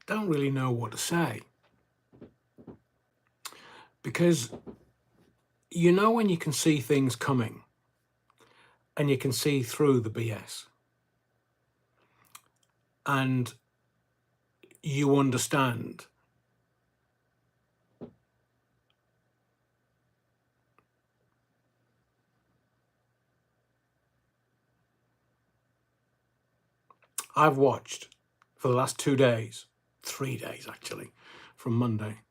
don't really know what to say. Because you know when you can see things coming and you can see through the BS and you understand I've watched for the last 2 days, 3 days actually, from Monday,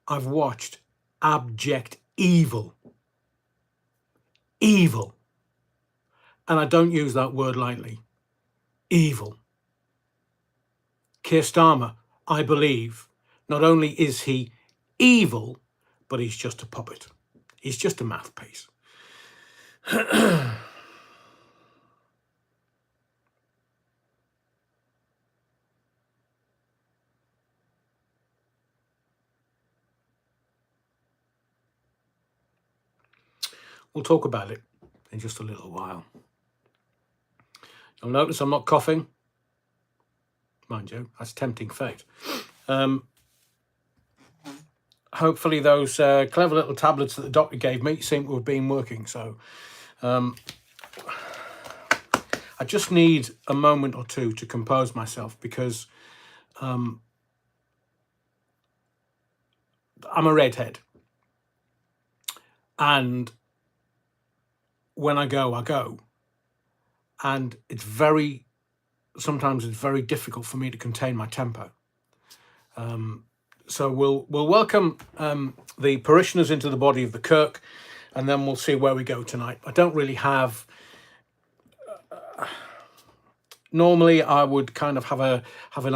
I've watched abject evil. Evil. And I don't use that word lightly. Evil. Keir Starmer, I believe, not only is he evil, but he's just a puppet. He's just a mouthpiece. We'll talk about it in just a little while. You'll notice I'm not coughing. Mind you, that's tempting fate. Hopefully those clever little tablets that the doctor gave me seem to have been working. So I just need a moment or two to compose myself because I'm a redhead. And when I go, I go. And sometimes it's very difficult for me to contain my temper. So we'll welcome the parishioners into the body of the kirk, and then we'll see where we go tonight. I don't really have... Normally, I would kind of have an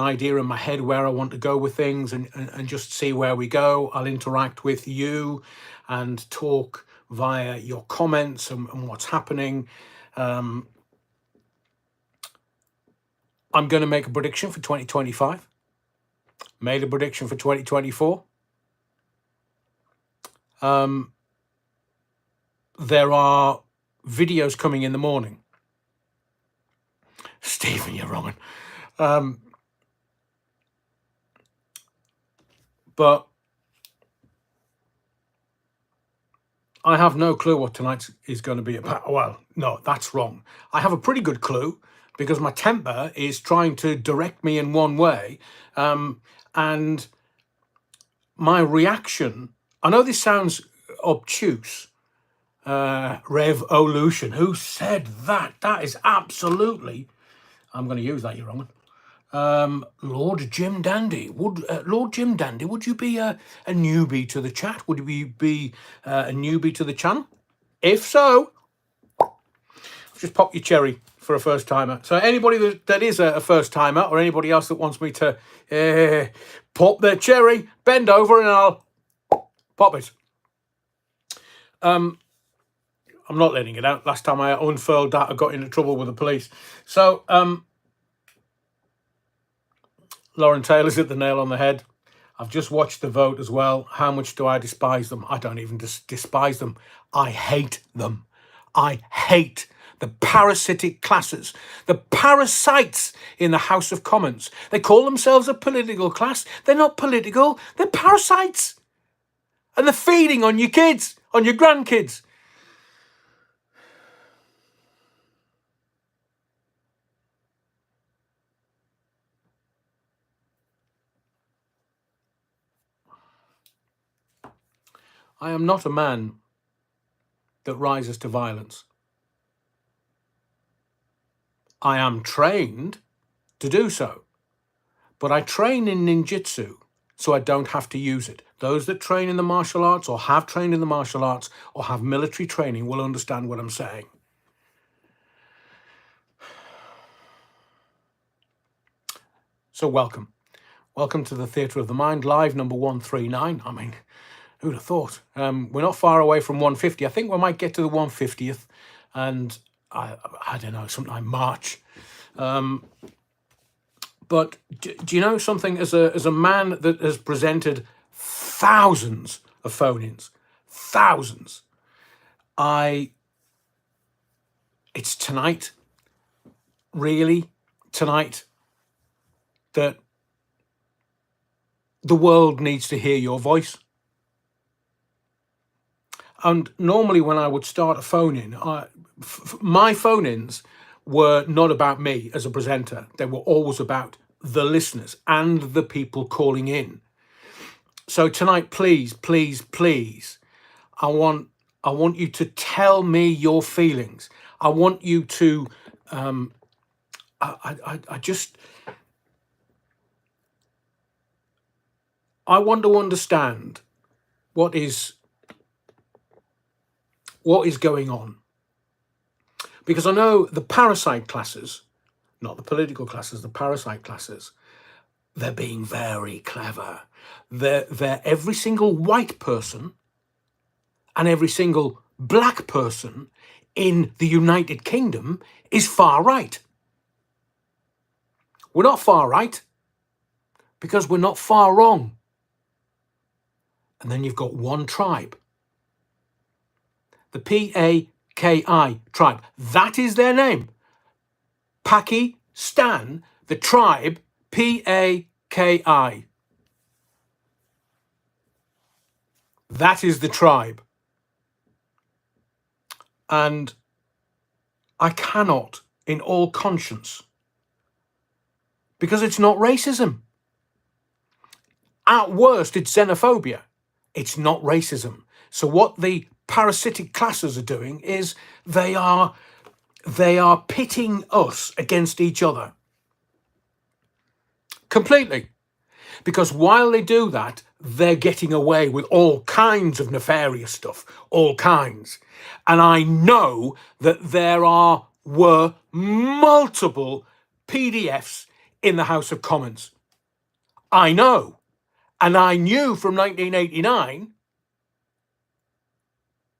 idea in my head where I want to go with things and just see where we go. I'll interact with you and talk via your comments and what's happening. I'm going to make a prediction for 2025. Made a prediction for 2024. There are videos coming in the morning. Stephen, you're wrong. But I have no clue what tonight is going to be about. Well, no, that's wrong. I have a pretty good clue because my temper is trying to direct me in one way. And my reaction, I know this sounds obtuse, revolution. Who said that? That is absolutely, I'm going to use that, Your Honour. Lord Jim Dandy. Lord Jim Dandy, would you be a newbie to the chat? Would you be a newbie to the channel? If so, just pop your cherry for a first timer. So anybody that is a first timer, or anybody else that wants me to pop their cherry, bend over and I'll pop it. I'm not letting it out. Last time I unfurled that, I got into trouble with the police. So Lauren Taylor's hit the nail on the head. I've just watched the vote as well. How much do I despise them? I don't even despise them. I hate them. I hate the parasitic classes, the parasites in the House of Commons. They call themselves a political class. They're not political. They're parasites. And they're feeding on your kids, on your grandkids. I am not a man that rises to violence. I am trained to do so, but I train in ninjutsu, so I don't have to use it. Those that train in the martial arts or have trained in the martial arts or have military training will understand what I'm saying. So welcome. Welcome to the Theatre of the Mind, live number 139. I mean, who'd have thought? We're not far away from 150. I think we might get to the 150th, and I don't know, sometime March. But do you know something? As a man that has presented thousands of phone-ins, thousands, it's tonight, really, tonight, that the world needs to hear your voice. And normally when I would start a phone-in, my phone-ins were not about me as a presenter. They were always about the listeners and the people calling in. So tonight, please, please, please, I want you to tell me your feelings. I want you to, I want to understand what is going on. Because I know the parasite classes, not the political classes, the parasite classes, they're being very clever. They're every single white person and every single black person in the United Kingdom is far right. We're not far right because we're not far wrong. And then you've got one tribe, the P-A-K-I tribe. That is their name. Pakistan, the tribe, P-A-K-I. That is the tribe. And I cannot, in all conscience, because it's not racism. At worst, it's xenophobia. It's not racism. So what the parasitic classes are doing is they are pitting us against each other. Completely. Because while they do that, they're getting away with all kinds of nefarious stuff, all kinds. And I know that there were multiple PDFs in the House of Commons. I know. And I knew from 1989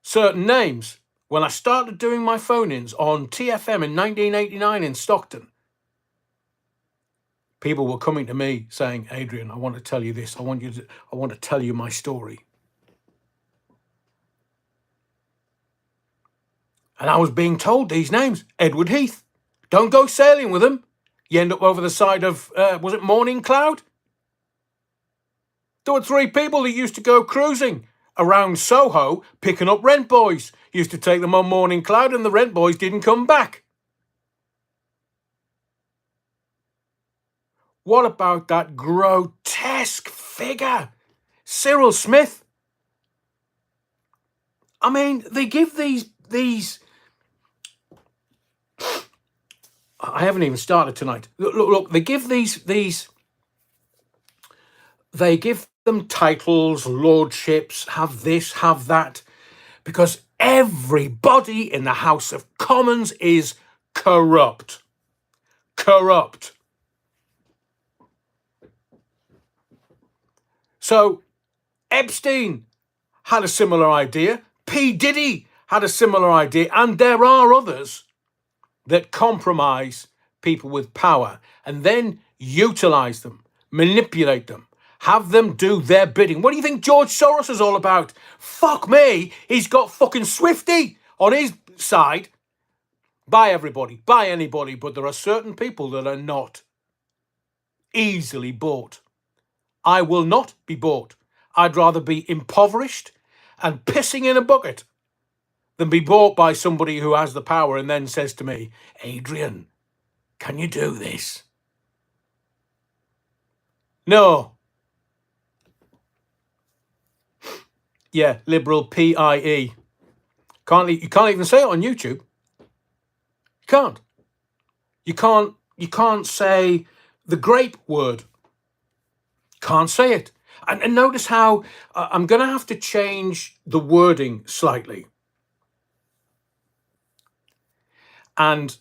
certain names. When I started doing my phone-ins on TFM in 1989 in Stockton, people were coming to me saying, Adrian, I want to tell you this. I want to tell you my story. And I was being told these names. Edward Heath. Don't go sailing with them. You end up over the side of, was it Morning Cloud? There were 3 people that used to go cruising around Soho picking up rent boys. Used to take them on Morning Cloud and the rent boys didn't come back. What about that grotesque figure, Cyril Smith? I mean, they give these. I haven't even started tonight. Look, they give these. They give them titles, lordships, have this, have that, because everybody in the House of Commons is corrupt. Corrupt. So Epstein had a similar idea. P. Diddy had a similar idea. And there are others that compromise people with power and then utilize them, manipulate them, have them do their bidding. What do you think George Soros is all about? Fuck me, he's got fucking Swifty on his side. Buy everybody, buy anybody, but there are certain people that are not easily bought. I will not be bought. I'd rather be impoverished and pissing in a bucket than be bought by somebody who has the power and then says to me, Adrian, can you do this? No. Yeah, liberal P-I-E. You can't even say it on YouTube. You can't. You can't say the grape word. Can't say it. And notice how I'm going to have to change the wording slightly. And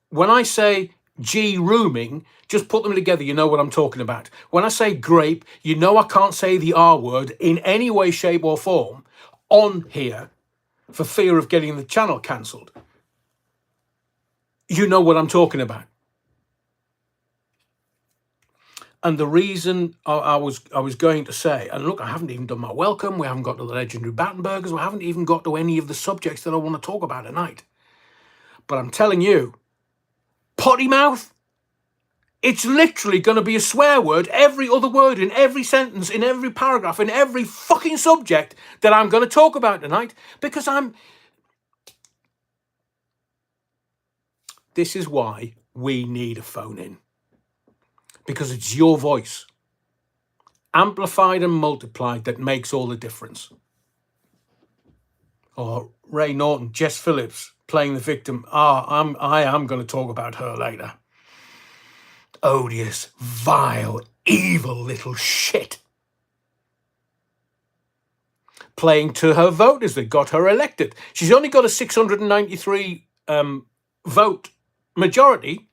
when I say G-rooming, just put them together, you know what I'm talking about. When I say grape, you know I can't say the R word in any way, shape or form on here for fear of getting the channel cancelled. You know what I'm talking about. And the reason I was going to say, and look, I haven't even done my welcome, we haven't got to the legendary Battenbergers, we haven't even got to any of the subjects that I want to talk about tonight. But I'm telling you, potty mouth It's literally going to be a swear word, every other word in every sentence, in every paragraph, in every fucking subject that I'm going to talk about tonight, because this is why we need a phone in. Because it's your voice, amplified and multiplied, that makes all the difference. Or Ray Norton, Jess Phillips playing the victim. I am going to talk about her later. Odious, vile, evil little shit. Playing to her voters that got her elected. She's only got a 693 vote majority.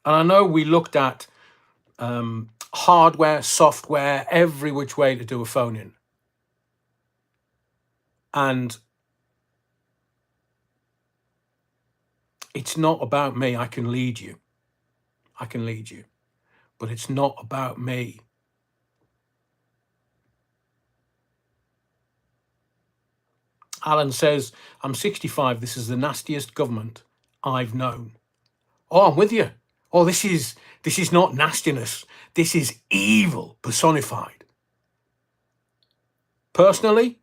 And I know we looked at hardware, software, every which way to do a phone in. And it's not about me. I can lead you. But it's not about me. Alan says, I'm 65. This is the nastiest government I've known. Oh, I'm with you. Oh, this is not nastiness. This is evil personified. Personally,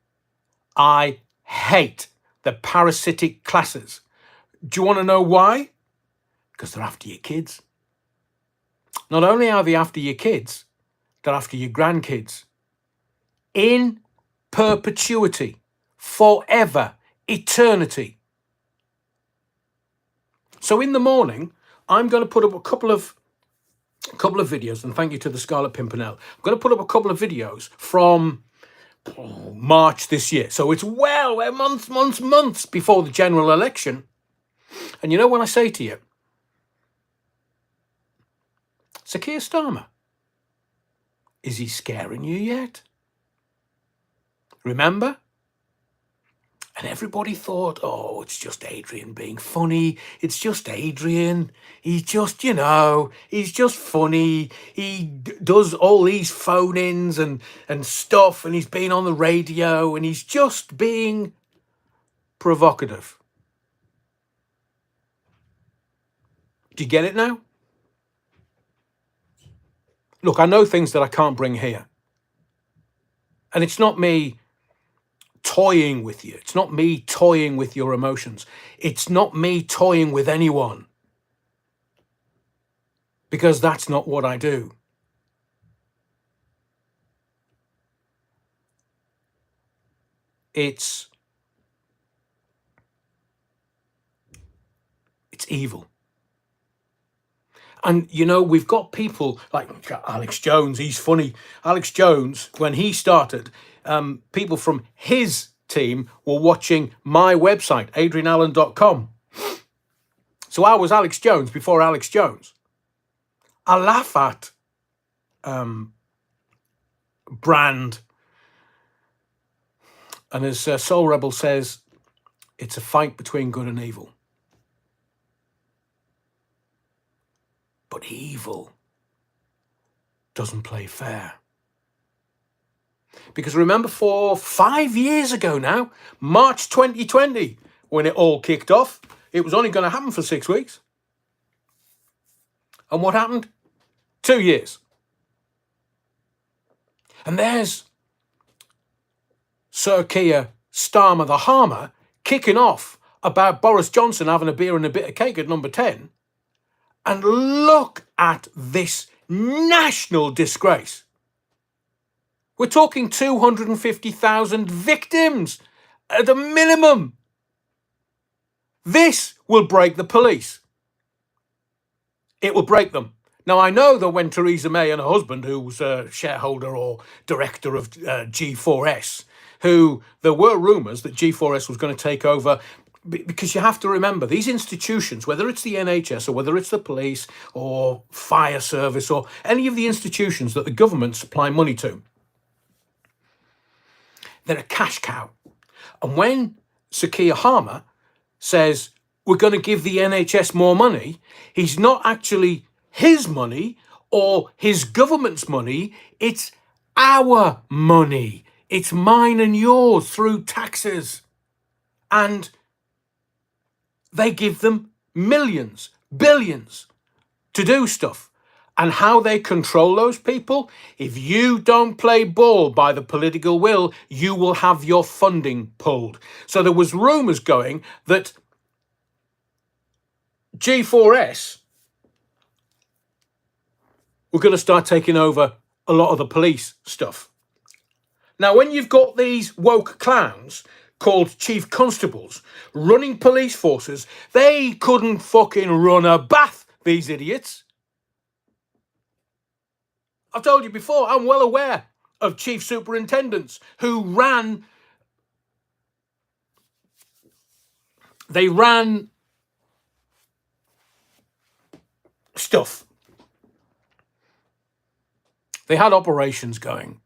I hate the parasitic classes. Do you want to know why? Because they're after your kids. Not only are they after your kids, they're after your grandkids. In perpetuity, forever, eternity. So in the morning, I'm going to put up a couple of videos, and thank you to the Scarlet Pimpernel. I'm going to put up a couple of videos from March this year. So it's we're months before the general election. And you know what I say to you? Sir Keir Starmer, is he scaring you yet? Remember? And everybody thought, oh, it's just Adrian being funny. It's just Adrian. He's just, he's just funny. He does all these phone-ins and stuff, and he's been on the radio, and he's just being provocative. Do you get it now? Look, I know things that I can't bring here. And it's not me toying with you. It's not me toying with your emotions. It's not me toying with anyone. Because that's not what I do. It's evil. And, we've got people like Alex Jones. He's funny. Alex Jones, when he started, people from his team were watching my website, adrianallen.com. So I was Alex Jones before Alex Jones. I laugh at brand. And as Soul Rebel says, it's a fight between good and evil. But evil doesn't play fair. Because remember, 5 years ago now, March 2020, when it all kicked off, it was only going to happen for 6 weeks. And what happened? 2 years. And there's Sir Keir Starmer the Harmer kicking off about Boris Johnson having a beer and a bit of cake at number 10. And look at this national disgrace. We're talking 250,000 victims at a minimum. This will break the police. It will break them. Now, I know that when Theresa May and her husband, who's a shareholder or director of G4S, who there were rumours that G4S was going to take over, because you have to remember, these institutions, whether it's the NHS or whether it's the police or fire service or any of the institutions that the government supply money to, they're a cash cow. And when Sir Keir Starmer says, we're going to give the NHS more money, he's not actually his money or his government's money, it's our money. It's mine and yours through taxes. And they give them millions, billions to do stuff. And how they control those people, if you don't play ball by the political will, you will have your funding pulled. So there was rumours going that G4S were going to start taking over a lot of the police stuff. Now, when you've got these woke clowns called chief constables running police forces, they couldn't fucking run a bath, these idiots. I've told you before, I'm well aware of chief superintendents who ran stuff. They had operations going.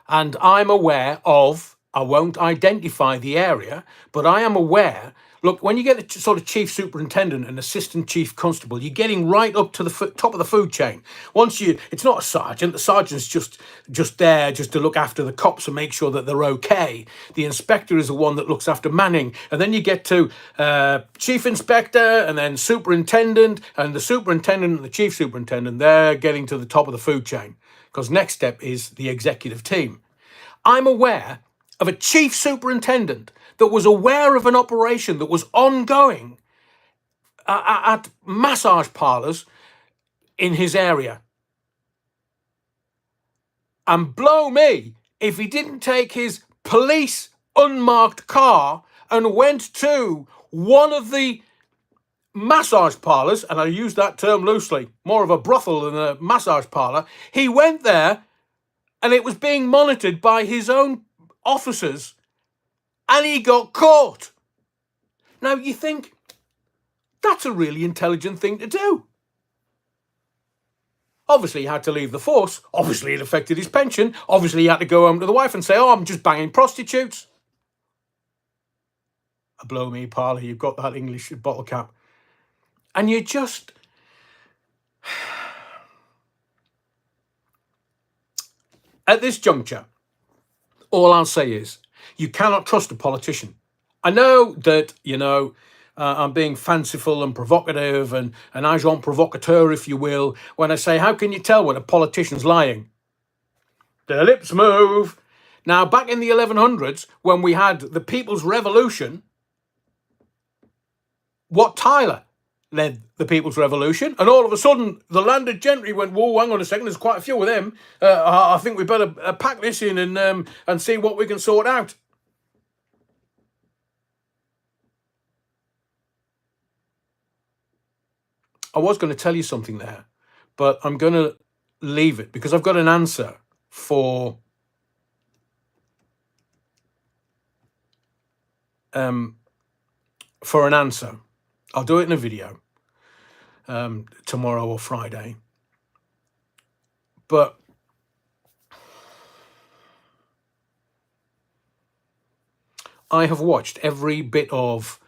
And I'm aware of, I won't identify the area, but I am aware. Look, when you get the sort of chief superintendent and assistant chief constable, you're getting right up to the top of the food chain. It's not a sergeant. The sergeant's just there just to look after the cops and make sure that they're okay. The inspector is the one that looks after manning. And then you get to chief inspector and then superintendent, and the superintendent and the chief superintendent, they're getting to the top of the food chain. Because next step is the executive team. I'm aware of a chief superintendent that was aware of an operation that was ongoing at massage parlours in his area. And blow me, if he didn't take his police unmarked car and went to one of the massage parlours, and I use that term loosely, more of a brothel than a massage parlour, he went there and it was being monitored by his own officers and he got caught. Now you think, that's a really intelligent thing to do. Obviously he had to leave the force, obviously it affected his pension, obviously he had to go home to the wife and say, oh, I'm just banging prostitutes. Blow me, parlour, you've got that English bottle cap. And you just... At this juncture, all I'll say is, you cannot trust a politician. I know that, I'm being fanciful and provocative and agent provocateur, if you will, when I say, how can you tell when a politician's lying? Their lips move. Now, back in the 1100s, when we had the People's Revolution, Wat Tyler led the People's Revolution, and all of a sudden the landed gentry went, whoa, hang on a second, there's quite a few of them. I think we better pack this in and see what we can sort out. I was going to tell you something there, but I'm going to leave it because I've got an answer for an answer. I'll do it in a video tomorrow or Friday. But I have watched every bit of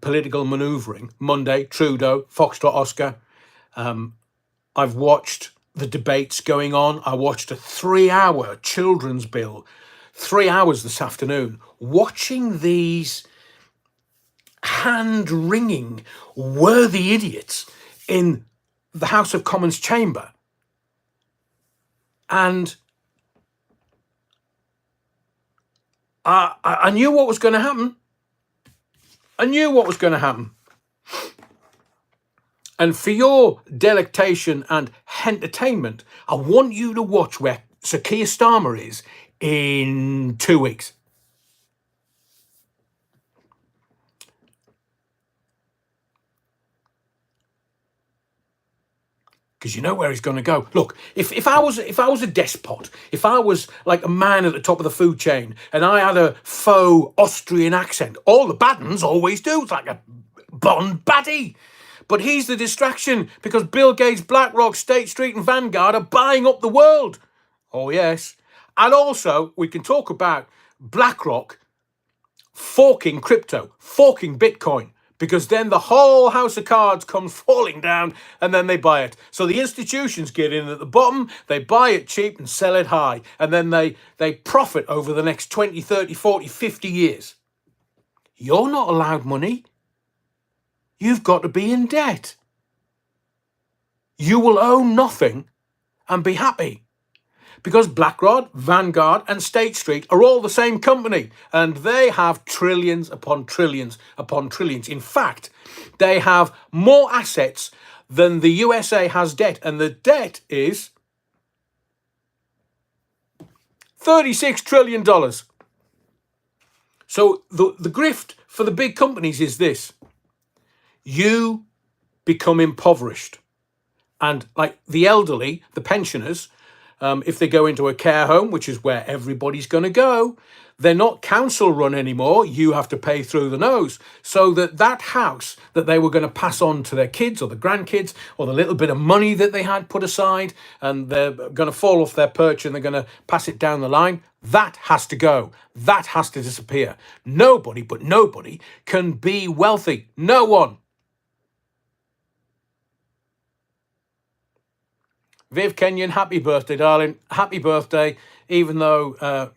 political manoeuvring. Monday, Trudeau, Foxtrot Oscar. I've watched the debates going on. I watched a 3-hour children's bill, 3 hours this afternoon, watching these hand-wringing, worthy idiots in the House of Commons chamber. And I knew what was going to happen. I knew what was going to happen. And for your delectation and entertainment, I want you to watch where Sir Keir Starmer is in 2 weeks. Because you know where he's going to go. Look, if I was a despot, if I was like a man at the top of the food chain and I had a faux Austrian accent, all the bad ones always do. It's like a Bond baddie. But he's the distraction because Bill Gates, BlackRock, State Street and Vanguard are buying up the world. Oh, yes. And also, we can talk about BlackRock forking crypto, forking Bitcoin. Because then the whole house of cards comes falling down and then they buy it. So the institutions get in at the bottom, they buy it cheap and sell it high. And then they profit over the next 20, 30, 40, 50 years. You're not allowed money. you've got to be in debt. You will own nothing and be happy. Because BlackRock, Vanguard and State Street are all the same company, and they have trillions upon trillions upon trillions. In fact, they have more assets than the USA has debt, and the debt is $36 trillion. So the grift for the big companies is this. You become impoverished. And like the elderly, the pensioners, if they go into a care home, which is where everybody's going to go, they're not council run anymore. You have to pay through the nose. So that house that they were going to pass on to their kids or the grandkids, or the little bit of money that they had put aside, and they're going to fall off their perch and they're going to pass it down the line, that has to go. That has to disappear. Nobody can be wealthy. No one. Viv Kenyon, happy birthday, darling. Happy birthday, even though,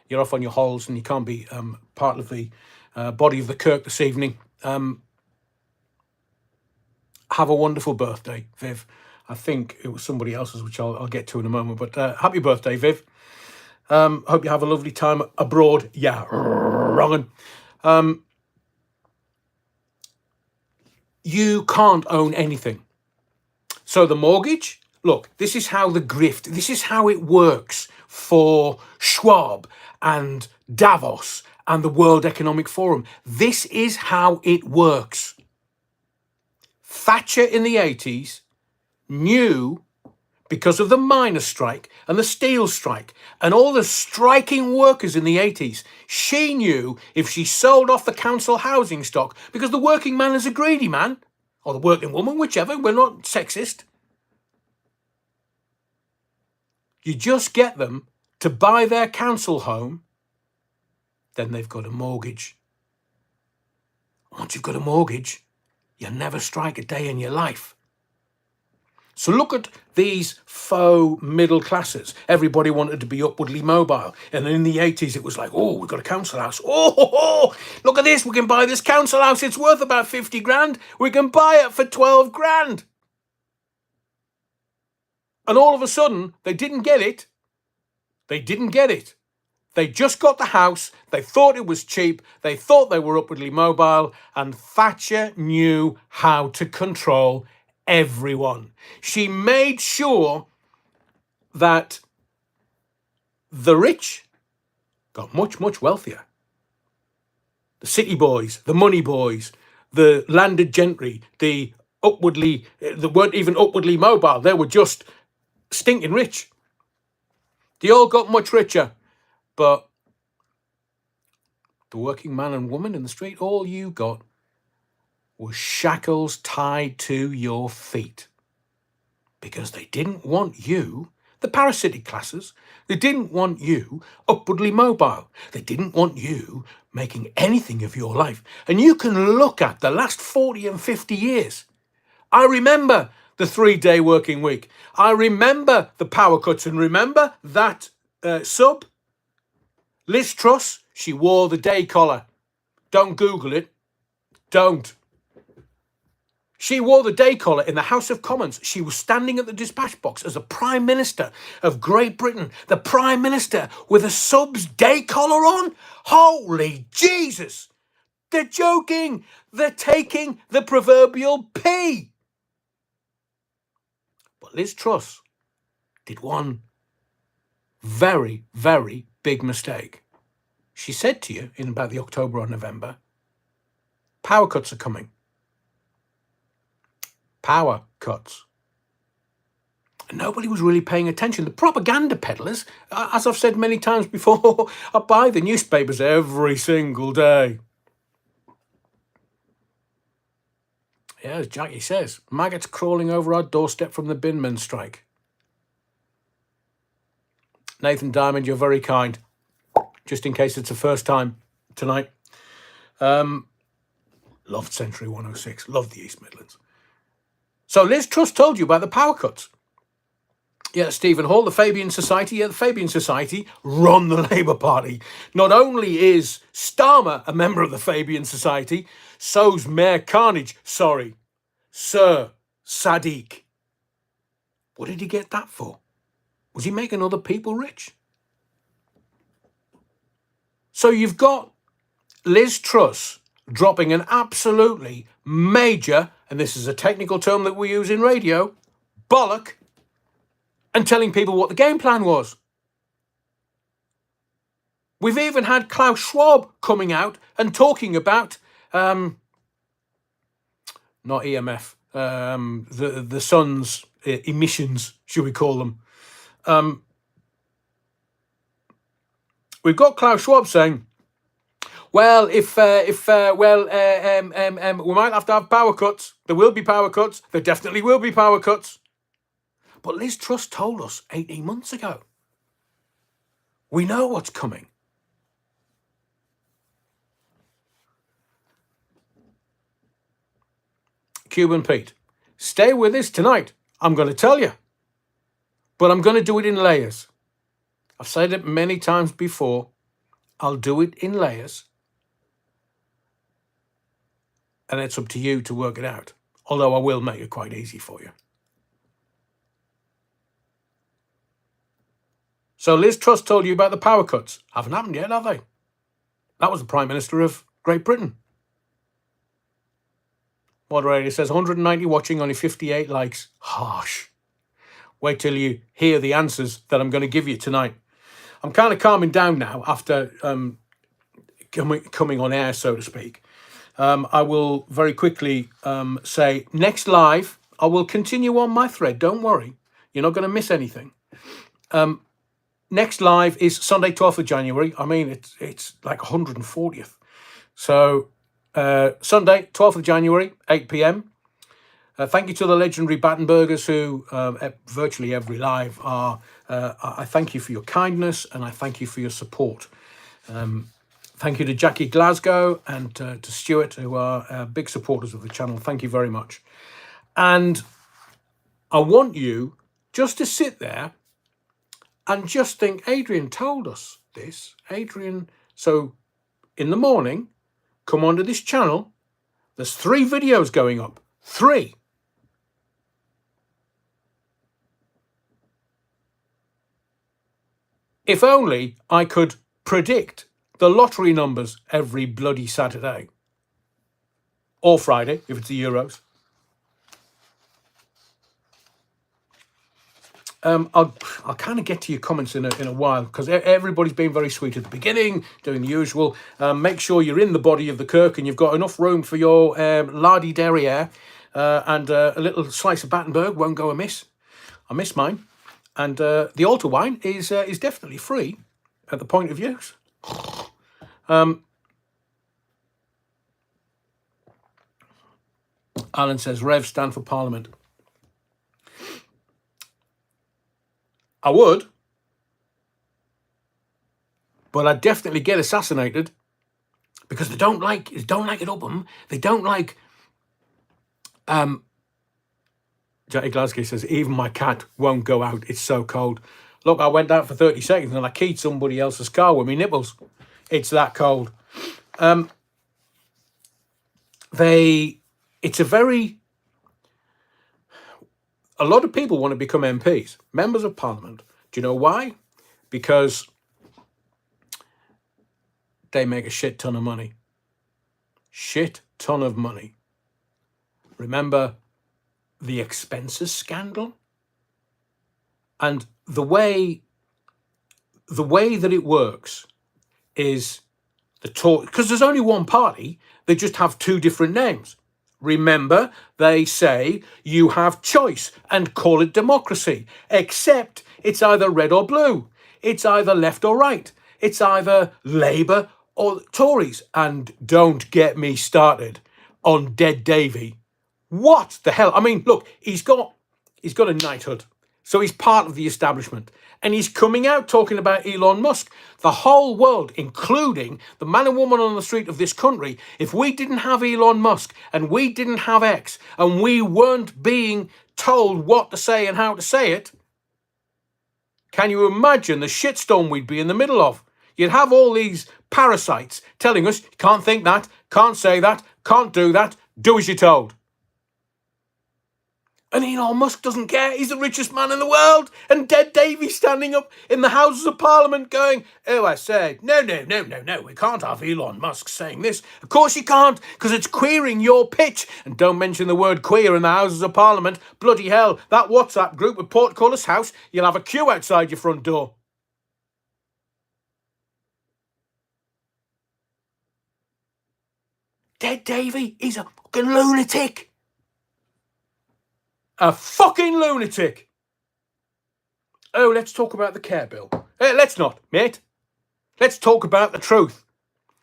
you're off on your holes and you can't be part of the body of the Kirk this evening. Have a wonderful birthday, Viv. I think it was somebody else's, which I'll get to in a moment. But happy birthday, Viv. Hope you have a lovely time abroad. Yeah, wrong. You can't own anything. So the mortgage... Look, this is how this is how it works for Schwab and Davos and the World Economic Forum. This is how it works. Thatcher in the 80s knew, because of the miners' strike and the steel strike and all the striking workers in the 80s, she knew if she sold off the council housing stock, because the working man is a greedy man, or the working woman, whichever, we're not sexist. You just get them to buy their council home, then they've got a mortgage. Once you've got a mortgage, you'll never strike a day in your life. So look at these faux middle classes. Everybody wanted to be upwardly mobile. And in the 80s, it was like, oh, we've got a council house. Oh, look at this. We can buy this council house. It's worth about 50 grand. We can buy it for 12 grand. And all of a sudden, they didn't get it. They didn't get it. They just got the house. They thought it was cheap. They thought they were upwardly mobile. And Thatcher knew how to control everyone. She made sure that the rich got much, much wealthier. The city boys, the money boys, the landed gentry, they weren't even upwardly mobile. They were just stinking rich. They all got much richer, but the working man and woman in the street, all you got was shackles tied to your feet, because they didn't want you, the parasitic classes, they didn't want you upwardly mobile. They didn't want you making anything of your life. And you can look at the last 40 and 50 years. I remember the 3-day working week. I remember the power cuts, and remember that sub, Liz Truss, she wore the day collar. Don't Google it. Don't. She wore the day collar in the House of Commons. She was standing at the dispatch box as a Prime Minister of Great Britain. The Prime Minister with a sub's day collar on? Holy Jesus! They're joking. They're taking the proverbial pee. But Liz Truss did one very, very big mistake. She said to you in about the October or November, power cuts are coming. Power cuts. And nobody was really paying attention. The propaganda peddlers, as I've said many times before, I buy the newspapers every single day. Yeah, as Jackie says, maggots crawling over our doorstep from the binman strike. Nathan Diamond, you're very kind. Just in case it's the first time tonight. Loved Century 106. Loved the East Midlands. So Liz Truss told you about the power cuts. Yeah, Stephen Hall, the Fabian Society. Yeah, the Fabian Society run the Labour Party. Not only is Starmer a member of the Fabian Society, so's Mayor Carnage. Sorry, Sir Sadiq. What did he get that for? Was he making other people rich? So you've got Liz Truss dropping an absolutely major, and this is a technical term that we use in radio, bollock, and telling people what the game plan was. We've even had Klaus Schwab coming out and talking about, not EMF, the sun's emissions, should we call them. We've got Klaus Schwab saying, well, we might have to have power cuts. There will be power cuts. There definitely will be power cuts. But Liz Truss told us 18 months ago. We know what's coming. Cuban Pete, stay with us tonight. I'm going to tell you. But I'm going to do it in layers. I've said it many times before. I'll do it in layers. And it's up to you to work it out. Although I will make it quite easy for you. So Liz Truss told you about the power cuts. Haven't happened yet, have they? That was the Prime Minister of Great Britain. Moderator says 190 watching, only 58 likes. Harsh. Wait till you hear the answers that I'm going to give you tonight. I'm kind of calming down now after coming on air, so to speak. I will very quickly say, next live, I will continue on my thread. Don't worry. You're not going to miss anything. Next live is Sunday, 12th of January. I mean, it's like 140th. So Sunday, 12th of January, 8 p.m. Thank you to the legendary Battenbergers who virtually every live are. I thank you for your kindness and I thank you for your support. Thank you to Jackie Glasgow and to Stuart, who are big supporters of the channel. Thank you very much. And I want you just to sit there and just think, Adrian told us this. Adrian, so in the morning, come onto this channel. There's 3 videos going up. 3. If only I could predict the lottery numbers every bloody Saturday. Or Friday, if it's the Euros. I'll kind of get to your comments in a while, because everybody's been very sweet at the beginning, doing the usual. Make sure you're in the body of the Kirk and you've got enough room for your lardy derriere, and a little slice of Battenberg won't go amiss. I miss mine. And the altar wine is definitely free at the point of use. Alan says, Rev, stand for Parliament. I would, but I'd definitely get assassinated because they don't like it up them. They don't like. Jackie Glasgow says, even my cat won't go out. It's so cold. Look, I went out for 30 seconds and I keyed somebody else's car with my nipples. It's that cold. A lot of people want to become MPs, members of Parliament. Do you know why? Because they make a shit ton of money. Shit ton of money. Remember the expenses scandal? And the way that it works is because there's only one party, they just have 2 different names. Remember, they say you have choice and call it democracy, except it's either red or blue. It's either left or right. It's either Labour or Tories. And don't get me started on Dead Davy. What the hell? I mean, look, he's got a knighthood. So he's part of the establishment. And he's coming out talking about Elon Musk. The whole world, including the man and woman on the street of this country, if we didn't have Elon Musk and we didn't have X and we weren't being told what to say and how to say it, Can you imagine the shitstorm we'd be in the middle of? You'd have all these parasites telling us, you can't think that, can't say that, can't do that, do as you're told. And Elon Musk doesn't care. He's the richest man in the world. And Dead Davy standing up in the Houses of Parliament going, oh, I said, no, we can't have Elon Musk saying this. Of course you can't, because it's queering your pitch. And don't mention the word queer in the Houses of Parliament. Bloody hell, that WhatsApp group with Portcullis House, you'll have a queue outside your front door. Dead Davy, he's a fucking lunatic. A fucking lunatic. Oh, let's talk about the care bill. Let's not, mate. Let's talk about the truth.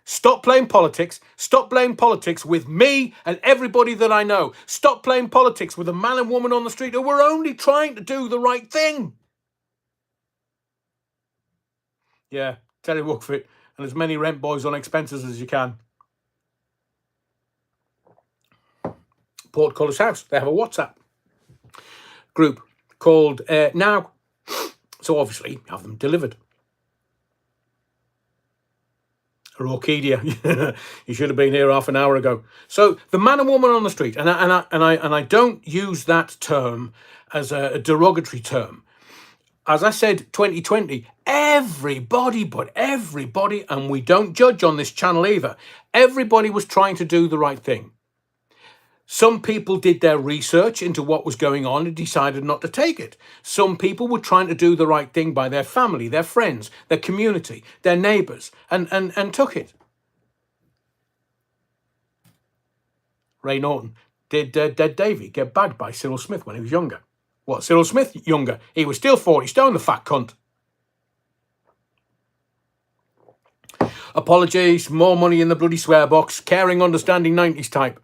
Stop playing politics. Stop playing politics with me and everybody that I know. Stop playing politics with a man and woman on the street who were only trying to do the right thing. Yeah, tell you what for it. And as many rent boys on expenses as you can. Portcullis House, they have a WhatsApp group called Now. So obviously, you have them delivered. Orchidia, you should have been here half an hour ago. So the man and woman on the street, and I don't use that term as a derogatory term. As I said, 2020, everybody, and we don't judge on this channel either, everybody was trying to do the right thing. Some people did their research into what was going on and decided not to take it. Some people were trying to do the right thing by their family, their friends, their community, their neighbours, and took it. Ray Norton, did Dead Davy get bagged by Cyril Smith when he was younger? What, Cyril Smith younger? He was still 40 stone, the fat cunt. Apologies, more money in the bloody swear box, caring, understanding 90s type.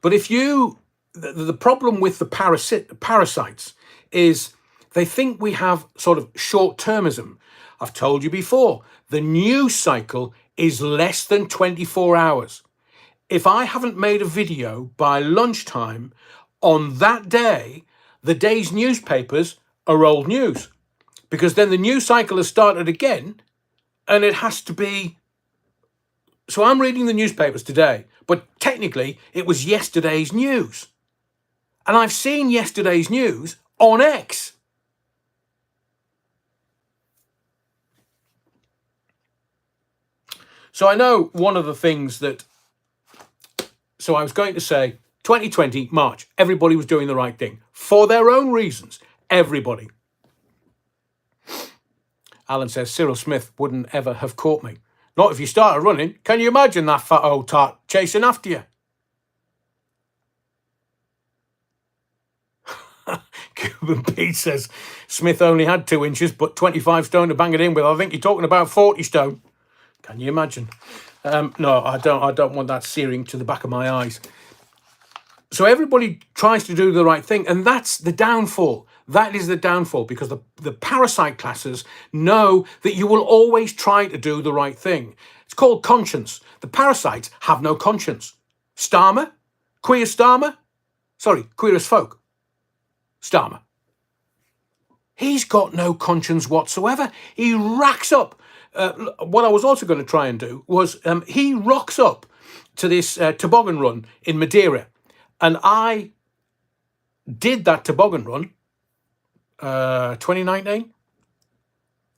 But if the problem with the parasites is they think we have sort of short-termism. I've told you before, the news cycle is less than 24 hours. If I haven't made a video by lunchtime on that day, the day's newspapers are old news. Because then the news cycle has started again, and it has to be... So I'm reading the newspapers today, but technically it was yesterday's news. And I've seen yesterday's news on X. So I know one of the things that... So I was going to say, 2020, March, everybody was doing the right thing. For their own reasons, everybody. Alan says, Cyril Smith wouldn't ever have caught me. Not if you started running. Can you imagine that fat old tart chasing after you? Cuban Pete says, Smith only had 2 inches, but 25 stone to bang it in with. I think you're talking about 40 stone. Can you imagine? No, I don't want that searing to the back of my eyes. So everybody tries to do the right thing, and that's the downfall. That is the downfall, because the parasite classes know that you will always try to do the right thing. It's called conscience. The parasites have no conscience. Starmer? Queer Starmer? Sorry, Queer as Folk. Starmer. He's got no conscience whatsoever. He racks up. What I was also going to try and do was he rocks up to this toboggan run in Madeira. And I did that toboggan run 2019.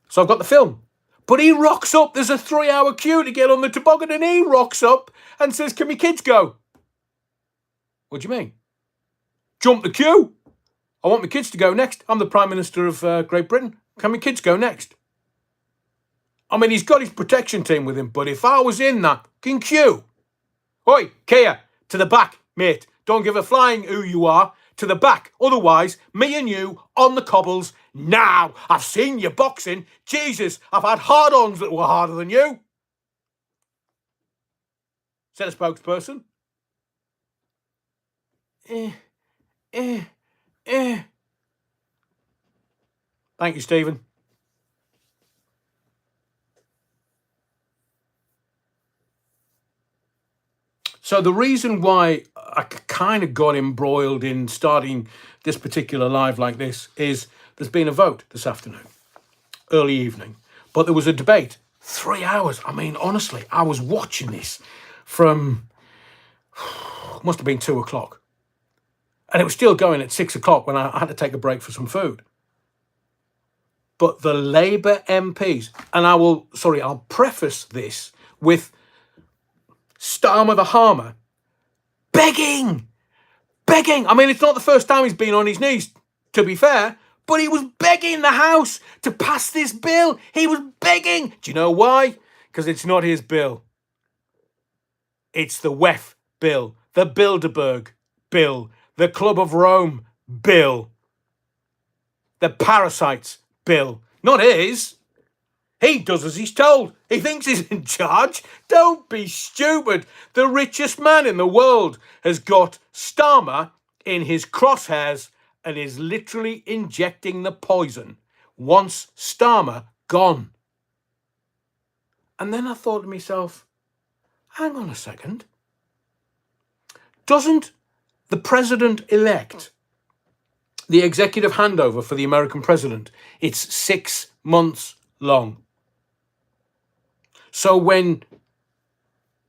So I've got the film. But he rocks up. There's a 3-hour queue to get on the toboggan, and he rocks up and says, can my kids go? What do you mean? Jump the queue. I want my kids to go next. I'm the Prime Minister of Great Britain. Can my kids go next? I mean, he's got his protection team with him, but if I was in that fucking queue... Oi, Kia, to the back, mate. Don't give a flying who you are. To the back. Otherwise, me and you on the cobbles now. I've seen you boxing. Jesus, I've had hard-ons that were harder than you. Said a spokesperson. Thank you, Stephen. So the reason why I kind of got embroiled in starting this particular live like this is there's been a vote this afternoon, early evening, but there was a debate, 3 hours. I mean, honestly, I was watching this from, must have been 2 o'clock. And it was still going at 6 o'clock when I had to take a break for some food. But the Labour MPs, and I'll preface this with Starmer the Harmer begging. I mean, it's not the first time he's been on his knees, to be fair, but he was begging the House to pass this bill. He was begging. Do you know why? Because it's not his bill. It's the WEF bill, the Bilderberg bill, the Club of Rome bill, the Parasites bill. Not his. He does as he's told. He thinks he's in charge. Don't be stupid. The richest man in the world has got Starmer in his crosshairs and is literally injecting the poison. Wants Starmer gone. And then I thought to myself, hang on a second. Doesn't the president-elect, the executive handover for the American president, it's 6 months long. So when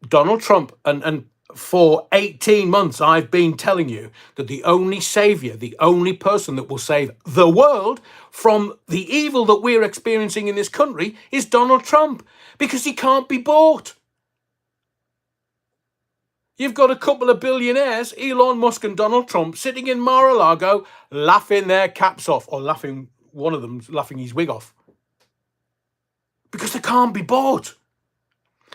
Donald Trump, and for 18 months I've been telling you that the only savior, the only person that will save the world from the evil that we're experiencing in this country is Donald Trump, because he can't be bought. You've got a couple of billionaires, Elon Musk and Donald Trump, sitting in Mar-a-Lago laughing their caps off, or laughing, one of them's laughing his wig off, because they can't be bought.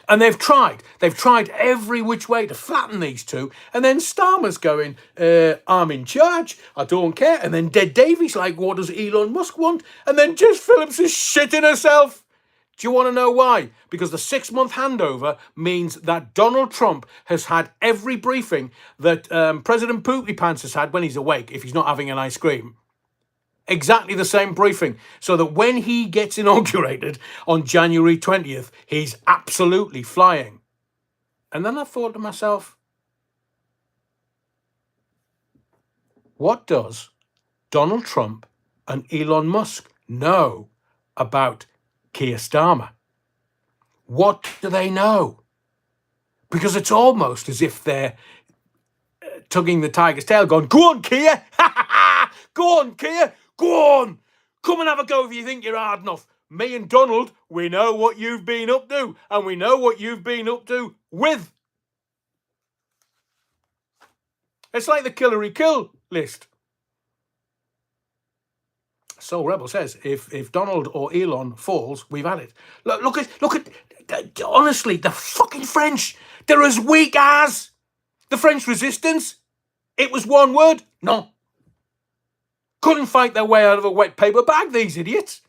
And they've tried every which way to flatten these two. And then Starmer's going, I'm in charge, I don't care. And then Dead Davy's like, what does Elon Musk want? And then Jess Phillips is shitting herself. Do you want to know why? Because the 6-month handover means that Donald Trump has had every briefing that President Poopy Pants has had when he's awake, if he's not having an ice cream. Exactly the same briefing, so that when he gets inaugurated on January 20th, he's absolutely flying. And then I thought to myself, what does Donald Trump and Elon Musk know about Keir Starmer? What do they know? Because it's almost as if they're tugging the tiger's tail, going, go on, Keir! Go on, Keir! Go on! Come and have a go if you think you're hard enough. Me and Donald, we know what you've been up to, and we know what you've been up to with. It's like the Hillary kill list. Soul Rebel says, if Donald or Elon falls, we've had it. Look at, honestly, the fucking French, they're as weak as the French resistance. It was one word, no. Couldn't fight their way out of a wet paper bag, these idiots.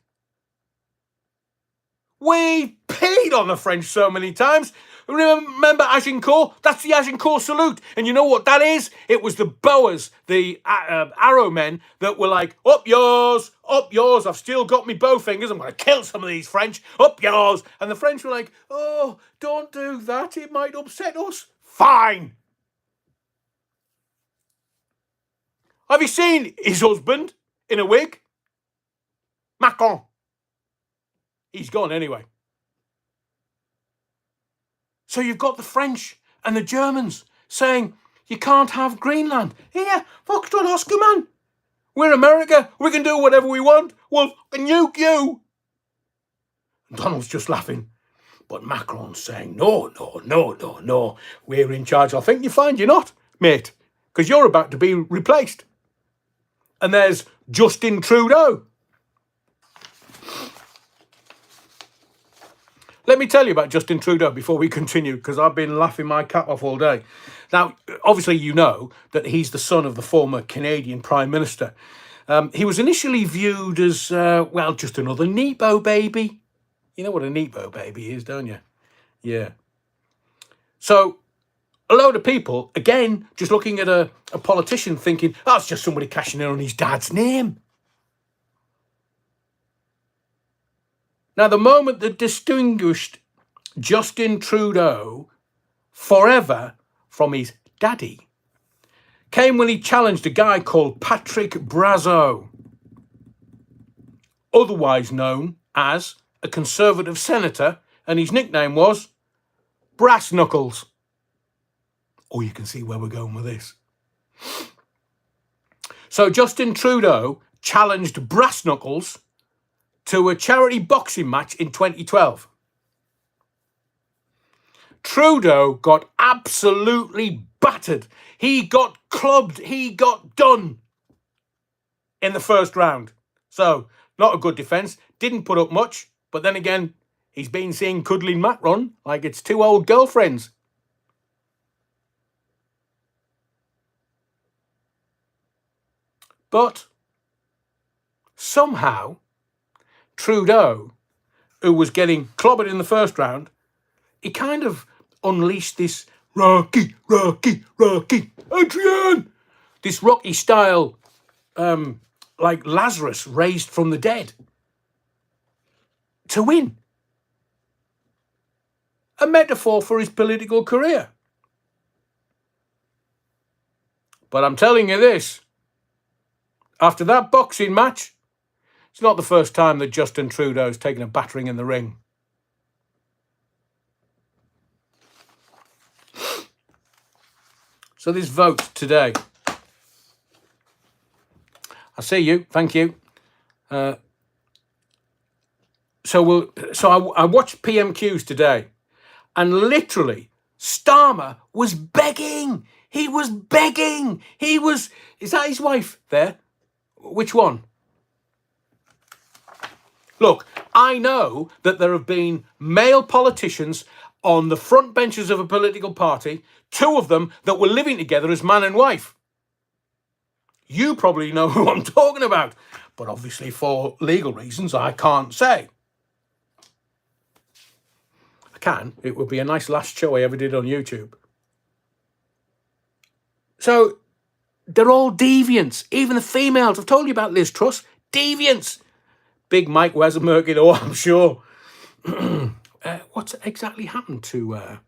We peed on the French so many times. Remember Agincourt? That's the Agincourt salute. And you know what that is? It was the Boers, the arrow men, that were like, up yours, I've still got me bow fingers, I'm going to kill some of these French, up yours. And the French were like, oh, don't do that, it might upset us. Fine. Have you seen his husband in a wig? Macron. He's gone anyway. So you've got the French and the Germans saying, you can't have Greenland. Here, fuck, don't ask you, man. We're America. We can do whatever we want. We'll nuke you. And Donald's just laughing. But Macron's saying, no. We're in charge. I think you find you're not, mate, because you're about to be replaced. And there's Justin Trudeau. Let me tell you about Justin Trudeau before we continue, because I've been laughing my cap off all day. Now, obviously, you know that he's the son of the former Canadian Prime Minister. He was initially viewed as, just another Nepo baby. You know what a Nepo baby is, don't you? Yeah. So a load of people, again, just looking at a politician thinking, oh, it's just somebody cashing in on his dad's name. Now, the moment that distinguished Justin Trudeau forever from his daddy came when he challenged a guy called Patrick Brazeau. otherwise known as a Conservative senator, and his nickname was Brass Knuckles. Oh, you can see where we're going with this. So Justin Trudeau challenged Brass Knuckles to a charity boxing match in 2012. Trudeau got absolutely battered. He got clubbed. He got done in the first round. So, not a good defence. Didn't put up much. But then again, he's been seeing cuddling Macron like it's two old girlfriends. But somehow, Trudeau, who was getting clobbered in the first round, he kind of unleashed this Rocky, Adrian! This Rocky style, like Lazarus raised from the dead to win. A metaphor for his political career. But I'm telling you this, after that boxing match, it's not the first time that Justin Trudeau's taken a battering in the ring. So this vote today. I see you. Thank you. I watched PMQs today, and literally Starmer was begging. He was begging. Is that his wife there? Which one? Look, I know that there have been male politicians on the front benches of a political party, two of them that were living together as man and wife. You probably know who I'm talking about, but obviously for legal reasons, I can't say. I can. It would be a nice last show I ever did on YouTube. So they're all deviants. Even the females. I've told you about Liz Truss. Deviants. Big Mike wears a murky though, I'm sure. What's exactly happened to...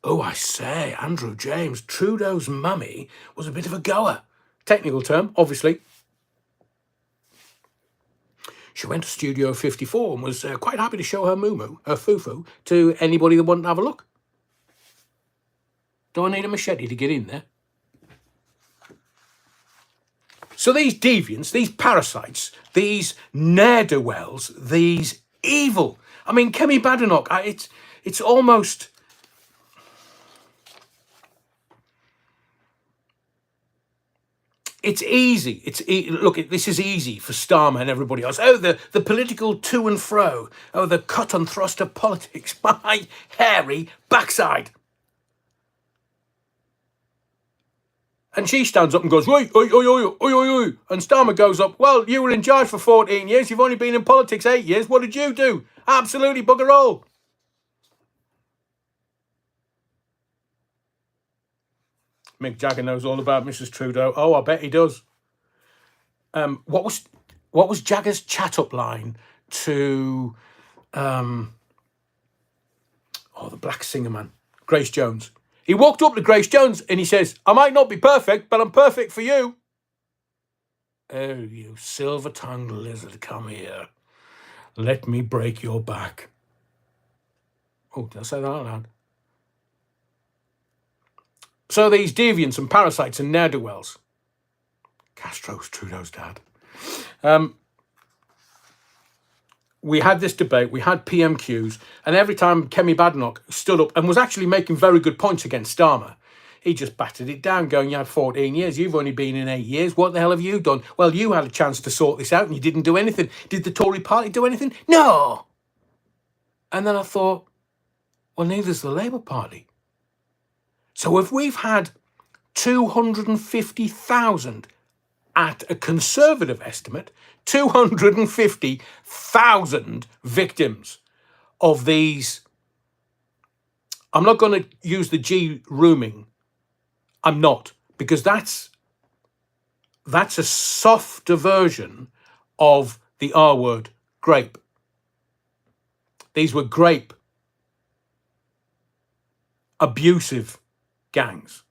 Oh, I say, Andrew James, Trudeau's mummy was a bit of a goer. Technical term, obviously. She went to Studio 54 and was quite happy to show her her foo-foo, to anybody that wanted to have a look. Do I need a machete to get in there? So these deviants, these parasites, these ne'er-do-wells, these evil... I mean, Kemi Badenoch, it's almost... It's easy. Look, this is easy for Starmer and everybody else. Oh, the political to and fro. Oh, the cut and thrust of politics. My hairy backside. And she stands up and goes, oi, oi, oi, oi, oi, oi, oi. And Starmer goes up, well, you were in charge for 14 years. You've only been in politics 8 years. What did you do? Absolutely bugger all. Mick Jagger knows all about Mrs. Trudeau. Oh, I bet he does. What was Jagger's chat-up line to the black singer man, Grace Jones? He walked up to Grace Jones and he says, I might not be perfect, but I'm perfect for you. Oh, you silver-tongued lizard, come here. Let me break your back. Oh, did I say that out loud? So these deviants and parasites and ne'er-do-wells. Castro's Trudeau's dad. We had this debate, we had PMQs, and every time Kemi Badenoch stood up and was actually making very good points against Starmer, he just battered it down, going, you had 14 years, you've only been in 8 years, what the hell have you done? Well, you had a chance to sort this out and you didn't do anything. Did the Tory party do anything? No! And then I thought, well, neither's the Labour Party. So if we've had 250,000 at a Conservative estimate, 250,000 victims of these, I'm not going to use the G rooming. I'm not, because that's a softer version of the R word, grape. These were grape, abusive gangs.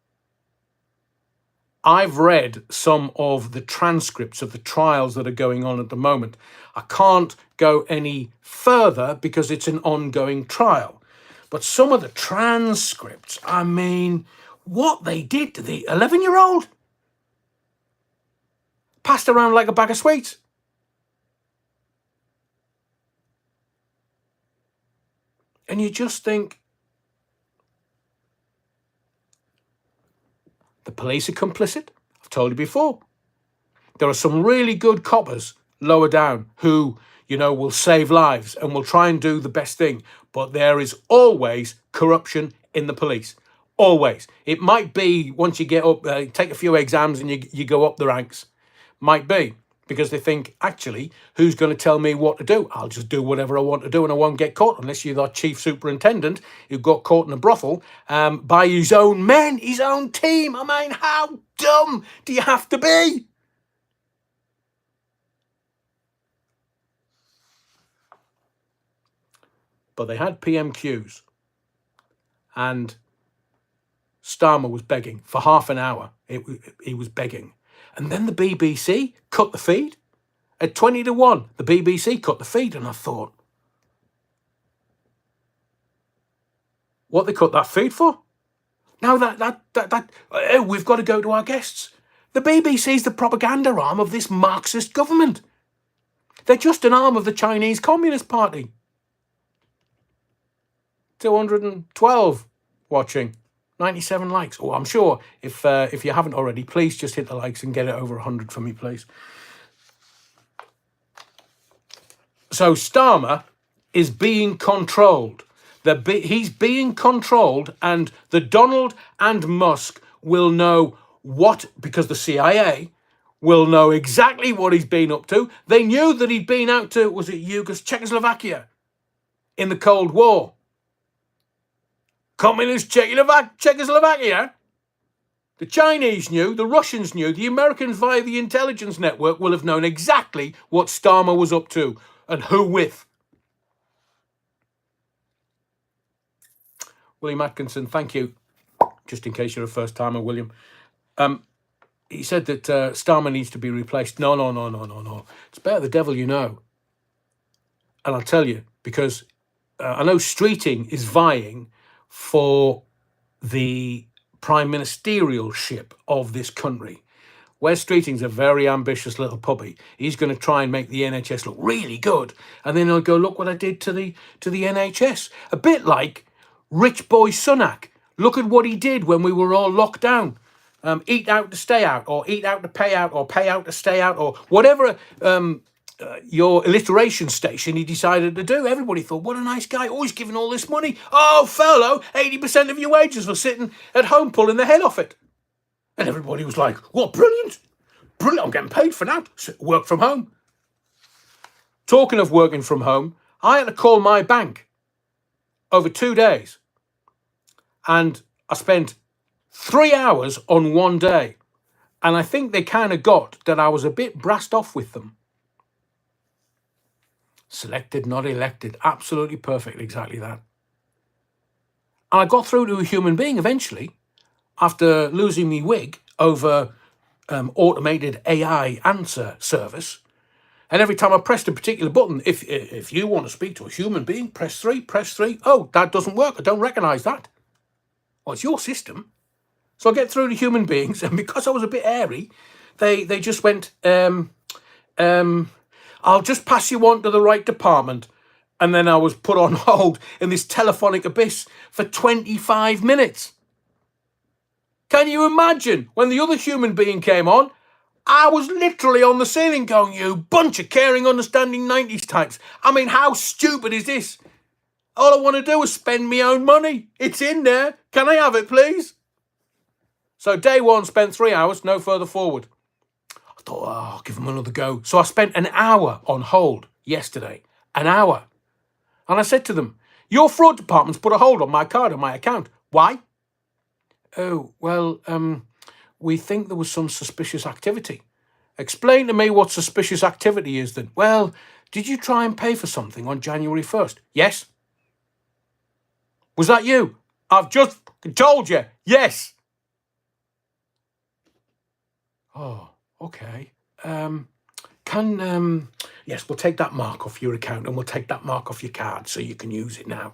I've read some of the transcripts of the trials that are going on at the moment. I can't go any further because it's an ongoing trial. But some of the transcripts, I mean, what they did to the 11-year-old, passed around like a bag of sweets. And you just think, the police are complicit. I've told you before. There are some really good coppers lower down who, will save lives and will try and do the best thing. But there is always corruption in the police. Always. It might be once you get up, take a few exams and you go up the ranks. Might be. Because they think, actually, who's going to tell me what to do? I'll just do whatever I want to do and I won't get caught, unless you're the chief superintendent who got caught in a brothel by his own men, his own team. I mean, how dumb do you have to be? But they had PMQs and Starmer was begging for half an hour. He was begging. And then the BBC cut the feed. At 20-1, the BBC cut the feed, and I thought, what they cut that feed for? Now we've got to go to our guests. The BBC's the propaganda arm of this Marxist government. They're just an arm of the Chinese Communist Party. 212 watching, 97 likes. Oh, I'm sure if you haven't already, please just hit the likes and get it over 100 for me, please. So Starmer is being controlled. He's being controlled, and the Donald and Musk will know what, because the CIA will know exactly what he's been up to. They knew that he'd been out to, was it Czechoslovakia in the Cold War? Communist Czechoslovakia? The Chinese knew, the Russians knew, the Americans via the intelligence network will have known exactly what Starmer was up to and who with. William Atkinson, thank you. Just in case you're a first timer, William. He said that Starmer needs to be replaced. No. It's better the devil you know. And I'll tell you, because I know Streeting is vying for the prime ministerialship of this country. Wes Streeting's a very ambitious little puppy. He's going to try and make the NHS look really good, and then he'll go, look what I did to the NHS. A bit like Rich Boy Sunak. Look at what he did when we were all locked down. Eat out to stay out, or eat out to pay out, or pay out to stay out, or whatever your alliteration station he decided to do. Everybody thought, what a nice guy. Oh, he's giving all this money. Oh, fellow, 80% of your wages were sitting at home pulling the head off it. And everybody was like, well, brilliant. Brilliant, I'm getting paid for that. Work from home. Talking of working from home, I had to call my bank over 2 days. And I spent 3 hours on one day. And I think they kind of got that I was a bit brassed off with them. Selected, not elected. Absolutely perfect, exactly that. And I got through to a human being eventually, after losing me wig over automated AI answer service. And every time I pressed a particular button, if you want to speak to a human being, press 3, press 3. Oh, that doesn't work. I don't recognise that. Well, it's your system. So I get through to human beings, and because I was a bit airy, they just went, I'll just pass you on to the right department. And then I was put on hold in this telephonic abyss for 25 minutes. Can you imagine when the other human being came on? I was literally on the ceiling going, you bunch of caring, understanding 90s types. I mean, how stupid is this? All I want to do is spend my own money. It's in there. Can I have it, please? So day one, spent 3 hours, no further forward. I thought, I'll give them another go. So I spent an hour on hold yesterday. An hour. And I said to them, your fraud department's put a hold on my card and my account. Why? Oh, well, we think there was some suspicious activity. Explain to me what suspicious activity is then. Well, did you try and pay for something on January 1st? Yes. Was that you? I've just told you. Yes. Oh, okay. Yes, we'll take that mark off your account and we'll take that mark off your card so you can use it now.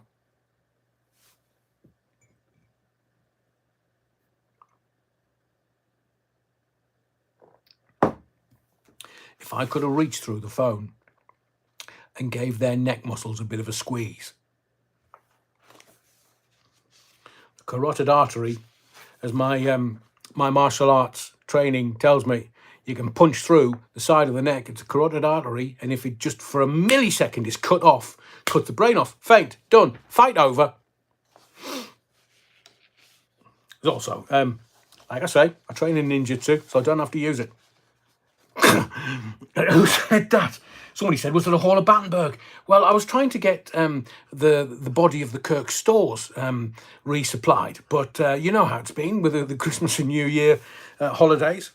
If I could have reached through the phone and gave their neck muscles a bit of a squeeze. The carotid artery, as my martial arts training tells me, you can punch through the side of the neck. It's a carotid artery, and if it just for a millisecond is cut off, cut the brain off, faint, done, fight over. There's also, like I say, I train in ninjutsu, so I don't have to use it. Who said that? Somebody said, was it a Hall of Battenberg? Well, I was trying to get the body of the Kirk stores resupplied, but you know how it's been with the Christmas and New Year holidays.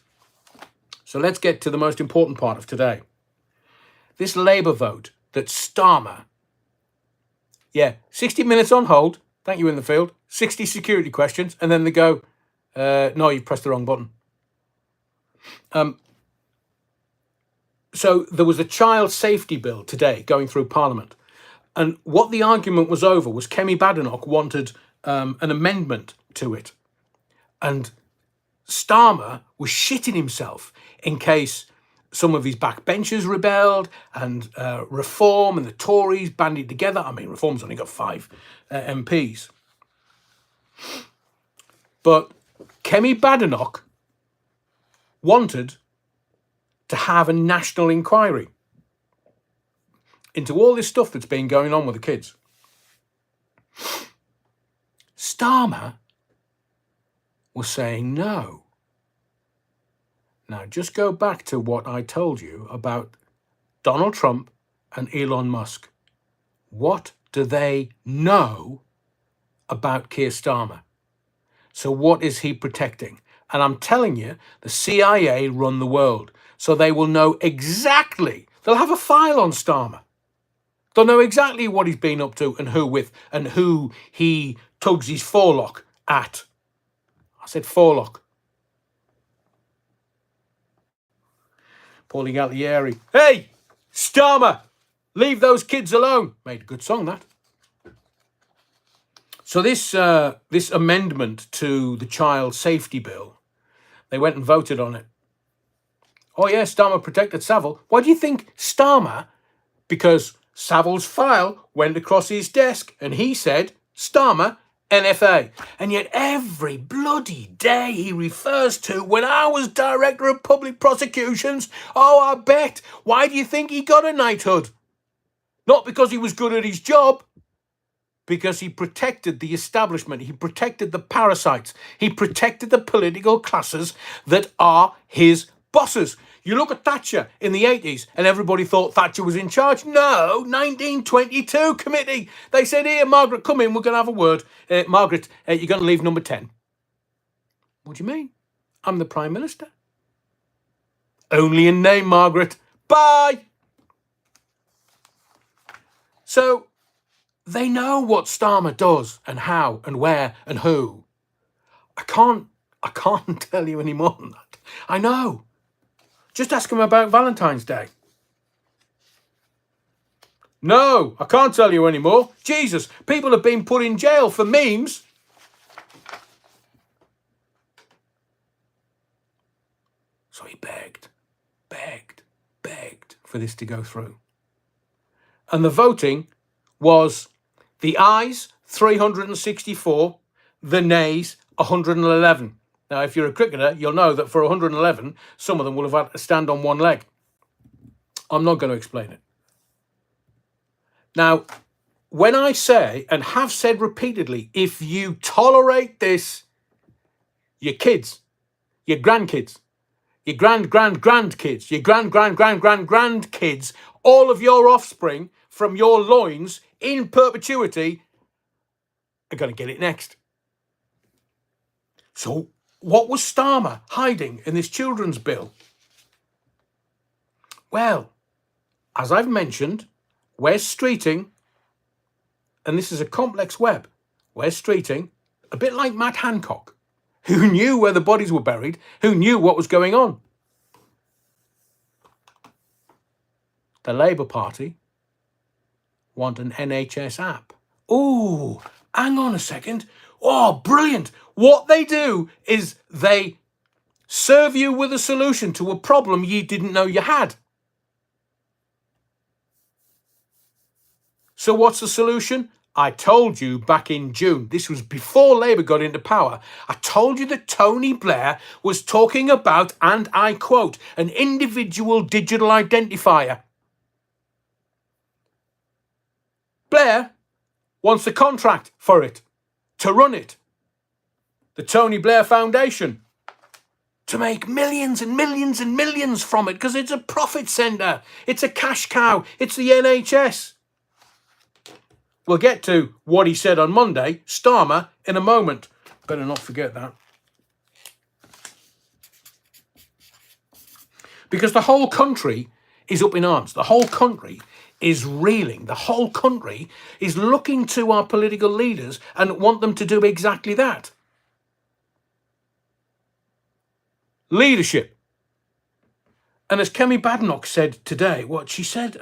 So let's get to the most important part of today. This Labour vote that Starmer, 60 minutes on hold, thank you in the field, 60 security questions, and then they go, no, you've pressed the wrong button. So there was a child safety bill today going through Parliament. And what the argument was over was Kemi Badenoch wanted an amendment to it. And Starmer was shitting himself in case some of his backbenchers rebelled and Reform and the Tories banded together. I mean, Reform's only got 5 MPs. But Kemi Badenoch wanted to have a national inquiry into all this stuff that's been going on with the kids. Starmer was saying no. Now, just go back to what I told you about Donald Trump and Elon Musk. What do they know about Keir Starmer? So what is he protecting? And I'm telling you, the CIA run the world. So they will know exactly, they'll have a file on Starmer. They'll know exactly what he's been up to and who with and who he tugs his forelock at. I said forelock. Paulie Galtieri. Hey, Starmer, leave those kids alone. Made a good song, that. So this amendment to the child safety bill, they went and voted on it. Oh yeah, Starmer protected Savile. Why do you think Starmer? Because Savile's file went across his desk and he said, Starmer, NFA. And yet every bloody day he refers to, when I was Director of Public Prosecutions, oh, I bet. Why do you think he got a knighthood? Not because he was good at his job, because he protected the establishment, he protected the parasites, he protected the political classes that are his bosses. You look at Thatcher in the 80s and everybody thought Thatcher was in charge. No, 1922 committee. They said, here, Margaret, come in, we're going to have a word. Margaret, you're going to leave number 10. What do you mean? I'm the Prime Minister. Only in name, Margaret. Bye. So they know what Starmer does and how and where and who. I can't tell you any more than that. I know. Just ask him about Valentine's Day. No, I can't tell you anymore. Jesus, people have been put in jail for memes. So he begged for this to go through. And the voting was the ayes 364, the nays 111. Now, if you're a cricketer, you'll know that for 111, some of them will have had to stand on one leg. I'm not going to explain it. Now, when I say, and have said repeatedly, if you tolerate this, your kids, your grandkids, your grandkids, your grandkids, all of your offspring from your loins in perpetuity are going to get it next. So what was Starmer hiding in this children's bill? Well, as I've mentioned, we're streeting, and this is a complex web. We're streeting, a bit like Matt Hancock, who knew where the bodies were buried, who knew what was going on. The Labour Party want an NHS app. Ooh, hang on a second. Oh, brilliant. What they do is they serve you with a solution to a problem you didn't know you had. So what's the solution? I told you back in June, this was before Labour got into power, I told you that Tony Blair was talking about, and I quote, an individual digital identifier. Blair wants a contract for it, to run it. The Tony Blair Foundation, to make millions and millions and millions from it, because it's a profit centre. It's a cash cow. It's the NHS. We'll get to what he said on Monday, Starmer, in a moment. Better not forget that. Because the whole country is up in arms. The whole country is reeling. The whole country is looking to our political leaders and want them to do exactly that. Leadership. And as Kemi Badenoch said today, what she said,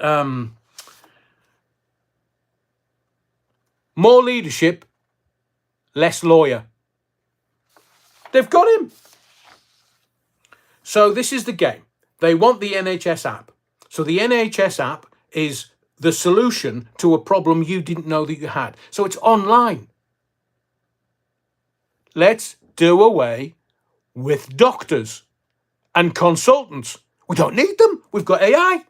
more leadership, less lawyer. They've got him. So this is the game. They want the NHS app. So the NHS app is the solution to a problem you didn't know that you had. So it's online. Let's do away with doctors and consultants. We don't need them. We've got AI.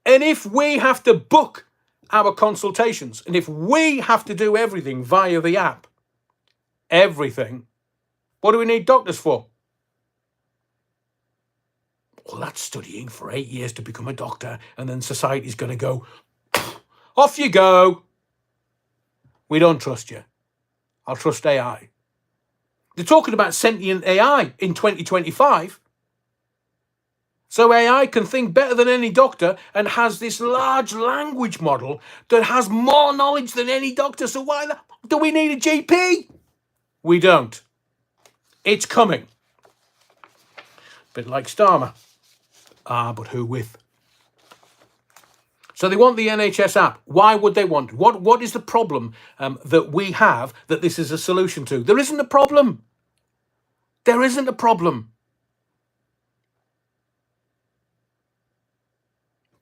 And if we have to book our consultations, and if we have to do everything via the app, everything, what do we need doctors for? Well, that's studying for 8 years to become a doctor, and then society's going to go, off you go. We don't trust you. I'll trust AI. They're talking about sentient AI in 2025. So AI can think better than any doctor and has this large language model that has more knowledge than any doctor. So why do we need a GP? We don't. It's coming. Bit like Starmer. But who with? So they want the NHS app. Why would they want? What is the problem that we have that this is a solution to? There isn't a problem. There isn't a problem.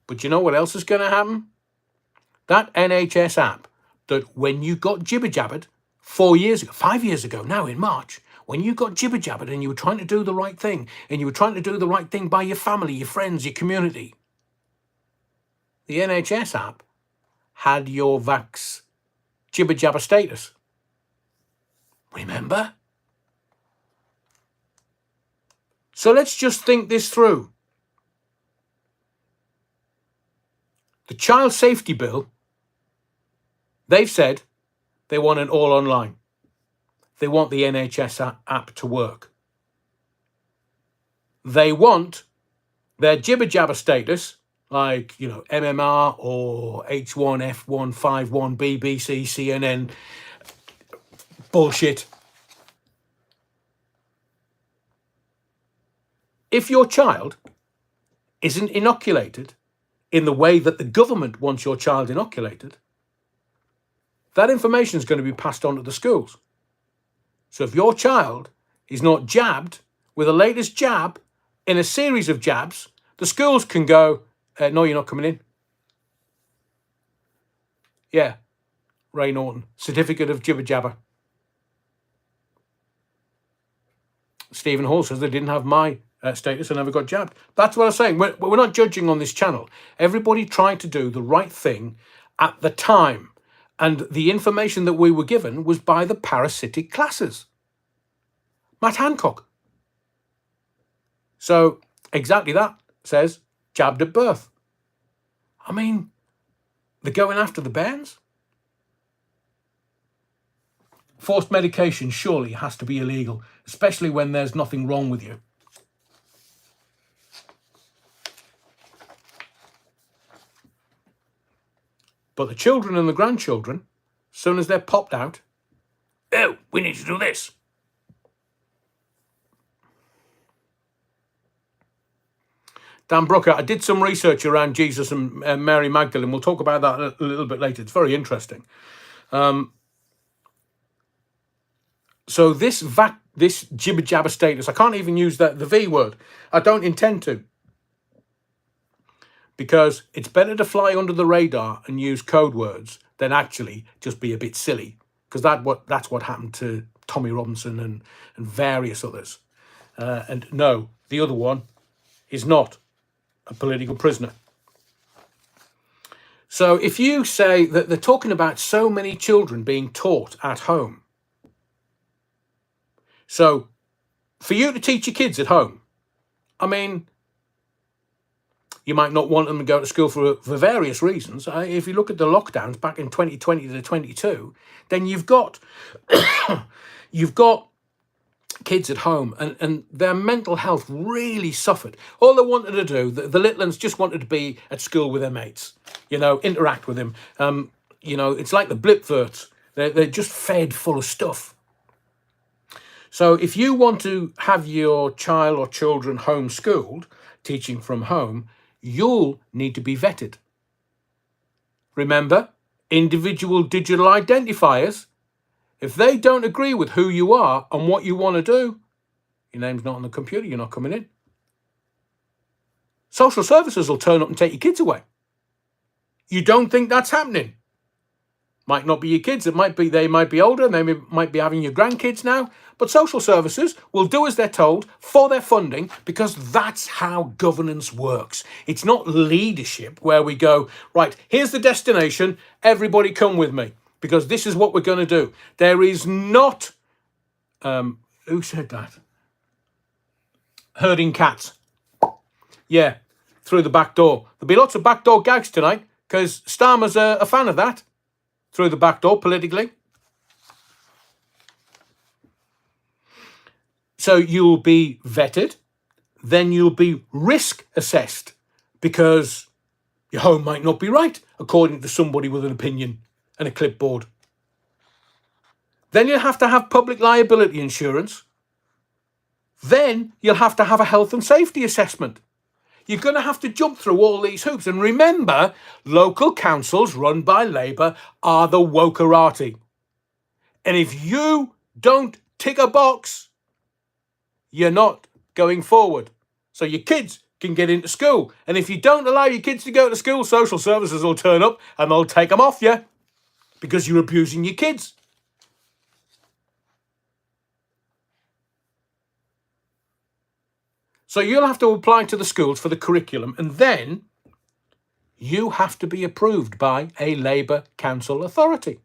But you know what else is going to happen? That NHS app that when you got jibber-jabbered 5 years ago, now in March, when you got jibber-jabbered and you were trying to do the right thing, and you were trying to do the right thing by your family, your friends, your community, the NHS app had your vax jibber-jabber status. Remember? So let's just think this through. The Child Safety Bill, they've said they want it all online. They want the NHS app to work. They want their jibber-jabber status, like, MMR or H1F151 BBC, CNN, bullshit. If your child isn't inoculated in the way that the government wants your child inoculated, that information is going to be passed on to the schools. So if your child is not jabbed with the latest jab in a series of jabs, the schools can go, no, you're not coming in. Yeah, Ray Norton, certificate of jibber-jabber. Stephen Hall says they didn't have my status and never got jabbed. That's what I'm saying. We're not judging on this channel. Everybody tried to do the right thing at the time. And the information that we were given was by the parasitic classes. Matt Hancock. So exactly that says jabbed at birth. I mean, they're going after the bairns. Forced medication surely has to be illegal, especially when there's nothing wrong with you. But the children and the grandchildren, as soon as they're popped out, oh, we need to do this. Dan Brooker, I did some research around Jesus and Mary Magdalene. We'll talk about that a little bit later. It's very interesting. So this jibber jabber status, I can't even use the V word. I don't intend to, because it's better to fly under the radar and use code words than actually just be a bit silly, because that's what happened to Tommy Robinson and various others. And no, the other one is not a political prisoner. So if you say that they're talking about so many children being taught at home, so for you to teach your kids at home, I mean, you might not want them to go to school for various reasons. If you look at the lockdowns back in 2020 to 22, then you've got kids at home, and their mental health really suffered. All they wanted to do, the little ones just wanted to be at school with their mates, interact with them. It's like the Blipverts. They're just fed full of stuff. So if you want to have your child or children homeschooled, teaching from home, you'll need to be vetted. Remember, individual digital identifiers. If they don't agree with who you are and what you want to do, your name's not on the computer, you're not coming in. Social services will turn up and take your kids away. You don't think that's happening? Might not be your kids, they might be older, they might be having your grandkids now, but social services will do as they're told for their funding, because that's how governance works. It's not leadership where we go, right, here's the destination, everybody come with me, because this is what we're going to do. There is not, who said that? Herding cats. Yeah, through the back door. There'll be lots of backdoor gags tonight, because Starmer's a fan of that. Through the back door, politically. So you'll be vetted, then you'll be risk assessed, because your home might not be right, according to somebody with an opinion and a clipboard. Then you'll have to have public liability insurance. Then you'll have to have a health and safety assessment. You're going to have to jump through all these hoops. And remember, local councils run by Labour are the wokerati. And if you don't tick a box, you're not going forward. So your kids can get into school. And if you don't allow your kids to go to school, social services will turn up and they'll take them off you because you're abusing your kids. So you'll have to apply to the schools for the curriculum, and then you have to be approved by a Labour council authority.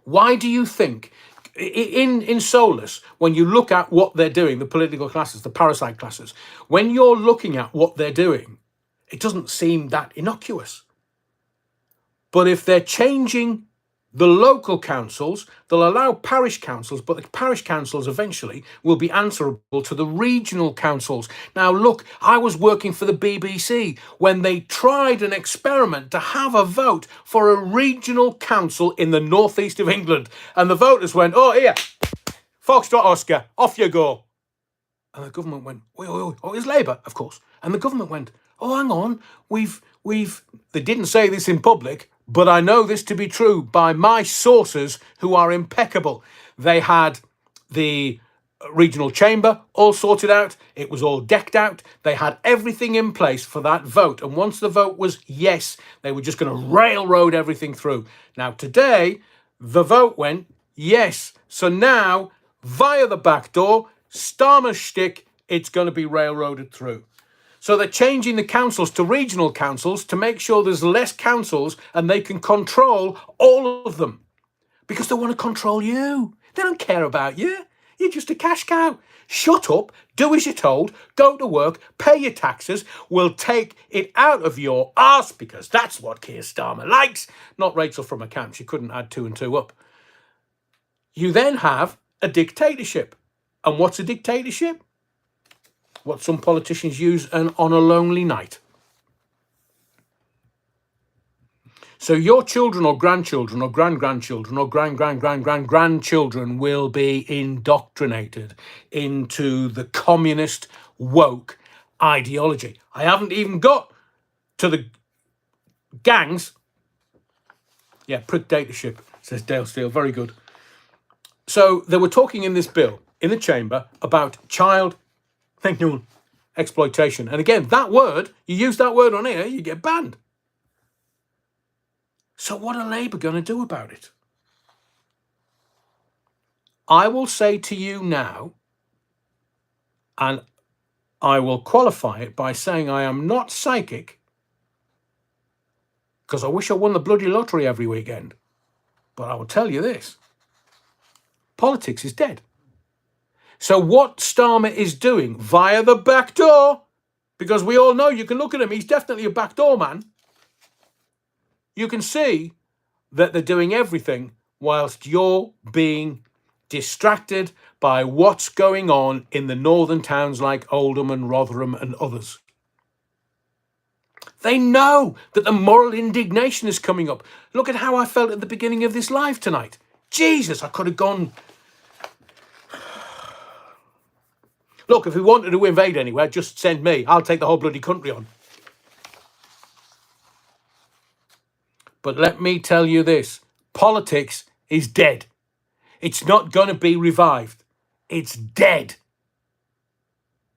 Why do you think in Solus, when you look at what they're doing, the political classes, the parasite classes, when you're looking at what they're doing, it doesn't seem that innocuous. But if they're changing the local councils, they'll allow parish councils, but the parish councils eventually will be answerable to the regional councils. Now, look, I was working for the BBC when they tried an experiment to have a vote for a regional council in the northeast of England. And the voters went, oh, here, Foxtrot Oscar, off you go. And the government went, oh, it's Labour, of course. And the government went, oh, hang on, they didn't say this in public, but I know this to be true by my sources who are impeccable. They had the regional chamber all sorted out. It was all decked out. They had everything in place for that vote. And once the vote was yes, they were just going to railroad everything through. Now, today, the vote went yes. So now, via the back door, Starmer's shtick, it's going to be railroaded through. So they're changing the councils to regional councils to make sure there's less councils and they can control all of them. Because they want to control you. They don't care about you. You're just a cash cow. Shut up, do as you're told, go to work, pay your taxes. We'll take it out of your arse because that's what Keir Starmer likes. Not Rachel from a camp. She couldn't add 2 and 2 up. You then have a dictatorship. And what's a dictatorship? What some politicians use on a lonely night. So your children or grandchildren or grandchildren or grandchildren will be indoctrinated into the communist, woke, ideology. I haven't even got to the gangs. Yeah, prick dictatorship, says Dale Steele. Very good. So they were talking in this bill in the chamber about child exploitation. And again, that word, you use that word on here, you get banned. So what are Labour going to do about it? I will say to you now, and I will qualify it by saying I am not psychic, because I wish I won the bloody lottery every weekend. But I will tell you this. Politics is dead. So what Starmer is doing via the back door, because we all know, you can look at him, he's definitely a backdoor man. You can see that they're doing everything whilst you're being distracted by what's going on in the northern towns like Oldham and Rotherham and others. They know that the moral indignation is coming up. Look at how I felt at the beginning of this live tonight. Jesus, I could have gone... Look, if we wanted to invade anywhere, just send me. I'll take the whole bloody country on. But let me tell you this. Politics is dead. It's not going to be revived. It's dead.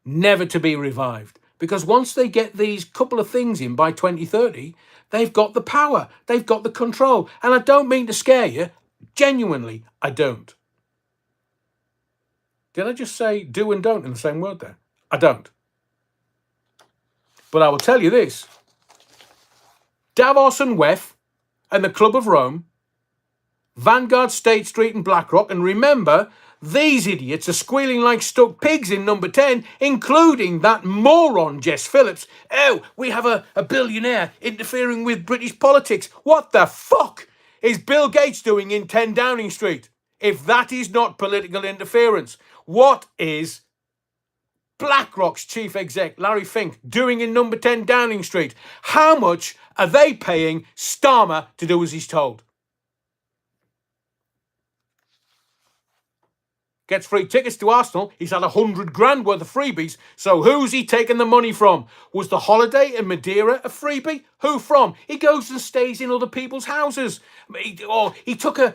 Never to be revived. Because once they get these couple of things in by 2030, they've got the power. They've got the control. And I don't mean to scare you. Genuinely, I don't. Did I just say do and don't in the same word there? I don't. But I will tell you this. Davos and WEF and the Club of Rome, Vanguard, State Street and BlackRock, and remember, these idiots are squealing like stuck pigs in number 10, including that moron Jess Phillips. Oh, we have a billionaire interfering with British politics. What the fuck is Bill Gates doing in 10 Downing Street? If that is not political interference, what is BlackRock's chief exec, Larry Fink, doing in number 10 Downing Street? How much are they paying Starmer to do as he's told? Gets free tickets to Arsenal. He's had 100 grand worth of freebies. So who's he taking the money from? Was the holiday in Madeira a freebie? Who from? He goes and stays in other people's houses. He took a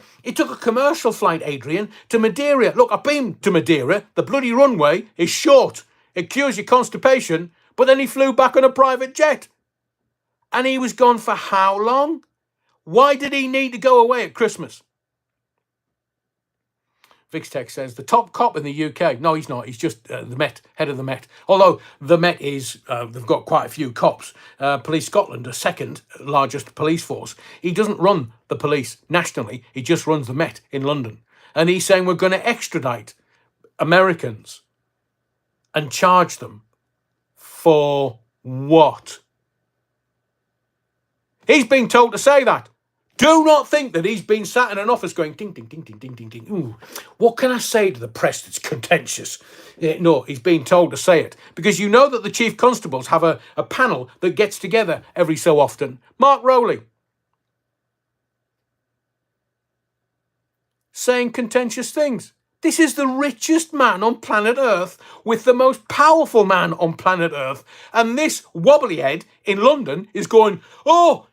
commercial flight, Adrian, to Madeira. Look, I've been to Madeira. The bloody runway is short. It cures your constipation. But then he flew back on a private jet. And he was gone for how long? Why did he need to go away at Christmas? Vixtech says, the top cop in the UK. No, he's not. He's just the Met, head of the Met. Although the Met is, they've got quite a few cops. Police Scotland, a second largest police force. He doesn't run the police nationally. He just runs the Met in London. And he's saying we're going to extradite Americans and charge them for what? He's been told to say that. Do not think that he's been sat in an office going, ding, ding, ding, ding, ding, ding, ding. Ooh, what can I say to the press that's contentious? No, he's been told to say it. Because you know that the chief constables have a panel that gets together every so often. Mark Rowley. Saying contentious things. This is the richest man on planet Earth with the most powerful man on planet Earth. And this wobbly head in London is going, oh,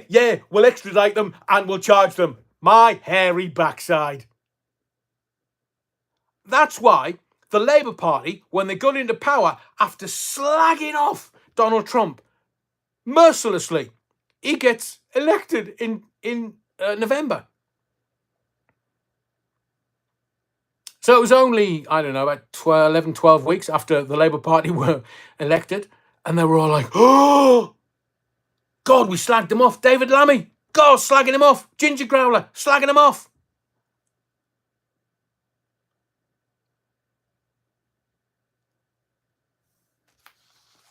yeah, we'll extradite them and we'll charge them. My hairy backside. That's why the Labour Party, when they got into power after slagging off Donald Trump mercilessly, he gets elected in November. So it was only, I don't know, about 11, 12 weeks after the Labour Party were elected. And they were all like, oh, God, we slagged him off. David Lammy, God, slagging him off. Ginger Growler, slagging him off.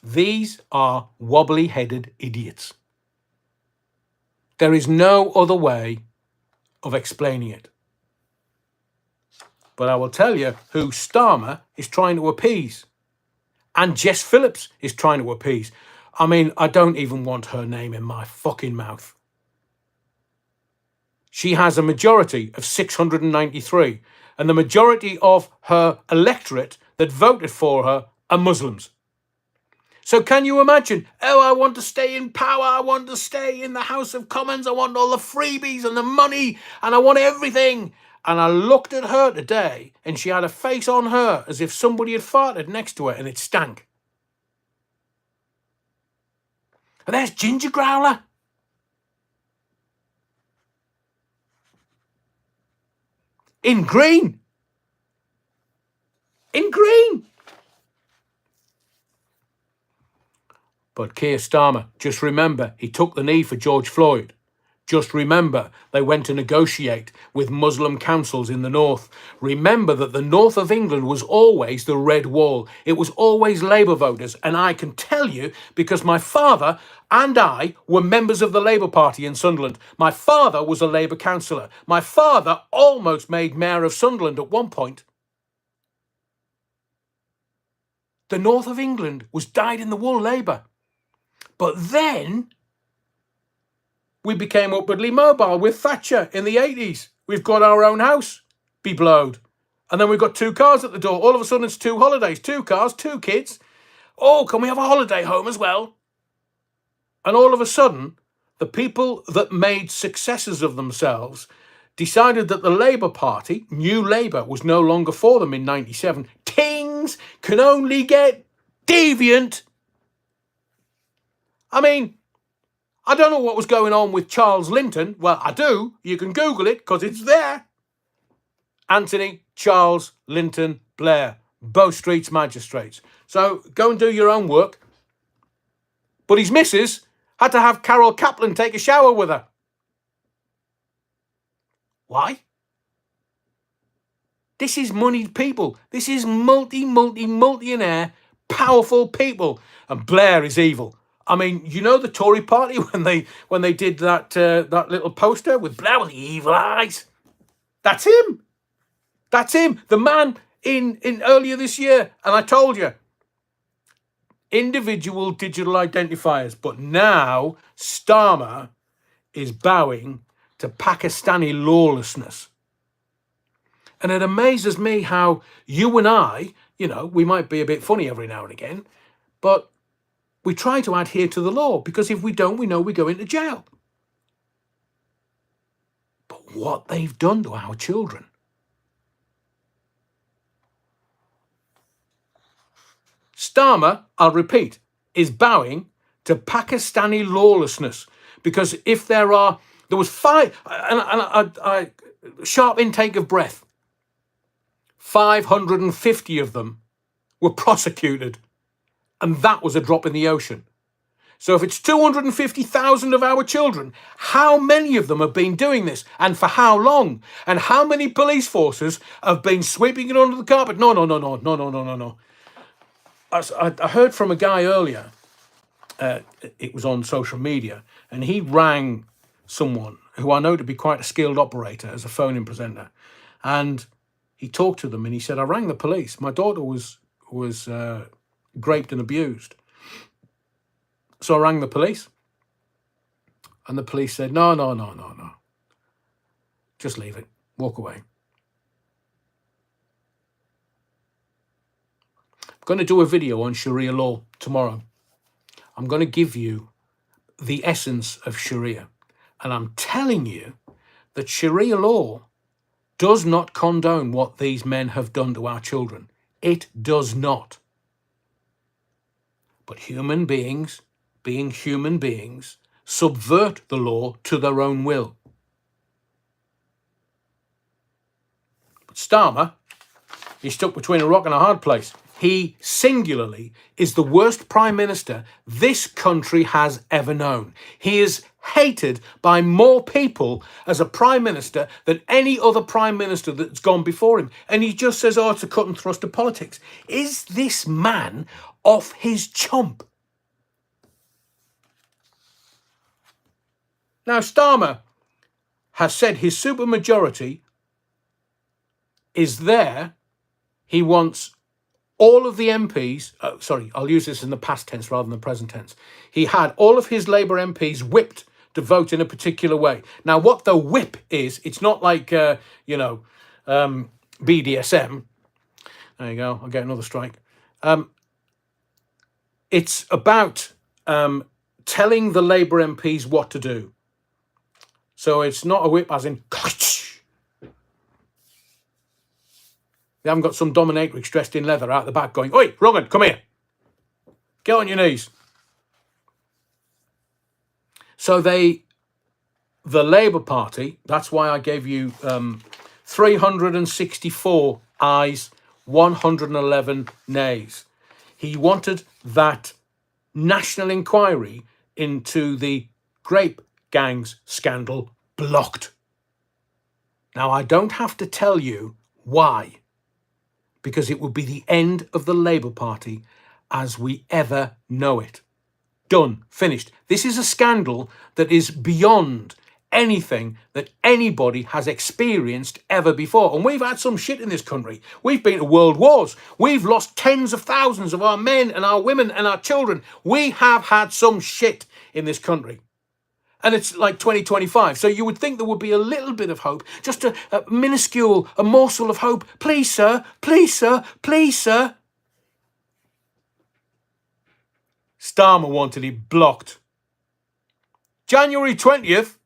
These are wobbly-headed idiots. There is no other way of explaining it. But I will tell you who Starmer is trying to appease. And Jess Phillips is trying to appease. I mean, I don't even want her name in my fucking mouth. She has a majority of 693. And the majority of her electorate that voted for her are Muslims. So can you imagine? Oh, I want to stay in power. I want to stay in the House of Commons. I want all the freebies and the money and I want everything. And I looked at her today and she had a face on her as if somebody had farted next to her and it stank. And there's Ginger Growler. In green. In green. But Keir Starmer, just remember, he took the knee for George Floyd. Just remember, they went to negotiate with Muslim councils in the north. Remember that the north of England was always the red wall. It was always Labour voters. And I can tell you, because my father and I were members of the Labour Party in Sunderland. My father was a Labour councillor. My father almost made mayor of Sunderland at one point. The north of England was dyed-in-the-wool Labour. But then we became upwardly mobile with Thatcher in the 80s. We've got our own house, be blowed. And then we've got 2 cars at the door. All of a sudden it's 2 holidays, 2 cars, 2 kids. Oh, can we have a holiday home as well? And all of a sudden, the people that made successes of themselves decided that the Labour Party, New Labour, was no longer for them in 97. Kings can only get deviant. I mean, I don't know what was going on with Charles Linton. Well, I do. You can Google it because it's there. Anthony Charles Linton Blair, Bow Street's magistrates. So go and do your own work. But his missus had to have Carol Kaplan take a shower with her. Why? This is moneyed people. This is multi-millionaire, powerful people. And Blair is evil. I mean, you know the Tory party when they did that little poster with Blair with the evil eyes? That's him. That's him. The man in earlier this year. And I told you, individual digital identifiers. But now Starmer is bowing to Pakistani lawlessness. And it amazes me how you and I, you know, we might be a bit funny every now and again, but we try to adhere to the law, because if we don't, we know we go into jail. But what they've done to our children. Starmer, I'll repeat, is bowing to Pakistani lawlessness, because if there was 5, and I sharp intake of breath, 550 of them were prosecuted. And that was a drop in the ocean. So if it's 250,000 of our children, how many of them have been doing this? And for how long? And how many police forces have been sweeping it under the carpet? No. I heard from a guy earlier, it was on social media, and he rang someone who I know to be quite a skilled operator as a phone-in presenter. And he talked to them and he said, I rang the police. My daughter was raped and abused. So I rang the police. And the police said, no. Just leave it. Walk away. I'm going to do a video on Sharia law tomorrow. I'm going to give you the essence of Sharia. And I'm telling you that Sharia law does not condone what these men have done to our children. It does not. But human beings, being human beings, subvert the law to their own will. But Starmer, he's stuck between a rock and a hard place. He singularly is the worst prime minister this country has ever known. He is hated by more people as a prime minister than any other prime minister that's gone before him. And he just says, oh, it's a cut and thrust of politics. Is this man off his chump? Now, Starmer has said his supermajority is there. He wants all of the MPs, I'll use this in the past tense rather than the present tense. He had all of his Labour MPs whipped to vote in a particular way. Now, what the whip is, it's not like, BDSM. There you go, I'll get another strike. It's about telling the Labour MPs what to do. So it's not a whip as in... They haven't got some dominatrix dressed in leather out the back going, "Oi, Rogan, come here. Get on your knees." So the Labour Party, that's why I gave you 364 ayes, 111 nays. He wanted that national inquiry into the grape gangs scandal blocked. Now, I don't have to tell you why, because it would be the end of the Labour Party as we ever know it. Done. Finished. This is a scandal that is beyond anything that anybody has experienced ever before. And we've had some shit in this country. We've been to world wars. We've lost tens of thousands of our men and our women and our children. We have had some shit in this country. And it's like 2025. So you would think there would be a little bit of hope, just a minuscule, a morsel of hope. Please, sir, please, sir, please, sir. Starmer wanted it blocked. January 20th.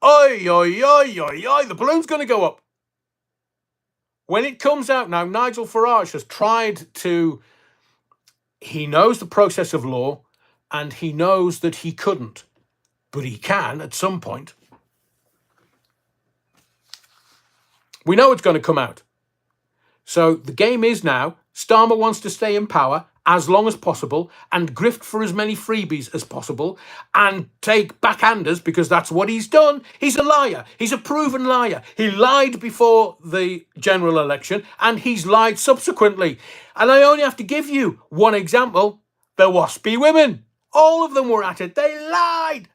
Oi, oi, oi, oi, oi. The balloon's going to go up. When it comes out now, Nigel Farage has tried to... He knows the process of law and he knows that he couldn't. But he can at some point. We know it's going to come out. So the game is now, Starmer wants to stay in power as long as possible and grift for as many freebies as possible and take backhanders because that's what he's done. He's a liar. He's a proven liar. He lied before the general election and he's lied subsequently. And I only have to give you one example. The waspy women. All of them were at it. They lied.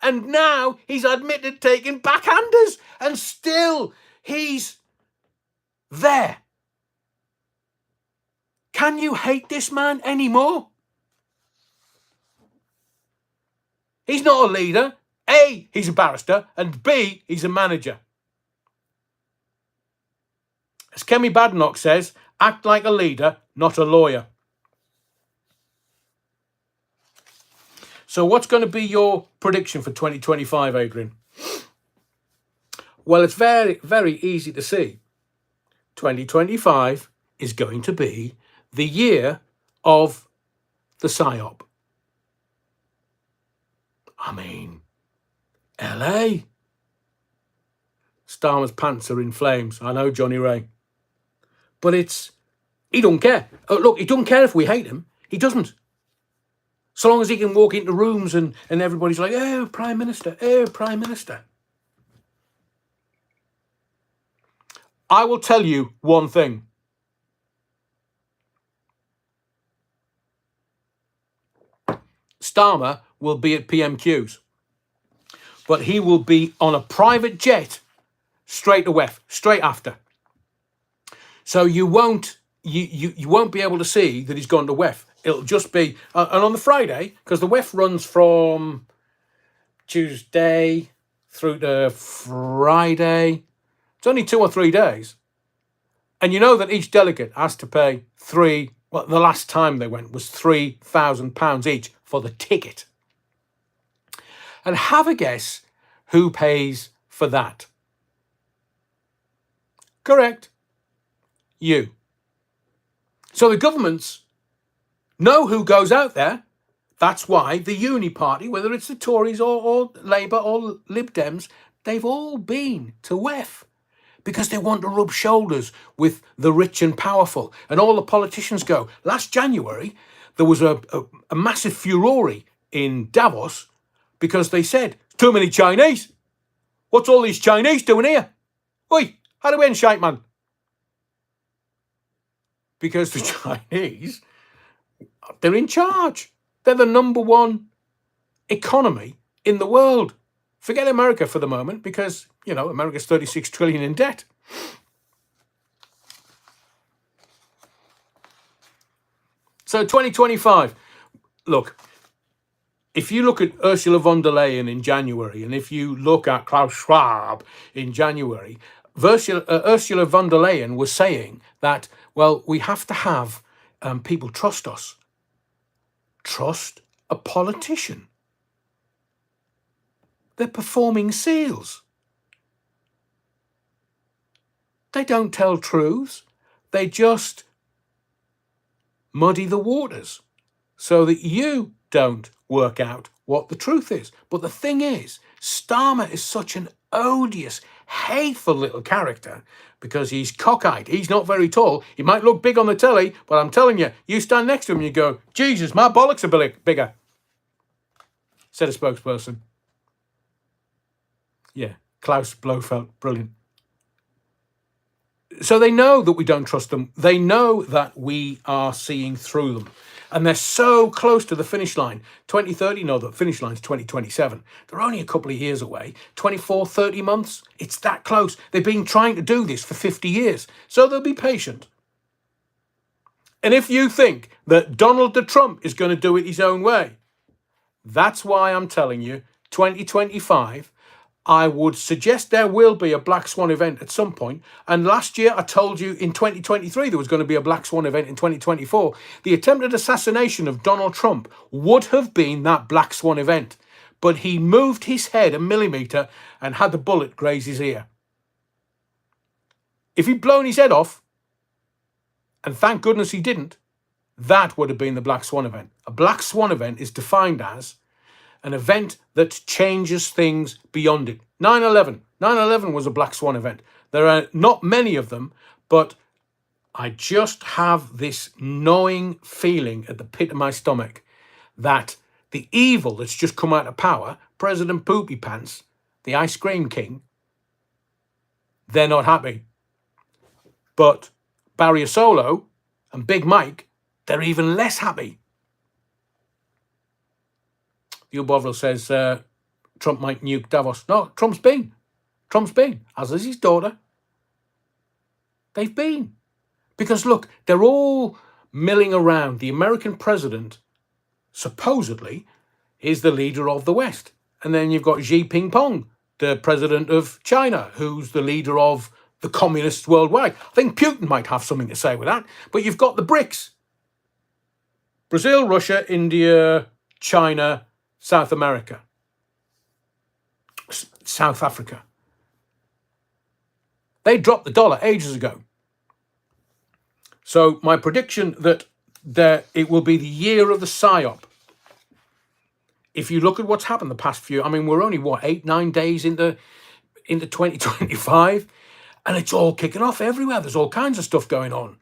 And now he's admitted taking backhanders and still he's there. Can you hate this man anymore? He's not a leader. A, he's a barrister. And B, he's a manager. As Kemi Badenoch says, act like a leader, not a lawyer. So what's going to be your prediction for 2025, Adrian? Well, it's very, very easy to see. 2025 is going to be the year of the PSYOP. I mean, LA. Starmer's pants are in flames. I know, Johnny Ray. But he don't care. Oh, look, he doesn't care if we hate him. He doesn't. So long as he can walk into rooms and everybody's like, "Oh, Prime Minister, oh, Prime Minister." I will tell you one thing. Starmer will be at PMQs, but he will be on a private jet straight after. So you won't be able to see that he's gone to WEF. It'll just be, and on the Friday, because the WEF runs from Tuesday through to Friday. It's only 2 or 3 days. And you know that each delegate has to pay the last time they went was £3,000 each for the ticket. And have a guess who pays for that. Correct. You. So the governments know who goes out there. That's why the uni party, whether it's the Tories or Labour or Lib Dems, they've all been to WEF because they want to rub shoulders with the rich and powerful. And all the politicians go. Last January, there was a massive furore in Davos because they said, "Too many Chinese. What's all these Chinese doing here? Oi, how do we end shite, man?" Because the Chinese, they're in charge. They're the number one economy in the world. Forget America for the moment because, America's 36 trillion in debt. So 2025, look, if you look at Ursula von der Leyen in January, and if you look at Klaus Schwab in January, Ursula von der Leyen was saying that, well, we have to have people trust us. trust a politician. They're performing seals. They don't tell truths. They just muddy the waters so that you don't work out what the truth is. But the thing is, Starmer is such an odious, hateful little character because he's cockeyed. He's not very tall. He might look big on the telly, but I'm telling you, you stand next to him and you go, Jesus, my bollocks are bigger, said a spokesperson. Yeah, Klaus Blofeld, brilliant. So they know that we don't trust them. They know that we are seeing through them. And they're so close to the finish line. 2030, no, the finish line's 2027. They're only a couple of years away. 24, 30 months, it's that close. They've been trying to do this for 50 years. So they'll be patient. And if you think that Donald Trump is going to do it his own way, that's why I'm telling you, 2025, I would suggest there will be a Black Swan event at some point. And last year I told you in 2023 there was going to be a Black Swan event in 2024. The attempted assassination of Donald Trump would have been that Black Swan event. But he moved his head a millimetre and had the bullet graze his ear. If he'd blown his head off, and thank goodness he didn't, that would have been the Black Swan event. A Black Swan event is defined as an event that changes things beyond it. 9/11. 9/11 was a Black Swan event. There are not many of them, but I just have this gnawing feeling at the pit of my stomach that the evil that's just come out of power, President Poopy Pants, the ice cream king, they're not happy. But Barry Solo and Big Mike, they're even less happy. Hugh Bovril says Trump might nuke Davos. No, Trump's been, as is his daughter. They've been. Because look, they're all milling around. The American president, supposedly, is the leader of the West. And then you've got Xi Jinping, the president of China, who's the leader of the communists worldwide. I think Putin might have something to say with that. But you've got the BRICS. Brazil, Russia, India, China, South America, South Africa. They dropped the dollar ages ago. So my prediction that it will be the year of the PSYOP. If you look at what's happened the past few, I mean, we're only, 8-9 days into 2025, and it's all kicking off everywhere. There's all kinds of stuff going on.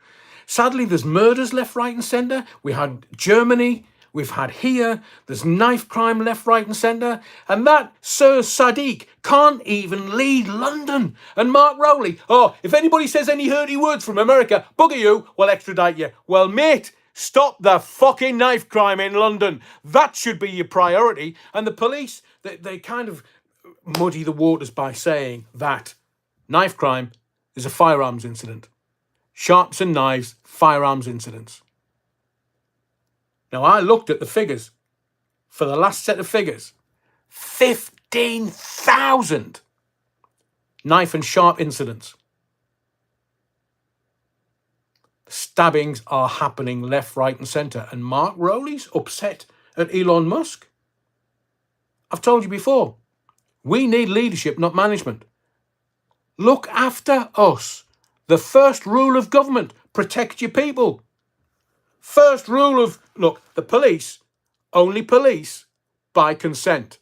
Sadly, there's murders left, right and centre. We had Germany. We've had here, there's knife crime left, right and centre. And that Sir Sadiq can't even lead London. And Mark Rowley, if anybody says any hurty words from America, bugger you, we'll extradite you. Well, mate, stop the fucking knife crime in London. That should be your priority. And the police, they kind of muddy the waters by saying that knife crime is a firearms incident. Sharps and knives, firearms incidents. Now, I looked at the figures for the last set of figures. 15,000 knife and sharp incidents. Stabbings are happening left, right and centre. And Mark Rowley's upset at Elon Musk. I've told you before, we need leadership, not management. Look after us. The first rule of government, protect your people. First rule of, look, the police only police by consent.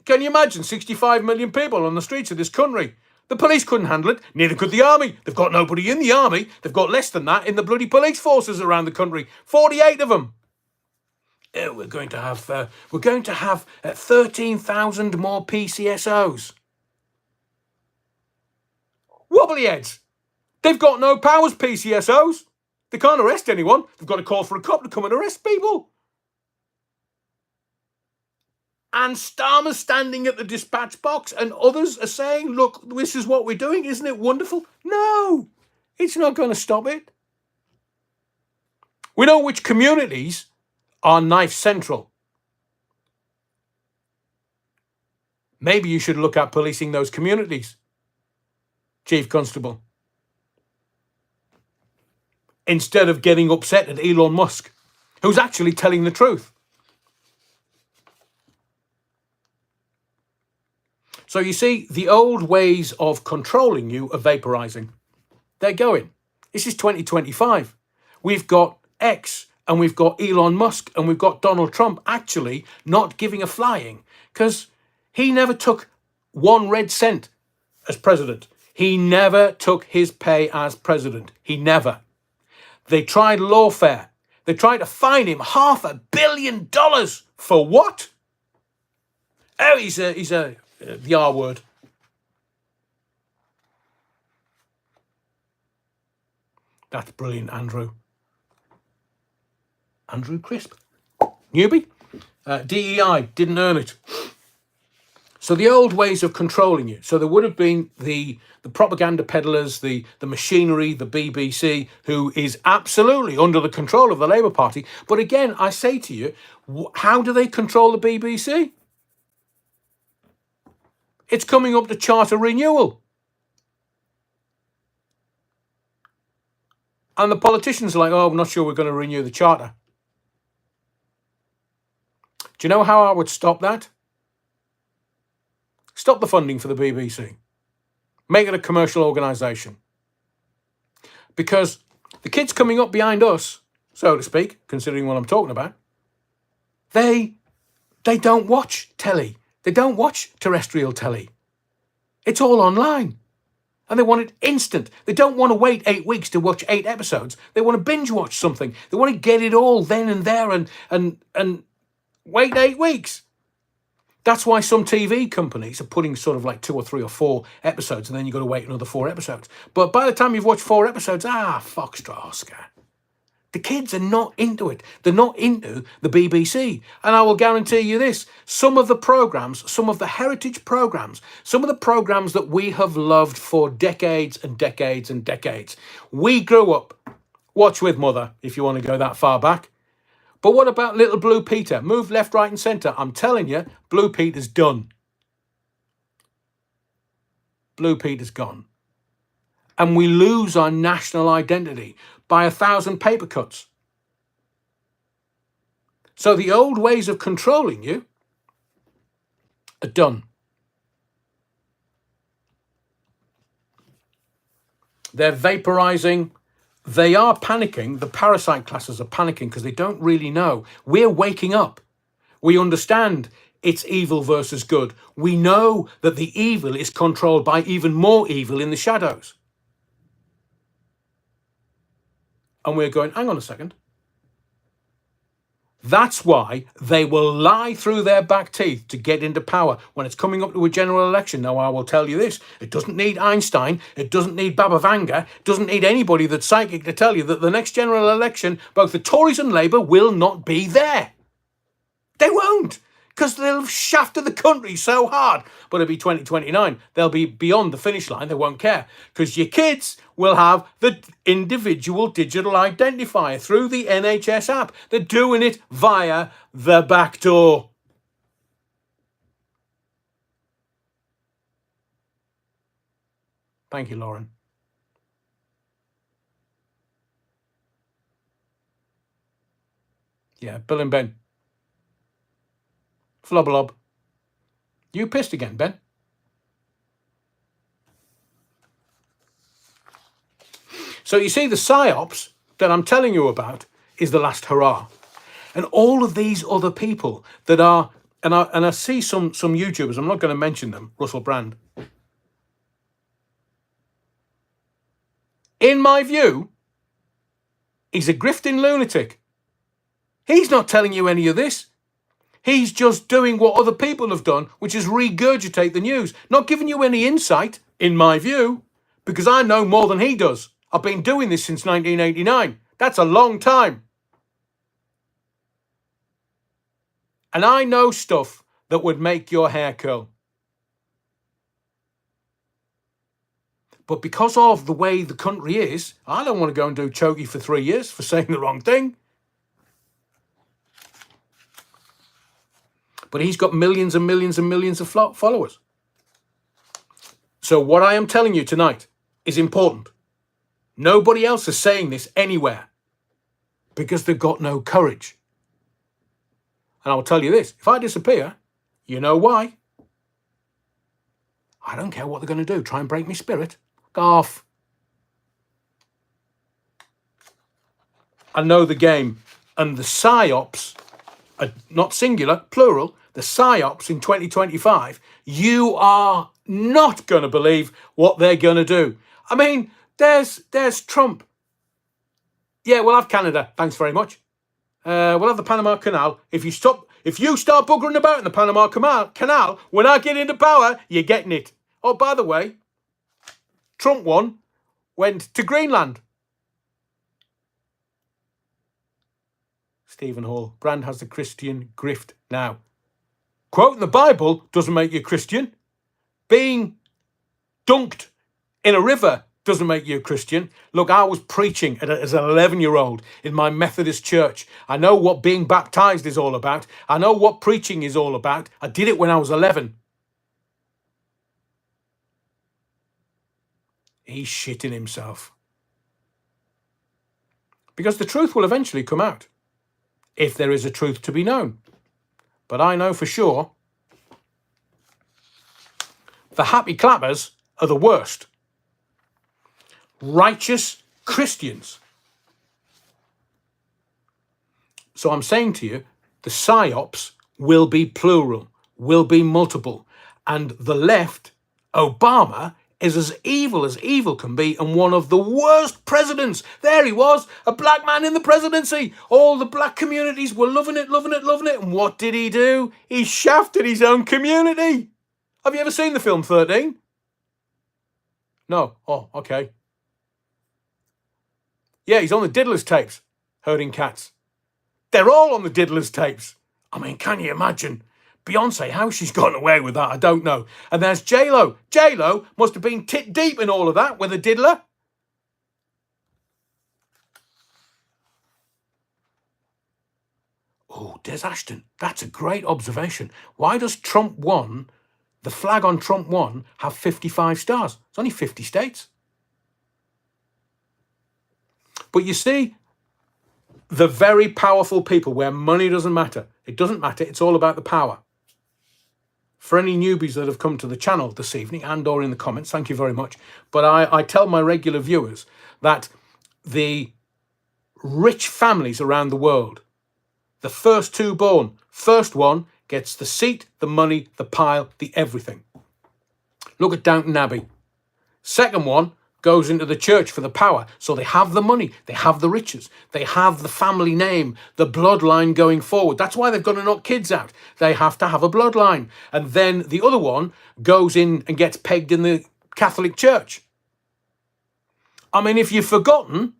Can you imagine 65 million people on the streets of this country? The police couldn't handle it, neither could the army. They've got nobody in the army. They've got less than that in the bloody police forces around the country. 48 of them. We're going to have 13,000 more PCSOs. Wobbly heads. They've got no powers, PCSOs. They can't arrest anyone. They've got to call for a cop to come and arrest people. And Starmer's standing at the dispatch box and others are saying, look, this is what we're doing. Isn't it wonderful? No, it's not going to stop it. We know which communities are knife central. Maybe you should look at policing those communities, Chief Constable, instead of getting upset at Elon Musk. who's actually telling the truth. So you see, the old ways of controlling you are vaporizing. They're going. This is 2025. We've got X and we've got Elon Musk and we've got Donald Trump actually not giving a flying because he never took 1 red cent as president. He never took his pay as president. He never. They tried lawfare. They tried to fine him $500 million for what? Oh, he's the R word. That's brilliant, Andrew. Andrew Crisp. Newbie. DEI, didn't earn it. So the old ways of controlling you. So there would have been the propaganda peddlers, the machinery, the BBC, who is absolutely under the control of the Labour Party. But again, I say to you, how do they control the BBC? It's coming up to charter renewal. And the politicians are like, oh, I'm not sure we're going to renew the charter. Do you know how I would stop that? Stop the funding for the BBC. Make it a commercial organisation. Because the kids coming up behind us, so to speak, considering what I'm talking about, they don't watch telly. They don't watch terrestrial telly. It's all online. And they want it instant. They don't want to wait 8 weeks to watch 8 episodes. They want to binge watch something. They want to get it all then and there and wait 8 weeks. That's why some TV companies are putting sort of like 2 or 3 or 4 episodes and then you've got to wait another 4 episodes. But by the time you've watched 4 episodes, foxtrot Oscar. The kids are not into it. They're not into the BBC. And I will guarantee you this, some of the programmes, some of the heritage programmes, some of the programmes that we have loved for decades and decades and decades. We grew up, watch with mother, if you want to go that far back. But what about little Blue Peter? Move left, right and centre. I'm telling you, Blue Peter's done. Blue Peter's gone. And we lose our national identity by 1,000 paper cuts. So the old ways of controlling you are done. They're vaporizing. They are panicking. The parasite classes are panicking because they don't really know. We're waking up. We understand it's evil versus good. We know that the evil is controlled by even more evil in the shadows. And we're going, hang on a second. That's why they will lie through their back teeth to get into power when it's coming up to a general election. Now, I will tell you this. It doesn't need Einstein. It doesn't need Baba Vanga. It doesn't need anybody that's psychic to tell you that the next general election, both the Tories and Labour will not be there. They won't. Because they'll have shafted the country so hard. But it'll be 2029. They'll be beyond the finish line. They won't care. Because your kids will have the individual digital identifier through the NHS app. They're doing it via the back door. Thank you, Lauren. Yeah, Bill and Ben. Flubberlob. You pissed again, Ben? So you see, the psyops that I'm telling you about is the last hurrah. And all of these other people that are, and I see some YouTubers, I'm not going to mention them, Russell Brand. In my view, he's a grifting lunatic. He's not telling you any of this. He's just doing what other people have done, which is regurgitate the news. Not giving you any insight, in my view, because I know more than he does. I've been doing this since 1989. That's a long time. And I know stuff that would make your hair curl. But because of the way the country is, I don't want to go and do chokey for 3 years for saying the wrong thing. But he's got millions and millions and millions of followers. So what I am telling you tonight is important. Nobody else is saying this anywhere. because they've got no courage. And I'll tell you this, if I disappear, you know why? I don't care what they're going to do. Try and break my spirit. Go off. I know the game. And the PSYOPs, not singular, plural, the PSYOPs in 2025, you are not going to believe what they're going to do. I mean, there's Trump. Yeah, we'll have Canada. Thanks very much. We'll have the Panama Canal. If you start buggering about in the Panama Canal, when I get into power, you're getting it. Oh, by the way, Trump went to Greenland. Stephen Hall, Brand has the Christian grift now. Quoting the Bible doesn't make you a Christian. Being dunked in a river doesn't make you a Christian. Look, I was preaching as an 11-year-old in my Methodist church. I know what being baptized is all about. I know what preaching is all about. I did it when I was 11. He's shitting himself. Because the truth will eventually come out, if there is a truth to be known. But I know for sure the happy clappers are the worst. Righteous Christians. So I'm saying to you, the PSYOPs will be plural, will be multiple. And the left, Obama, is as evil can be, and one of the worst presidents. There he was, a black man in the presidency. All the black communities were loving it. And what did he do? He shafted his own community. Have you ever seen the film 13? No? Oh, okay. Yeah, he's on the Diddlers tapes, herding cats. They're all on the Diddlers tapes. I mean, can you imagine? Beyonce, how she's gotten away with that, I don't know. And there's J-Lo. J-Lo must have been tit deep in all of that with a diddler. Oh, Des Ashton, that's a great observation. Why does Trump 1, the flag on Trump 1, have 55 stars? It's only 50 states. But you see, the very powerful people where money doesn't matter. It doesn't matter. It's all about the power. For any newbies that have come to the channel this evening and or in the comments, thank you very much. But I tell my regular viewers that the rich families around the world, the first two born, first one gets the seat, the money, the pile, the everything. Look at Downton Abbey. Second one goes into the church for the power. So they have the money, they have the riches, they have the family name, the bloodline going forward. That's why they've got to knock kids out. They have to have a bloodline. And then the other one goes in and gets pegged in the Catholic Church. I mean, if you've forgotten,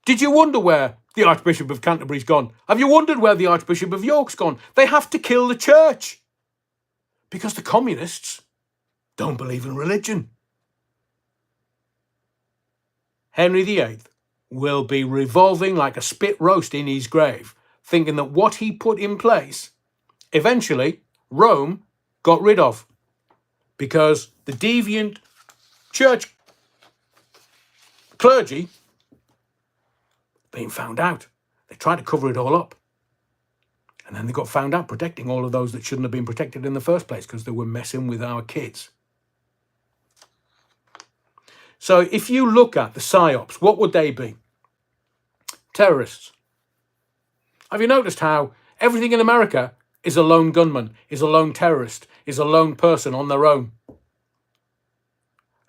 did you wonder where the Archbishop of Canterbury's gone? Have you wondered where the Archbishop of York's gone? They have to kill the church because the communists don't believe in religion. Henry VIII will be revolving like a spit roast in his grave, thinking that what he put in place, eventually Rome got rid of, because the deviant church clergy being found out. They tried to cover it all up. And then they got found out protecting all of those that shouldn't have been protected in the first place because they were messing with our kids. So if you look at the PSYOPs, what would they be? Terrorists. Have you noticed how everything in America is a lone gunman, is a lone terrorist, is a lone person on their own?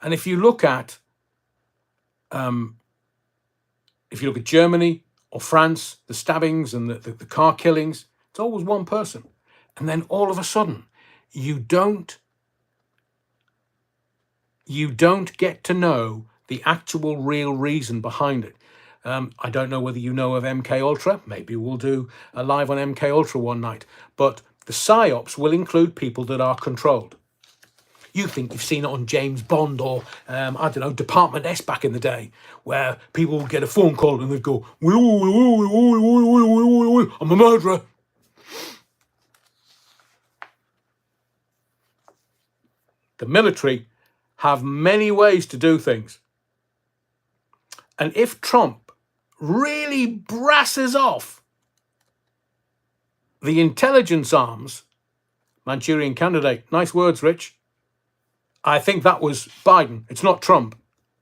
And if you look at Germany or France, the stabbings and the car killings, it's always one person. And then all of a sudden, you don't get to know the actual real reason behind it. I don't know whether you know of MK Ultra. Maybe we'll do a live on MK Ultra one night. But the PSYOPs will include people that are controlled. You think you've seen it on James Bond or, I don't know, Department S back in the day, where people would get a phone call and they'd go, I'm a murderer. The military have many ways to do things. And if Trump really brasses off the intelligence arm's Manchurian candidate. Nice words, Rich. I think that was Biden. It's not Trump.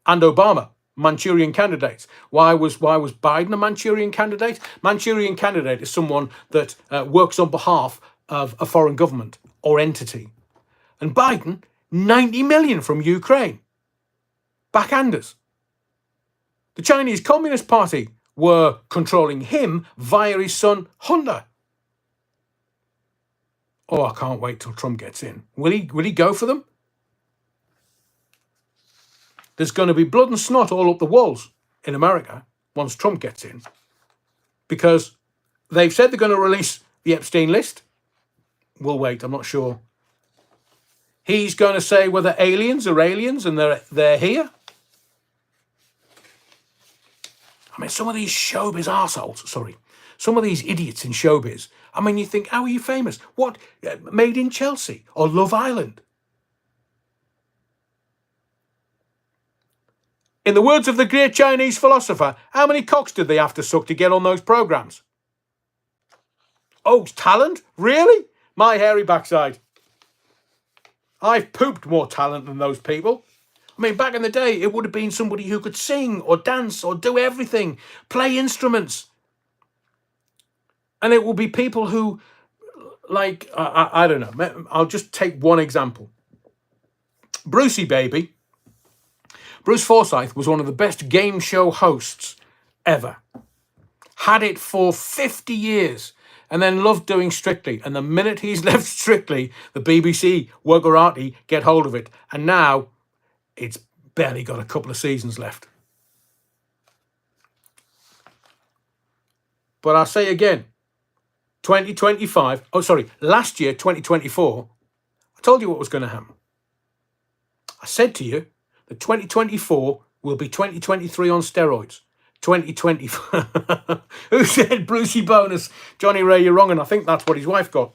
And Obama, Manchurian candidates. Why was Biden a Manchurian candidate? Manchurian candidate is someone that works on behalf of a foreign government or entity. And Biden, 90 million from Ukraine. Backhanders. The Chinese Communist Party were controlling him via his son Hunter. Oh, I can't wait till Trump gets in. Will he go for them? There's going to be blood and snot all up the walls in America once Trump gets in, because they've said they're going to release the Epstein list. We'll wait. I'm not sure. He's going to say whether aliens are aliens and they're here. I mean, some of these showbiz arseholes, some of these idiots in showbiz. I mean, you think, how are you famous? What? Made in Chelsea or Love Island? In the words of the great Chinese philosopher, how many cocks did they have to suck to get on those programs? Oh, talent? Really? My hairy backside. I've pooped more talent than those people. I mean, back in the day, it would have been somebody who could sing or dance or do everything, play instruments. And it will be people who, like, I don't know. I'll just take one example. Brucey Baby. Bruce Forsyth was one of the best game show hosts ever. Had it for 50 years and then loved doing Strictly. And the minute he's left Strictly, the BBC, Worgarati, get hold of it. And now it's barely got a couple of seasons left. But I'll say again, 2025, last year, 2024, I told you what was going to happen. I said to you that 2024 will be 2023 on steroids. 2024. Who said Brucey bonus? Johnny Ray, you're wrong, and I think that's what his wife got.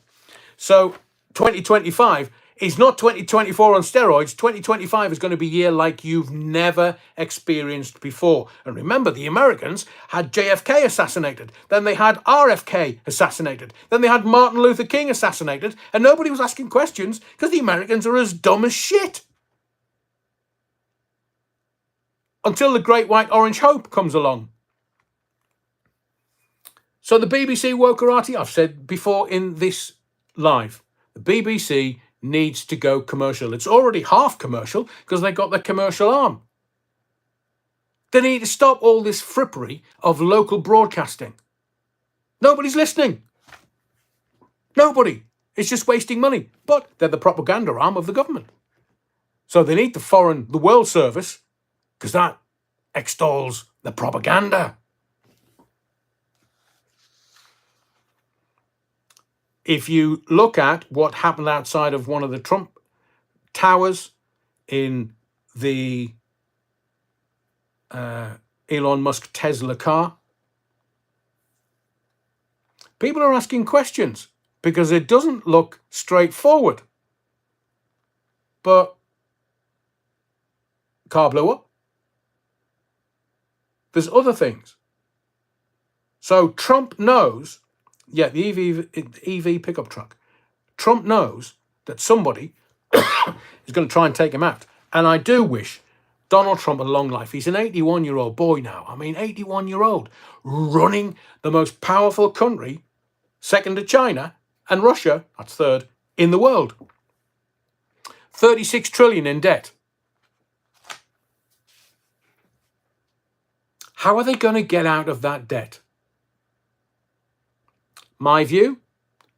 So 2025 is not 2024 on steroids. 2025 is going to be a year like you've never experienced before. And remember, the Americans had JFK assassinated. Then they had RFK assassinated. Then they had Martin Luther King assassinated. And nobody was asking questions because the Americans are as dumb as shit. Until the Great White Orange Hope comes along. So the BBC Wokerati, I've said before in this live, the BBC needs to go commercial. It's already half commercial because they got the commercial arm. They need to stop all this frippery of local broadcasting. Nobody's listening. Nobody. It's just wasting money. But they're the propaganda arm of the government. So they need the world service, because that extols the propaganda. If you look at what happened outside of one of the Trump towers in the Elon Musk Tesla car, people are asking questions because it doesn't look straightforward. But car blew up. There's other things. So Trump knows, the EV pickup truck. Trump knows that somebody is going to try and take him out. And I do wish Donald Trump a long life. He's an 81-year-old boy now. 81-year-old running the most powerful country, second to China and Russia, that's third, in the world. 36 trillion in debt. How are they going to get out of that debt? My view,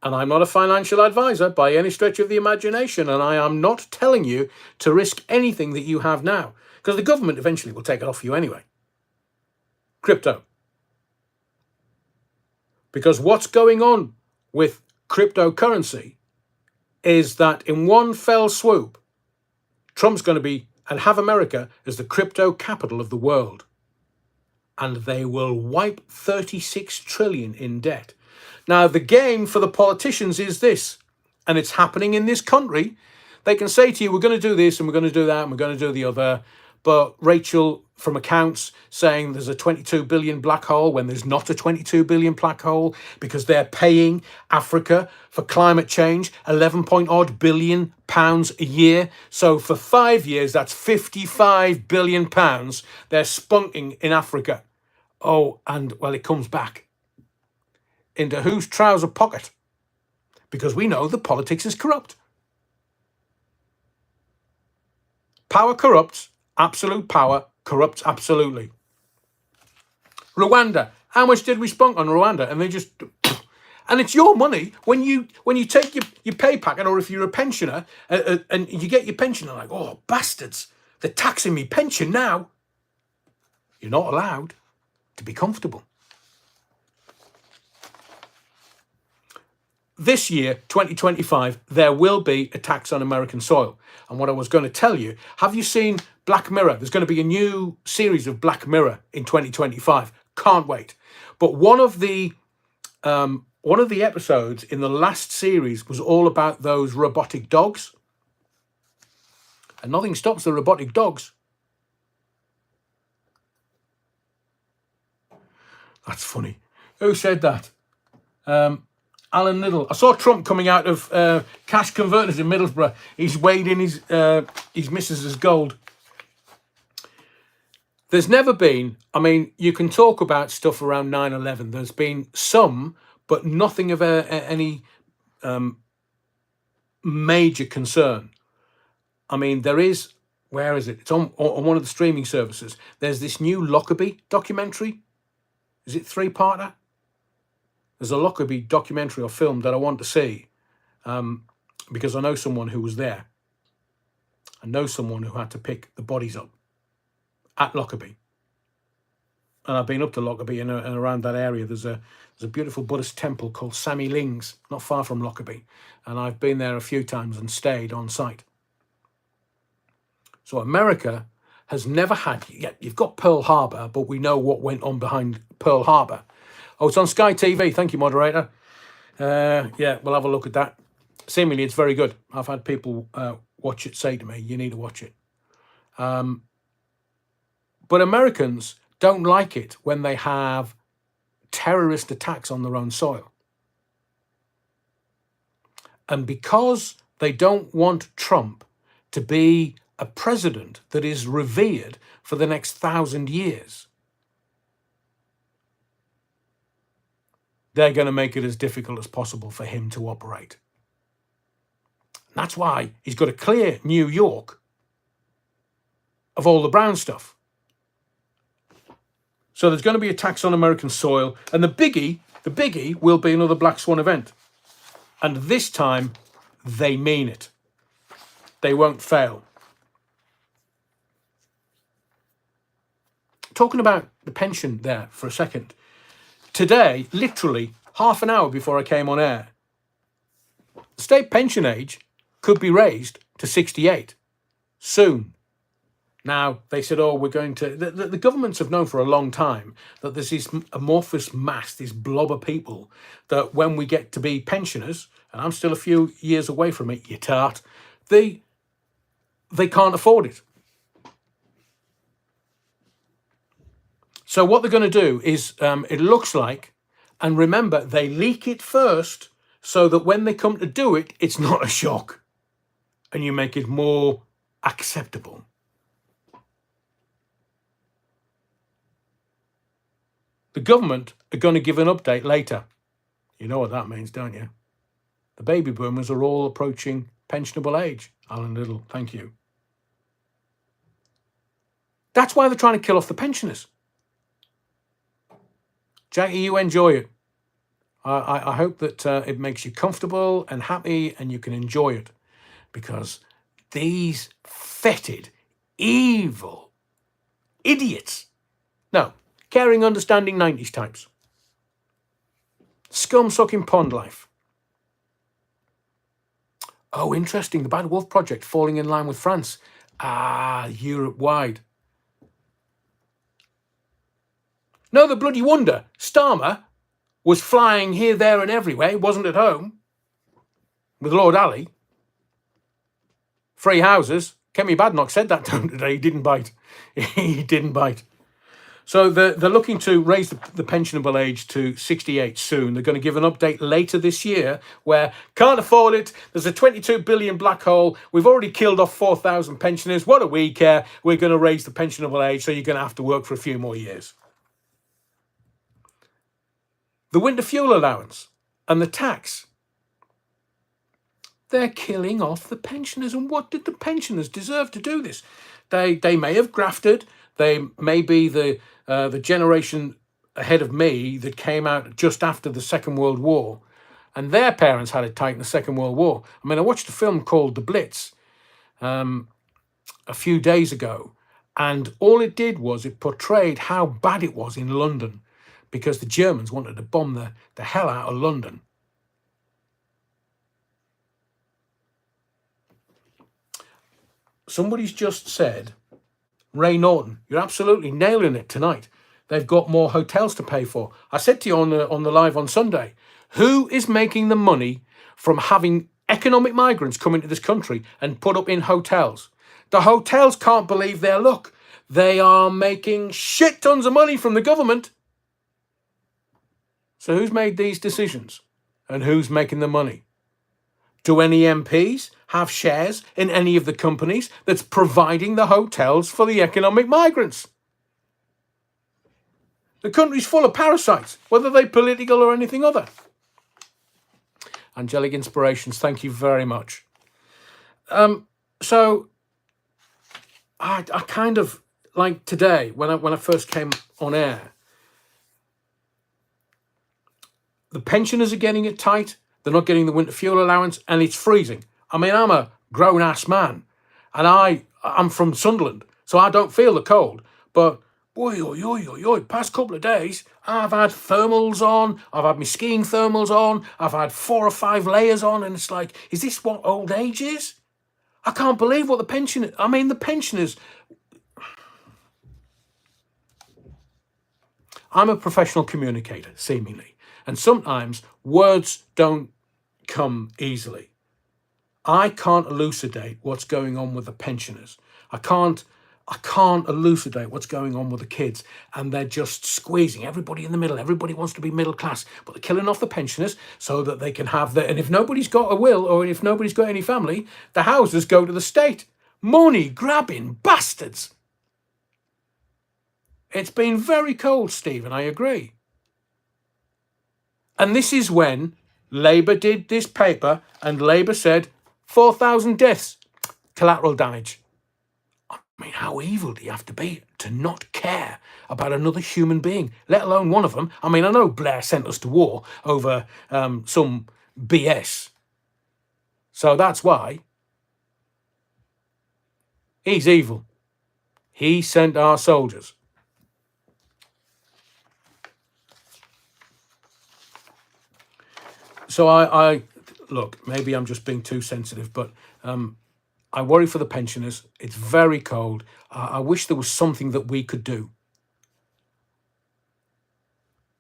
and I'm not a financial advisor by any stretch of the imagination, and I am not telling you to risk anything that you have now, because the government eventually will take it off you anyway. Crypto. Because what's going on with cryptocurrency is that in one fell swoop, Trump's going to be and have America as the crypto capital of the world. And they will wipe 36 trillion in debt. Now, the game for the politicians is this, and it's happening in this country. They can say to you, we're going to do this and we're going to do that and we're going to do the other, but Rachel from accounts saying there's a 22 billion black hole when there's not a 22 billion black hole, because they're paying Africa for climate change 11 point odd billion pounds a year. So for 5 years, that's 55 billion pounds they're spunking in Africa. Oh, and well, it comes back into whose trouser pocket? Because we know that politics is corrupt. Power corrupts. Absolute power corrupts absolutely. Rwanda. How much did we spunk on Rwanda? And they just... And it's your money when you take your pay packet, or if you're a pensioner and you get your pension, they're like, oh, bastards, they're taxing me pension now. You're not allowed to be comfortable. This year, 2025, there will be a tax on American soil. And what I was going to tell you, have you seen Black Mirror? There's going to be a new series of Black Mirror in 2025. Can't wait. But one of the episodes in the last series was all about those robotic dogs. And nothing stops the robotic dogs. That's funny. Who said that? Alan Liddell. I saw Trump coming out of cash converters in Middlesbrough. He's weighed in his missus's gold. There's never been, I mean, you can talk about stuff around 9/11. There's been some, but nothing of any major concern. I mean, there is, where is it? It's on one of the streaming services. There's this new Lockerbie documentary. Is it 3-parter? There's a Lockerbie documentary or film that I want to see because I know someone who was there. I know someone who had to pick the bodies up at Lockerbie. And I've been up to Lockerbie and around that area. There's a beautiful Buddhist temple called Sammy Ling's, not far from Lockerbie. And I've been there a few times and stayed on site. So America has never had, you've got Pearl Harbor, but we know what went on behind Pearl Harbor. Oh, it's on Sky TV. Thank you, moderator. Yeah, we'll have a look at that. Seemingly, it's very good. I've had people watch it say to me, you need to watch it. But Americans don't like it when they have terrorist attacks on their own soil. And because they don't want Trump to be a president that is revered for the next 1,000 years, they're going to make it as difficult as possible for him to operate. And that's why he's got to clear New York of all the brown stuff. So there's going to be a tax on American soil. And the biggie will be another Black Swan event. And this time, they mean it. They won't fail. Talking about the pension there for a second. Today, literally half an hour before I came on air, the state pension age could be raised to 68 soon. Now, they said, oh, we're going to... The governments have known for a long time that there's this amorphous mass, this blob of people, that when we get to be pensioners, and I'm still a few years away from it, you tart, they can't afford it. So what they're going to do is, it looks like, and remember, they leak it first so that when they come to do it, it's not a shock and you make it more acceptable. The government are going to give an update later. You know what that means, don't you? The baby boomers are all approaching pensionable age. Alan Liddell, thank you. That's why they're trying to kill off the pensioners. Jackie, you enjoy it. I hope that it makes you comfortable and happy and you can enjoy it. Because these fetid, evil idiots, no, caring, understanding 90s types, scum-sucking pond life. Oh, interesting, the Bad Wolf Project falling in line with France. Europe-wide. No, the bloody wonder. Starmer was flying here, there and everywhere. He wasn't at home with Lord Ali. Free houses. Kemi Badenoch said that to him today. He didn't bite. he didn't bite. So they're looking to raise the pensionable age to 68 soon. They're going to give an update later this year where can't afford it. There's a 22 billion black hole. We've already killed off 4,000 pensioners. What do we care? We're going to raise the pensionable age, so you're going to have to work for a few more years. The winter fuel allowance and the tax. They're killing off the pensioners. And what did the pensioners deserve to do this? They may have grafted. They may be the generation ahead of me that came out just after the Second World War, and their parents had it tight in the Second World War. I mean, I watched a film called The Blitz a few days ago, and all it did was it portrayed how bad it was in London because the Germans wanted to bomb the hell out of London. Somebody's just said, Ray Norton, you're absolutely nailing it tonight. They've got more hotels to pay for. I said to you on the live on Sunday, who is making the money from having economic migrants come into this country and put up in hotels? The hotels can't believe their luck. They are making shit tons of money from the government. So who's made these decisions? And who's making the money? Do any MPs have shares in any of the companies that's providing the hotels for the economic migrants? The country's full of parasites, whether they're political or anything other. Angelic Inspirations, thank you very much. So I kind of, like today, when I first came on air, the pensioners are getting it tight. They're not getting the winter fuel allowance, and it's freezing. I mean, I'm a grown-ass man, and I'm from Sunderland, so I don't feel the cold. But, past couple of days, I've had thermals on, I've had my skiing thermals on, I've had 4 or 5 layers on, and it's like, is this what old age is? I can't believe what the pensioners... I'm a professional communicator, seemingly, and sometimes words don't come easily. I can't elucidate what's going on with the pensioners. I can't elucidate what's going on with the kids, and they're just squeezing everybody in the middle. Everybody wants to be middle class, but they're killing off the pensioners so that they can have and if nobody's got a will or if nobody's got any family, the houses go to the state. Money grabbing bastards. It's been very cold, Stephen, I agree. And this is when Labour did this paper and Labour said 4,000 deaths, collateral damage. I mean, how evil do you have to be to not care about another human being, let alone one of them? I mean, I know Blair sent us to war over some BS. So that's why he's evil. He sent our soldiers. So I look, maybe I'm just being too sensitive, but I worry for the pensioners. It's very cold. I wish there was something that we could do.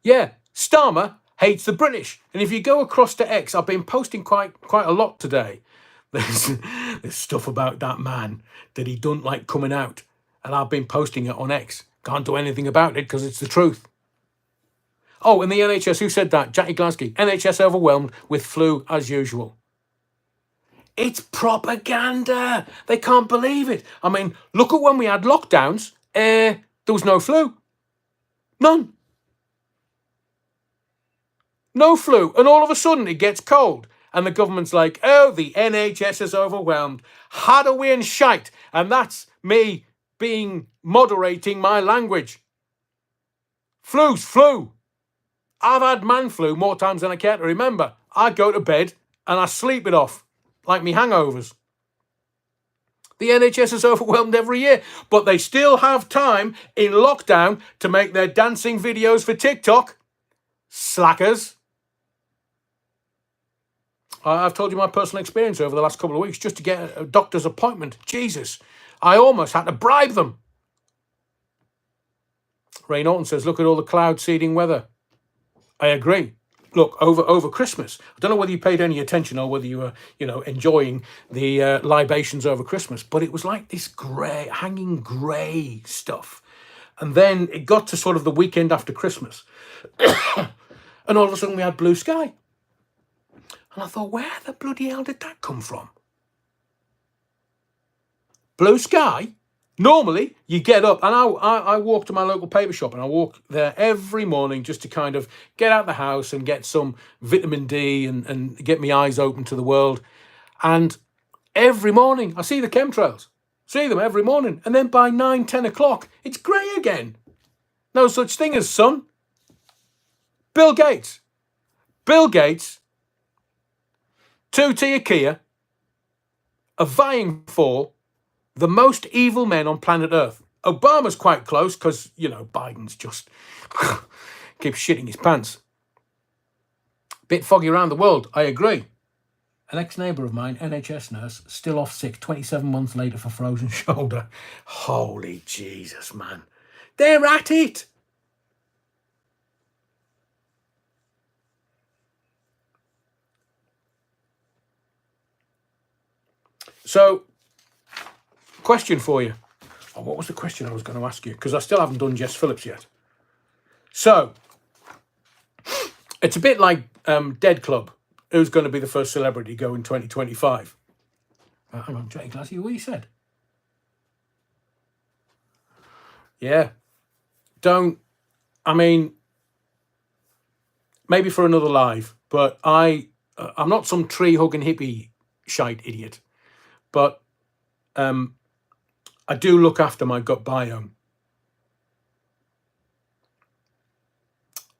Yeah, Starmer hates the British. And if you go across to X, I've been posting quite a lot today. There's stuff about that man that he don't like coming out. And I've been posting it on X. Can't do anything about it because it's the truth. Oh, and the NHS, who said that? Jackie Glansky. NHS overwhelmed with flu as usual. It's propaganda. They can't believe it. I mean, look at when we had lockdowns. There was no flu. None. No flu. And all of a sudden it gets cold. And the government's like, oh, the NHS is overwhelmed. Had a wee and shite. And that's me moderating my language. Flu's flu. I've had man flu more times than I care to remember. I go to bed and I sleep it off, like me hangovers. The NHS is overwhelmed every year, but they still have time in lockdown to make their dancing videos for TikTok. Slackers. I've told you my personal experience over the last couple of weeks just to get a doctor's appointment. Jesus, I almost had to bribe them. Ray Norton says, look at all the cloud seeding weather. I agree. look, over Christmas, I don't know whether you paid any attention or whether you were, enjoying the libations over Christmas, but it was like this grey, hanging grey stuff. And then it got to sort of the weekend after Christmas. And all of a sudden we had blue sky. And I thought, where the bloody hell did that come from? Blue sky? Normally, you get up, and I walk to my local paper shop, and I walk there every morning just to kind of get out the house and get some vitamin D and get my eyes open to the world. And every morning, I see the chemtrails. See them every morning. And then by 9, 10 o'clock, it's grey again. No such thing as sun. Bill Gates, 2-tier Kia, are vying for the most evil men on planet Earth. Obama's quite close because, Biden's just keeps shitting his pants. Bit foggy around the world, I agree. An ex-neighbour of mine, NHS nurse, still off sick 27 months later for frozen shoulder. Holy Jesus, man. They're at it. So, question for you. Oh, what was the question I was going to ask you? Because I still haven't done Jess Phillips yet. So, it's a bit like Dead Club. Who's going to be the first celebrity to go in 2025? Hang on, Jay Glassy, what you said? Yeah. Maybe for another live, but I'm not some tree-hugging hippie shite idiot. But I do look after my gut biome.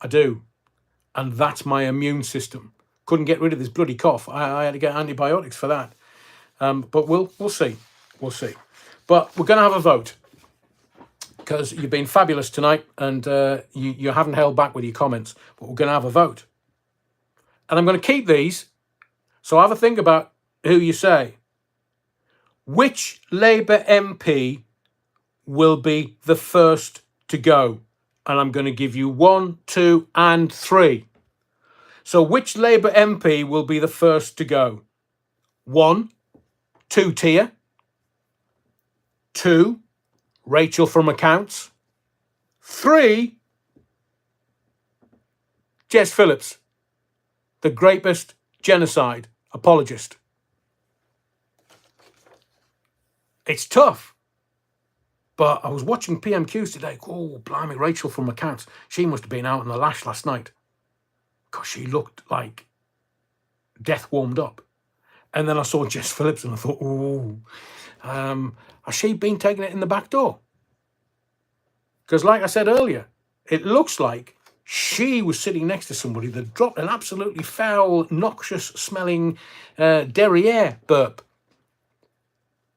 I do. And that's my immune system. Couldn't get rid of this bloody cough. I had to get antibiotics for that. But we'll see. We'll see. But we're going to have a vote. Because you've been fabulous tonight and you haven't held back with your comments. But we're going to have a vote. And I'm going to keep these. So have a think about who you say. Which Labour MP will be the first to go? And I'm going to give you 1, 2, and 3. So which Labour MP will be the first to go? 1, 2-tier. 2, Rachel from Accounts. 3, Jess Phillips, the greatest genocide apologist. It's tough. But I was watching PMQs today. Oh, blimey, Rachel from Accounts. She must have been out on the lash last night. Because she looked like death warmed up. And then I saw Jess Phillips and I thought, oh, has she been taking it in the back door? Because like I said earlier, it looks like she was sitting next to somebody that dropped an absolutely foul, noxious smelling derriere burp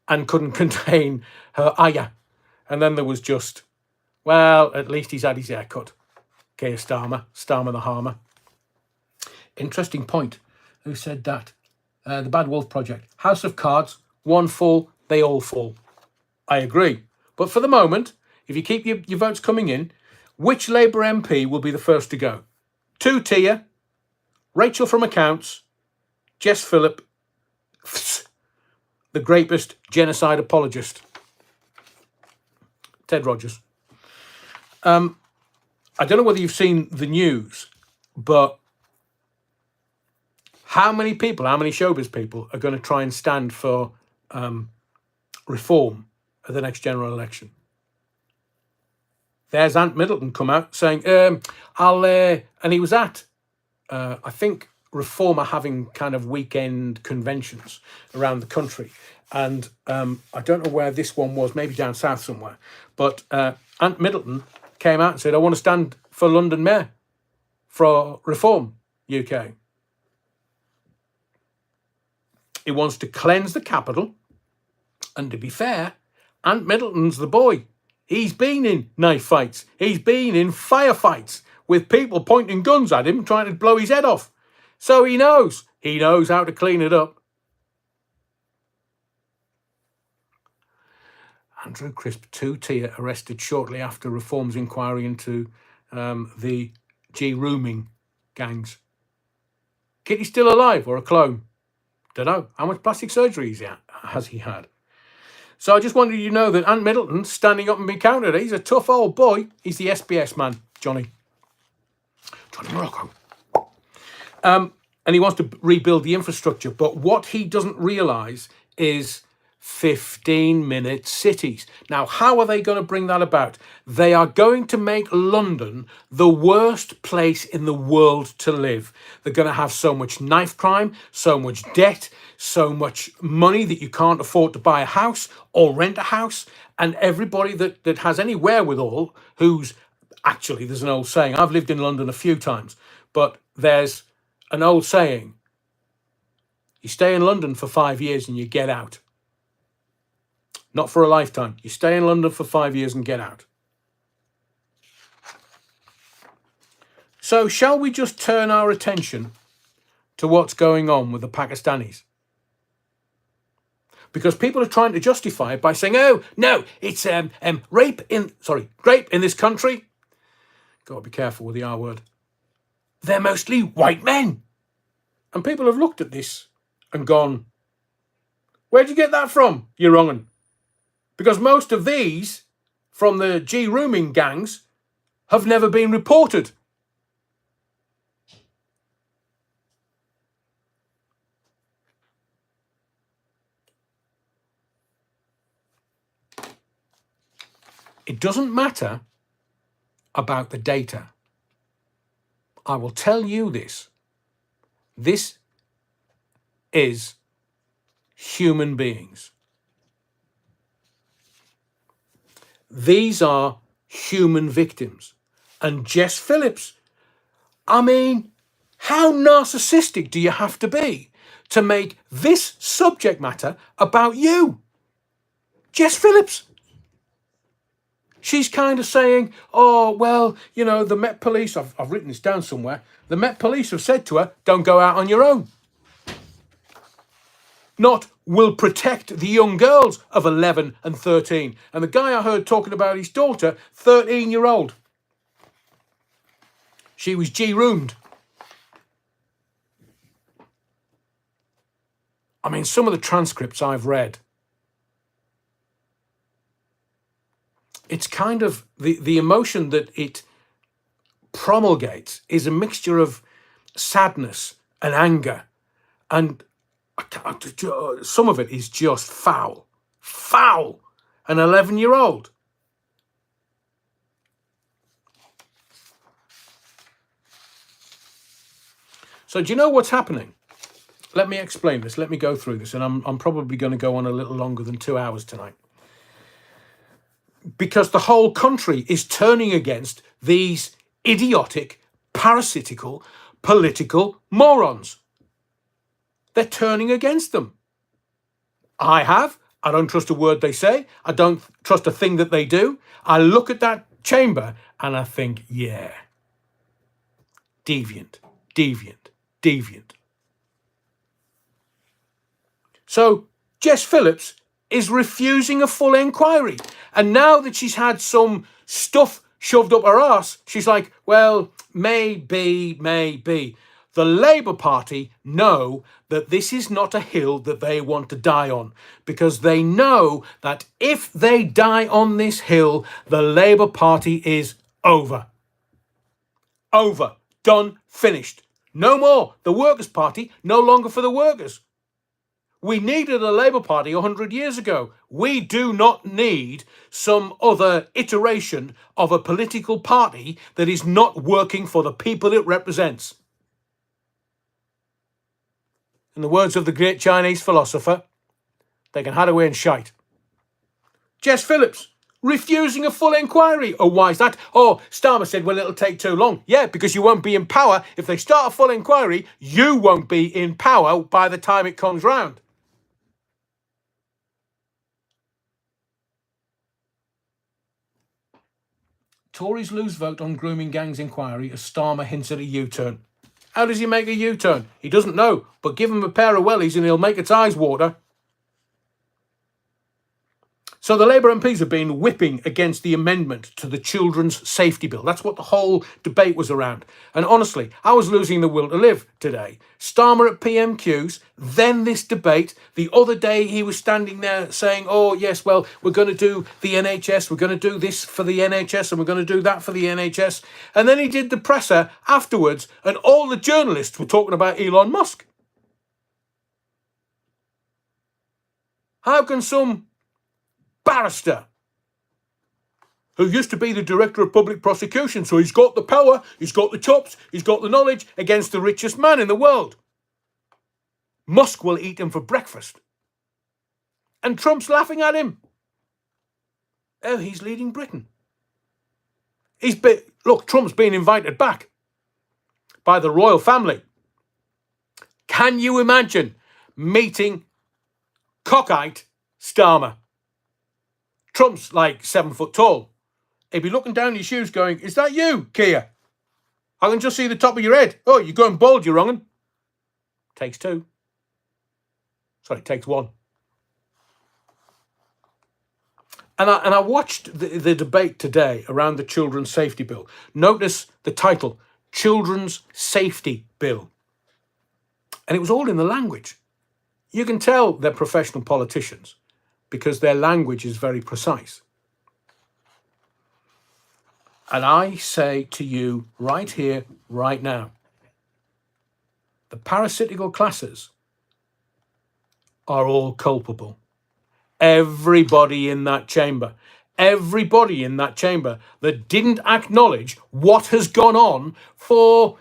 and couldn't contain her aya. And then there was just, well, at least he's had his haircut. Keir Starmer the Harmer. Interesting point. Who said that? The Bad Wolf Project. House of Cards, one fall, they all fall. I agree. But for the moment, if you keep your votes coming in, which Labour MP will be the first to go? 2-tier, Rachel from Accounts, Jess Phillips, the greatest genocide apologist, Ted Rogers. I don't know whether you've seen the news, but how many showbiz people are going to try and stand for reform at the next general election? There's Ant Middleton come out saying, and he was at, I think, Reform are having kind of weekend conventions around the country. And I don't know where this one was, maybe down south somewhere. But Ant Middleton came out and said, I want to stand for London Mayor for Reform UK. He wants to cleanse the capital. And to be fair, Ant Middleton's the boy. He's been in knife fights. He's been in firefights with people pointing guns at him, trying to blow his head off. So he knows. He knows how to clean it up. Andrew Crisp, 2-tier, arrested shortly after Reform's inquiry into the G-rooming gangs. Kitty's still alive or a clone? Don't know. How much plastic surgery has he had? So I just wanted you to know that Ant Middleton's standing up and being counted. He's a tough old boy. He's the SBS man, Johnny Morocco. And he wants to rebuild the infrastructure. But what he doesn't realise is 15-minute cities. Now, how are they going to bring that about? They are going to make London the worst place in the world to live. They're going to have so much knife crime, so much debt, so much money that you can't afford to buy a house or rent a house. And everybody that has any wherewithal, who's actually, there's an old saying, I've lived in London a few times, but there's an old saying, you stay in London for 5 years and you get out. Not for a lifetime. You stay in London for 5 years and get out. So shall we just turn our attention to what's going on with the Pakistanis? Because people are trying to justify it by saying, oh, no, it's rape in this country. Got to be careful with the R word. They're mostly white men. And people have looked at this and gone, where'd you get that from, you wrong 'un? Because most of these from the G-rooming gangs have never been reported. It doesn't matter about the data. I will tell you this. This is human beings. These are human victims. And Jess Phillips, I mean, how narcissistic do you have to be to make this subject matter about you? Jess Phillips. She's kind of saying, oh, well, you know, the Met Police, I've written this down somewhere, the Met Police have said to her, don't go out on your own. Not, will protect the young girls of 11 and 13. And the guy I heard talking about his daughter, 13-year-old. She was G-roomed. I mean, some of the transcripts I've read, it's kind of, the emotion that it promulgates is a mixture of sadness and anger. And some of it is just foul. Foul. An 11-year-old. So do you know what's happening? Let me explain this. Let me go through this. And I'm probably going to go on a little longer than 2 hours tonight. Because the whole country is turning against these idiotic, parasitical, political morons. They're turning against them. I don't trust a word they say. I don't trust a thing that they do. I look at that chamber and I think, yeah, deviant, deviant, deviant. So Jess Phillips is refusing a full inquiry. And now that she's had some stuff shoved up her arse, she's like, well, maybe. The Labour Party know that this is not a hill that they want to die on, because they know that if they die on this hill, the Labour Party is over. Over. Done. Finished. No more. The Workers' Party, no longer for the workers. We needed a Labour Party 100 years ago. We do not need some other iteration of a political party that is not working for the people it represents. In the words of the great Chinese philosopher, they can hide away and shite. Jess Phillips, refusing a full inquiry. Oh, why is that? Oh, Starmer said, well, it'll take too long. Yeah, because you won't be in power. If they start a full inquiry, you won't be in power by the time it comes round. Tories lose vote on grooming gangs inquiry as Starmer hints at a U-turn. How does he make a U-turn? He doesn't know, but give him a pair of wellies and he'll make its eyes water. So the Labour MPs have been whipping against the amendment to the Children's Safety Bill. That's what the whole debate was around. And honestly, I was losing the will to live today. Starmer at PMQs, then this debate. The other day he was standing there saying, oh, yes, well, we're going to do the NHS, we're going to do this for the NHS, and we're going to do that for the NHS. And then he did the presser afterwards, and all the journalists were talking about Elon Musk. How can some barrister who used to be the director of public prosecution, so he's got the power, he's got the chops, he's got the knowledge, against the richest man in the world? Musk will eat him for breakfast. And Trump's laughing at him. Oh, he's leading Britain. Look, Trump's been invited back by the royal family. Can you imagine meeting cockeyed Starmer? Trump's like 7 foot tall. He'd be looking down your shoes going, is that you, Keir? I can just see the top of your head. Oh, you're going bald, you wrong'un. Takes two. Sorry, takes one. And I watched the debate today around the Children's Safety Bill. Notice the title, Children's Safety Bill. And it was all in the language. You can tell they're professional politicians because their language is very precise. And I say to you right here, right now, the parasitical classes are all culpable. Everybody in that chamber that didn't acknowledge what has gone on for,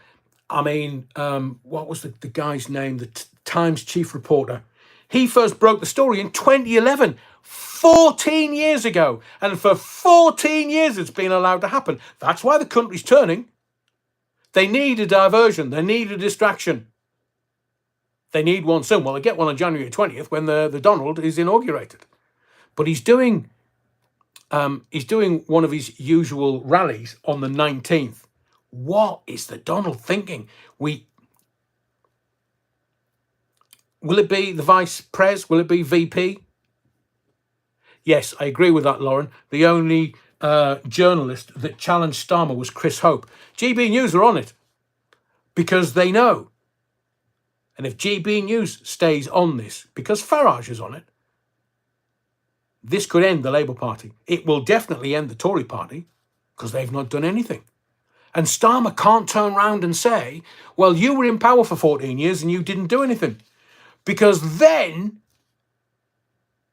what was the guy's name, the Times chief reporter? He first broke the story in 2011, 14 years ago. And for 14 years it's been allowed to happen. That's why the country's turning. They need a diversion. They need a distraction. They need one soon. Well, they get one on January 20th when the Donald is inaugurated. But he's doing one of his usual rallies on the 19th. What is the Donald thinking? Will it be the vice pres? Will it be VP? Yes, I agree with that, Lauren. The only journalist that challenged Starmer was Chris Hope. GB News are on it because they know. And if GB News stays on this, because Farage is on it, this could end the Labour Party. It will definitely end the Tory Party because they've not done anything. And Starmer can't turn around and say, well, you were in power for 14 years and you didn't do anything. Because then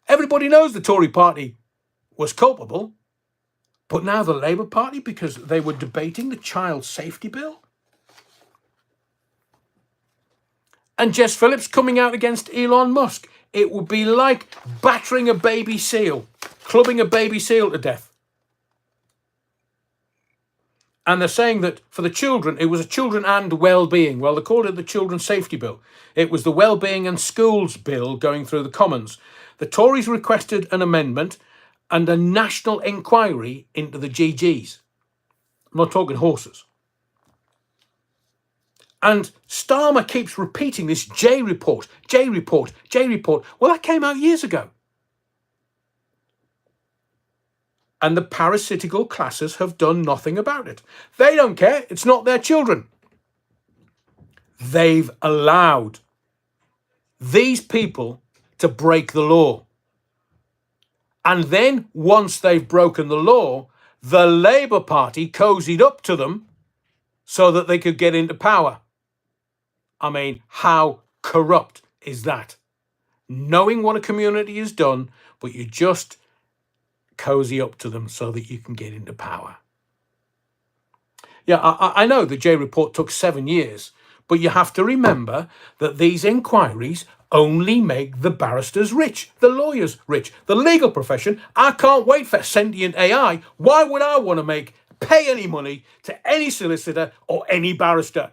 everybody knows the Tory Party was culpable, but now the Labour Party, because they were debating the Child Safety Bill. And Jess Phillips coming out against Elon Musk. It would be like battering a baby seal, clubbing a baby seal to death. And they're saying that for the children, it was a children and well-being. Well, they called it the Children's Safety Bill. It was the Wellbeing and Schools Bill going through the Commons. The Tories requested an amendment and a national inquiry into the GGs. I'm not talking horses. And Starmer keeps repeating this J report, J report, J report. Well, that came out years ago. And the parasitical classes have done nothing about it. They don't care. It's not their children. They've allowed these people to break the law. And then once they've broken the law, the Labour Party cozied up to them so that they could get into power. I mean, how corrupt is that? Knowing what a community has done, but you just cozy up to them so that you can get into power. Yeah, I know the J report took 7 years, but you have to remember that these inquiries only make the barristers rich, the lawyers rich, the legal profession. I can't wait for sentient AI. Why would I want to pay any money to any solicitor or any barrister?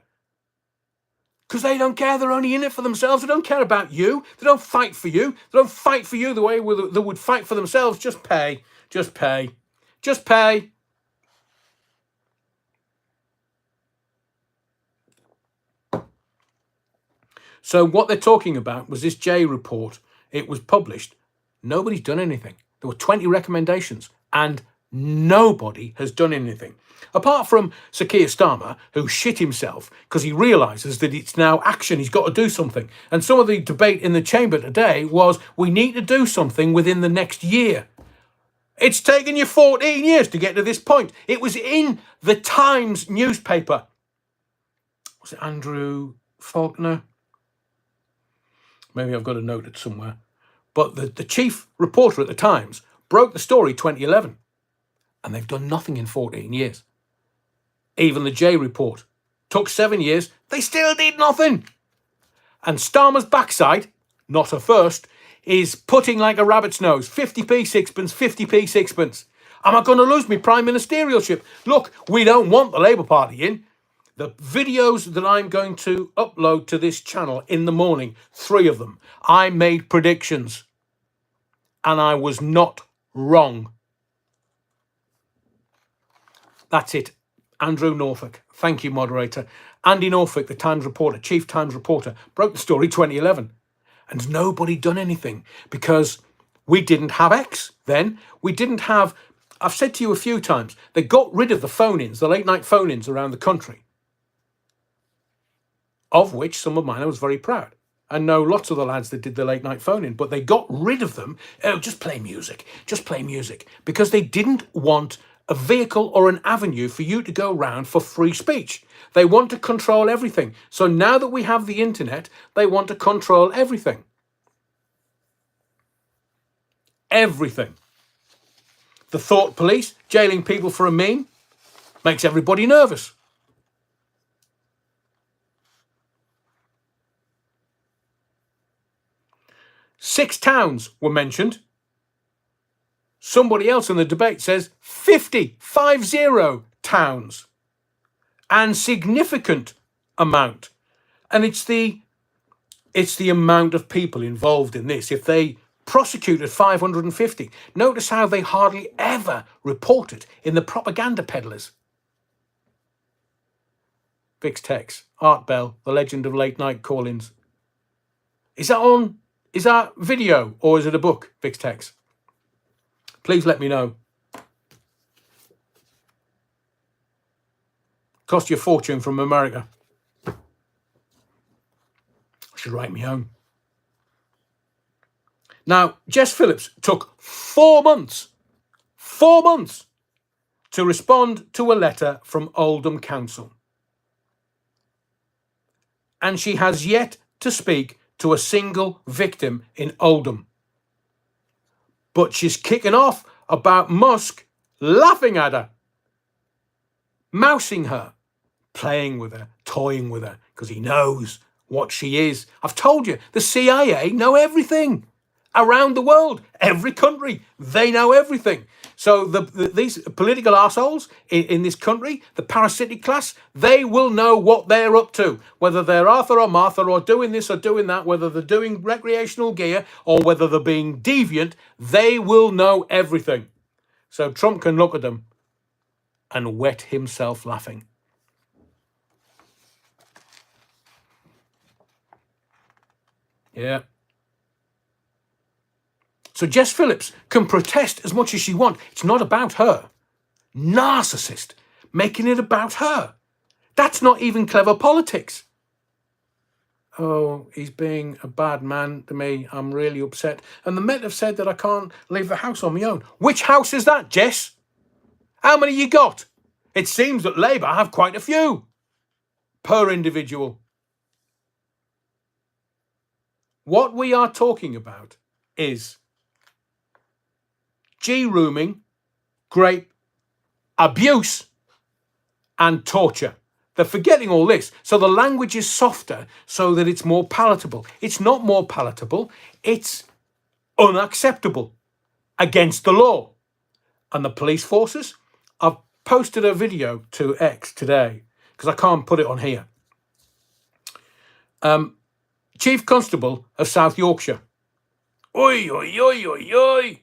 Because they don't care. They're only in it for themselves. They don't care about you. They don't fight for you. They don't fight for you the way they would fight for themselves. Just pay. Just pay. Just pay. So what they're talking about was this J report. It was published. Nobody's done anything. There were 20 recommendations and nobody has done anything. Apart from Sir Keir Starmer, who shit himself because he realises that it's now action, he's got to do something. And some of the debate in the chamber today was, we need to do something within the next year. It's taken you 14 years to get to this point. It was in the Times newspaper. Was it Andrew Faulkner? Maybe I've got a note it somewhere. But the chief reporter at the Times broke the story 2011. And they've done nothing in 14 years. Even the J report took 7 years. They still did nothing. And Starmer's backside, not a first, is putting like a rabbit's nose. 50p sixpence, 50p sixpence. Am I going to lose my prime ministerialship? Look, we don't want the Labour Party in. The videos that I'm going to upload to this channel in the morning, 3 of them, I made predictions. And I was not wrong. That's it. Andrew Norfolk. Thank you, moderator. Andy Norfolk, the Times reporter, chief Times reporter, broke the story 2011. And nobody done anything because we didn't have X then. We didn't have, I've said to you a few times, they got rid of the phone-ins, the late night phone-ins around the country. Of which some of mine I was very proud. I know lots of the lads that did the late night phone-in, but they got rid of them. Oh, just play music. Just play music. Because they didn't want a vehicle or an avenue for you to go round for free speech. They want to control everything. So now that we have the internet, they want to control everything. Everything. The thought police, jailing people for a meme, makes everybody nervous. Six towns were mentioned. Somebody else in the debate says 50 towns. And significant amount. And it's the amount of people involved in this. If they prosecuted 550, notice how they hardly ever report it in the propaganda peddlers. Vix Tex, Art Bell, The Legend of Late Night Call-ins. Is that video or is it a book, Vix Tex? Please let me know. Cost you a fortune from America. I should write me home. Now, Jess Phillips took 4 months to respond to a letter from Oldham Council. And she has yet to speak to a single victim in Oldham. But she's kicking off about Musk laughing at her, mousing her, playing with her, toying with her, because he knows what she is. I've told you, the CIA know everything around the world, every country, they know everything. So these political arseholes in this country, the parasitic class, they will know what they're up to, whether they're Arthur or Martha or doing this or doing that, whether they're doing recreational gear or whether they're being deviant, they will know everything. So Trump can look at them and wet himself laughing. Yeah. So Jess Phillips can protest as much as she wants. It's not about her. Narcissist, making it about her. That's not even clever politics. Oh, he's being a bad man to me. I'm really upset. And the Met have said that I can't leave the house on my own. Which house is that, Jess? How many you got? It seems that Labour have quite a few per individual. What we are talking about is G-rooming, grape, abuse, and torture. They're forgetting all this. So the language is softer so that it's more palatable. It's not more palatable. It's unacceptable, against the law. And the police forces, I've posted a video to X today because I can't put it on here. Chief Constable of South Yorkshire. Oi, oi, oi, oi, oi.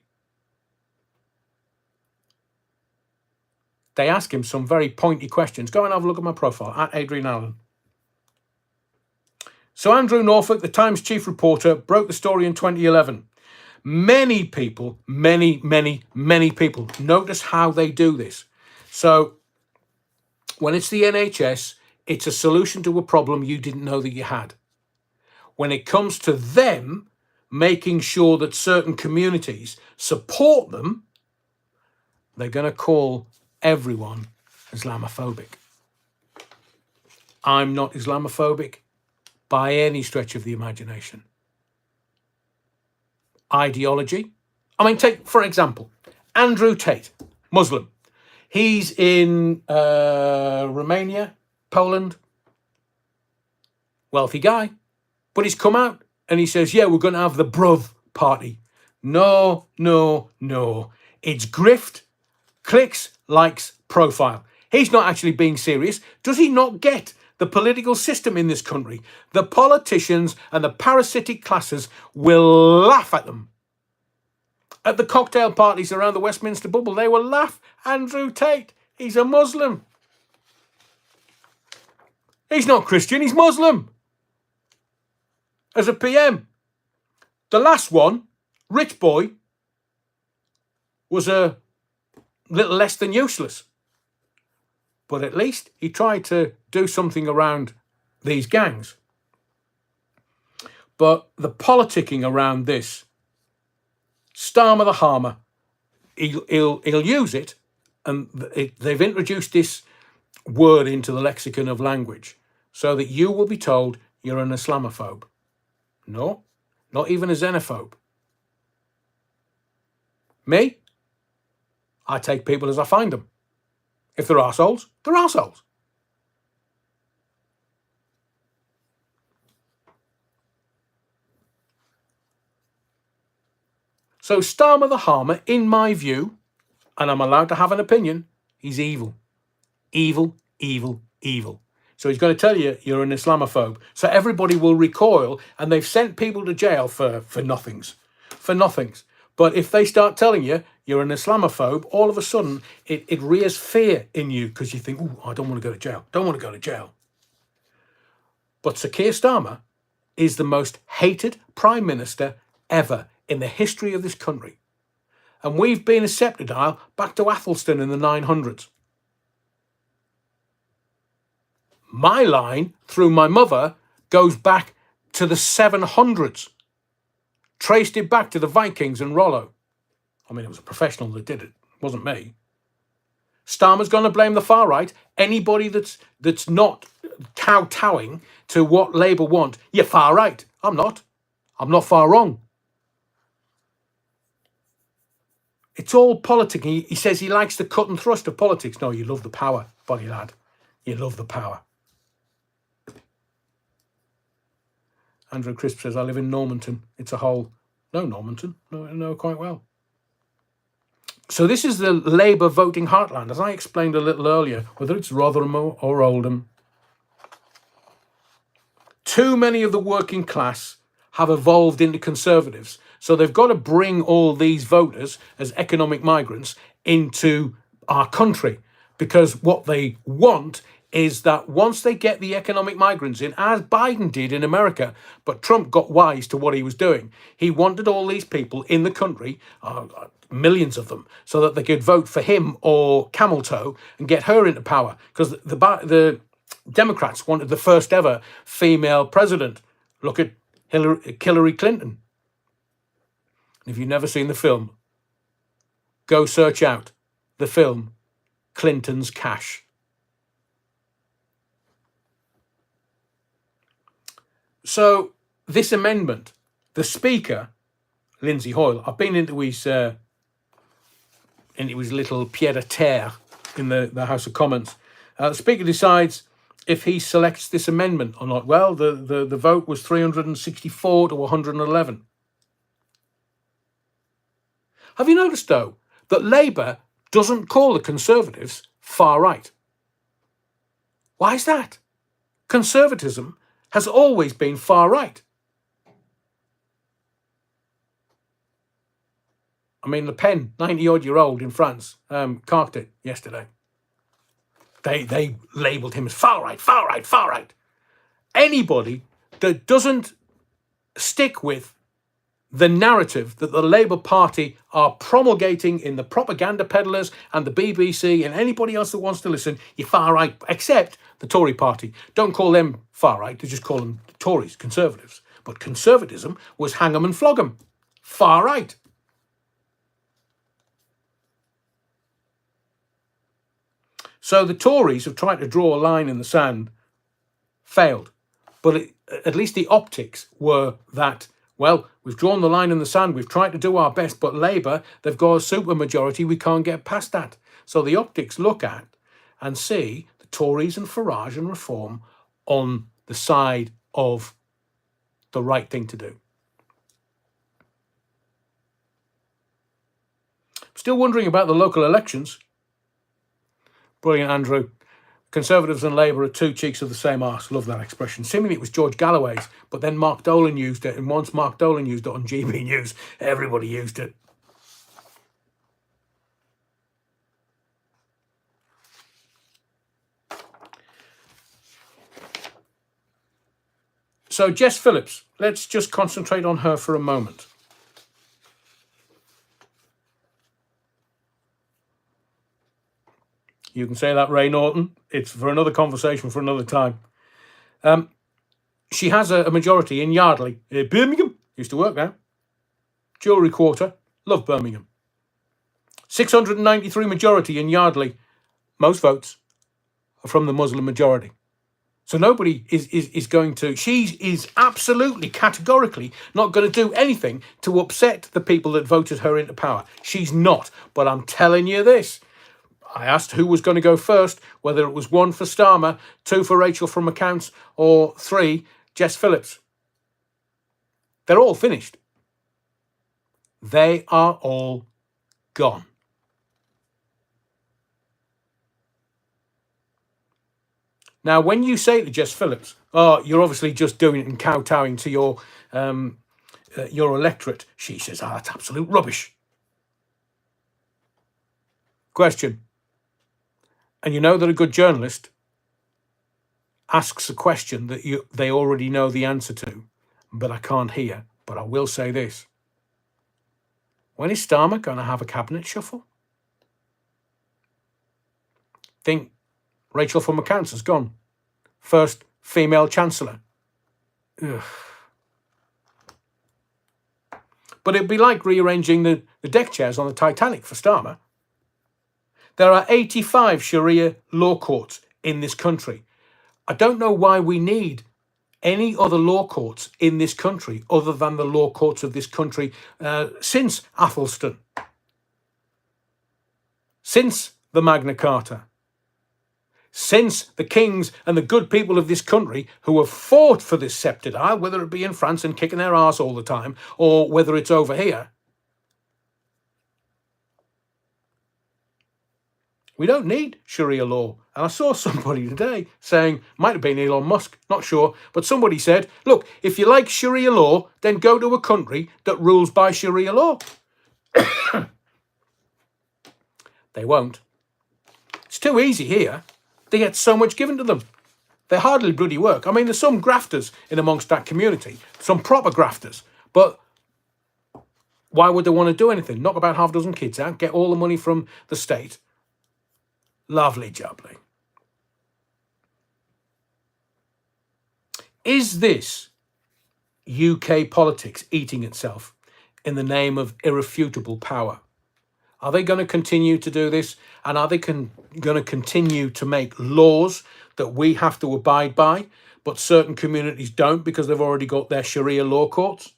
They ask him some very pointy questions. Go and have a look at my profile, at Adrian Allen. So Andrew Norfolk, the Times chief reporter, broke the story in 2011. Many people, many people, notice how they do this. So when it's the NHS, it's a solution to a problem you didn't know that you had. When it comes to them making sure that certain communities support them, they're going to call everyone Islamophobic. I'm not Islamophobic by any stretch of the imagination. Ideology. I mean, take, for example, Andrew Tate, Muslim. He's in Romania, Poland. Wealthy guy. But he's come out and he says, yeah, we're going to have the bruv party. No. It's grift, clicks, likes, profile. He's not actually being serious. Does he not get the political system in this country? The politicians and the parasitic classes will laugh at them. At the cocktail parties around the Westminster bubble, they will laugh. Andrew Tate, he's a Muslim. He's not Christian, he's Muslim. As a PM. The last one, Rich Boy, was a little less than useless. But at least he tried to do something around these gangs. But the politicking around this, Starmer the Harmer, he'll use it, and they've introduced this word into the lexicon of language so that you will be told you're an Islamophobe. No, not even a xenophobe. Me? I take people as I find them. If they're arseholes, they're arseholes. So Starmer the Harmer, in my view, and I'm allowed to have an opinion, he's evil. Evil. So he's going to tell you you're an Islamophobe. So everybody will recoil, and they've sent people to jail for nothings. For nothings. But if they start telling you you're an Islamophobe, all of a sudden it rears fear in you because you think, oh, I don't want to go to jail. Don't want to go to jail. But Sir Keir Starmer is the most hated Prime Minister ever in the history of this country. And we've been a sceptile back to Athelstan in the 900s. My line, through my mother, goes back to the 700s. Traced it back to the Vikings and Rollo. I mean, it was a professional that did it. It wasn't me. Starmer's going to blame the far right. Anybody that's not kowtowing to what Labour want, you're far right. I'm not. I'm not far wrong. It's all politicking. He says he likes the cut and thrust of politics. No, you love the power, body lad. You love the power. Andrew Crisp says, I live in Normanton. It's a whole... No, Normanton. No, I know quite well. So this is the Labour voting heartland, as I explained a little earlier, whether it's Rotherham or Oldham. Too many of the working class have evolved into Conservatives. So they've got to bring all these voters as economic migrants into our country, because what they want is that once they get the economic migrants in, as Biden did in America, but Trump got wise to what he was doing. He wanted all these people in the country, millions of them, so that they could vote for him or Camel Toe and get her into power. Because the Democrats wanted the first ever female president. Look at Hillary Clinton. If you've never seen the film, go search out the film Clinton's Cash. So this amendment, the Speaker, Lindsay Hoyle, I've been into his little pied-à-terre in the House of Commons. The Speaker decides if he selects this amendment or not. Well, the vote was 364 to 111. Have you noticed, though, that Labour doesn't call the Conservatives far right? Why is that? Conservatism has always been far right. I mean, Le Pen, 90-odd-year-old in France, carked it yesterday. They labelled him as far right. Anybody that doesn't stick with the narrative that the Labour Party are promulgating in the propaganda peddlers and the BBC and anybody else that wants to listen, you're far right, except the Tory party. Don't call them far right, they just call them Tories, Conservatives. But conservatism was hang 'em and flog 'em. Far right. So the Tories have tried to draw a line in the sand, failed. But at least the optics were that, well, we've drawn the line in the sand, we've tried to do our best, but Labour, they've got a super majority, we can't get past that. So the optics look at and see the Tories and Farage and Reform on the side of the right thing to do. Still wondering about the local elections. Brilliant, Andrew. Conservatives and Labour are two cheeks of the same arse. Love that expression. Seemingly it was George Galloway's, but then Mark Dolan used it, and once Mark Dolan used it on GB News, everybody used it. So Jess Phillips, let's just concentrate on her for a moment. You can say that, Ray Norton. It's for another conversation for another time. She has a majority in Yardley. Birmingham. Used to work there. Jewellery Quarter. Love Birmingham. 693 majority in Yardley. Most votes are from the Muslim majority. So nobody is going to... She is absolutely, categorically not going to do anything to upset the people that voted her into power. She's not. But I'm telling you this. I asked who was going to go first, whether it was 1 for Starmer, 2 for Rachel from Accounts, or 3, Jess Phillips. They're all finished. They are all gone. Now, when you say to Jess Phillips, oh, you're obviously just doing it and kowtowing to your electorate, she says, oh, that's absolute rubbish. Question. And you know that a good journalist asks a question that they already know the answer to, but I can't hear. But I will say this. When is Starmer going to have a cabinet shuffle? Think Rachel from Accounts has gone. First female chancellor. Ugh. But it'd be like rearranging the deck chairs on the Titanic for Starmer. There are 85 Sharia law courts in this country. I don't know why we need any other law courts in this country other than the law courts of this country since Athelstan, since the Magna Carta, since the kings and the good people of this country who have fought for this sceptred isle, whether it be in France and kicking their arse all the time, or whether it's over here. We don't need Sharia law. And I saw somebody today saying, might have been Elon Musk, not sure, but somebody said, look, if you like Sharia law, then go to a country that rules by Sharia law. They won't. It's too easy here. They get so much given to them. They hardly bloody work. I mean, there's some grafters in amongst that community, some proper grafters, but why would they want to do anything? Knock about half a dozen kids out, get all the money from the state. Lovely jubbly. Is this UK politics eating itself in the name of irrefutable power? Are they going to continue to do this? And are they going to continue to make laws that we have to abide by, but certain communities don't because they've already got their Sharia law courts?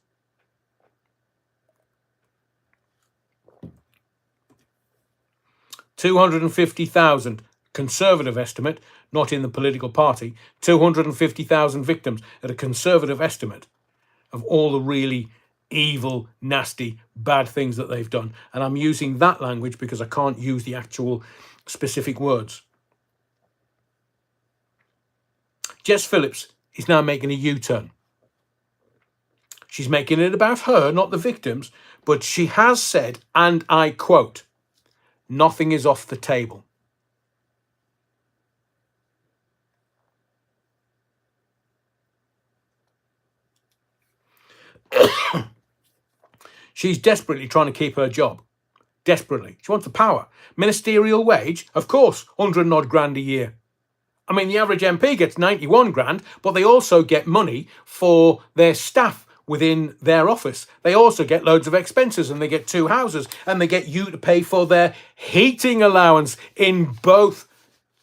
$250,000 Conservative estimate, not in the political party, 250,000 victims at a Conservative estimate of all the really evil, nasty, bad things that they've done. And I'm using that language because I can't use the actual specific words. Jess Phillips is now making a U-turn. She's making it about her, not the victims, but she has said, and I quote, nothing is off the table. She's desperately trying to keep her job. Desperately. She wants the power. Ministerial wage, of course, 100 and odd grand a year. I mean, the average MP gets 91 grand, but they also get money for their staff within their office. They also get loads of expenses, and they get 2 houses, and they get you to pay for their heating allowance in both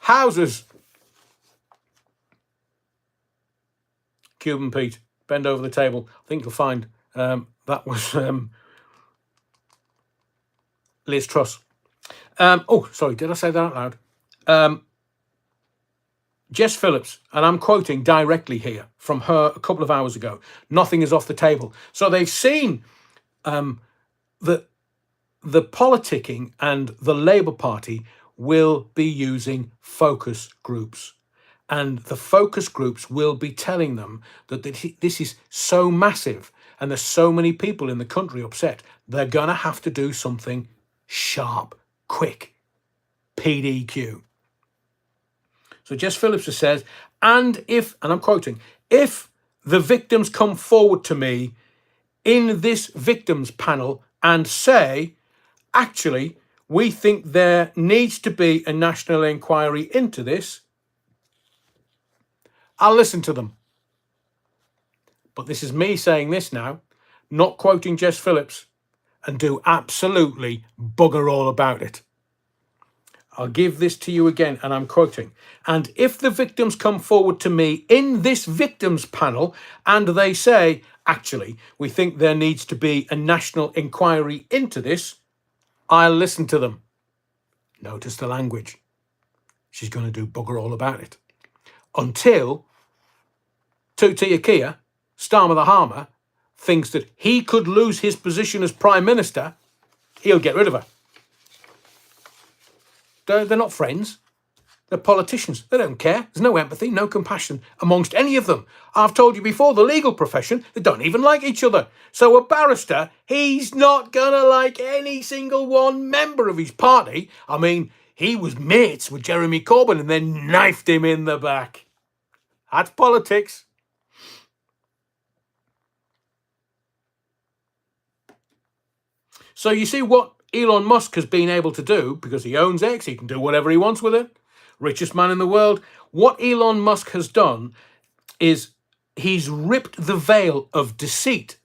houses. Cuban Pete, bend over the table. I think you'll find that was Liz Truss. Oh, sorry, did I say that out loud? Jess Phillips, and I'm quoting directly here from her a couple of hours ago, nothing is off the table. So they've seen that the politicking and the Labour Party will be using focus groups. And the focus groups will be telling them that this is so massive and there's so many people in the country upset, they're going to have to do something sharp, quick, PDQ. So Jess Phillips says, and I'm quoting, if the victims come forward to me in this victims panel and say, actually, we think there needs to be a national inquiry into this, I'll listen to them. But this is me saying this now, not quoting Jess Phillips, and do absolutely bugger all about it. I'll give this to you again, and I'm quoting. And if the victims come forward to me in this victims panel and they say, actually, we think there needs to be a national inquiry into this, I'll listen to them. Notice the language. She's going to do bugger all about it. Until Tuti Akia, Starmer the Harmer, thinks that he could lose his position as Prime Minister, he'll get rid of her. They're not friends. They're politicians. They don't care. There's no empathy, no compassion amongst any of them. I've told you before, the legal profession, they don't even like each other. So a barrister, he's not going to like any single one member of his party. I mean, he was mates with Jeremy Corbyn and then knifed him in the back. That's politics. So you see what Elon Musk has been able to do, because he owns X, he can do whatever he wants with it. Richest man in the world. What Elon Musk has done is he's ripped the veil of deceit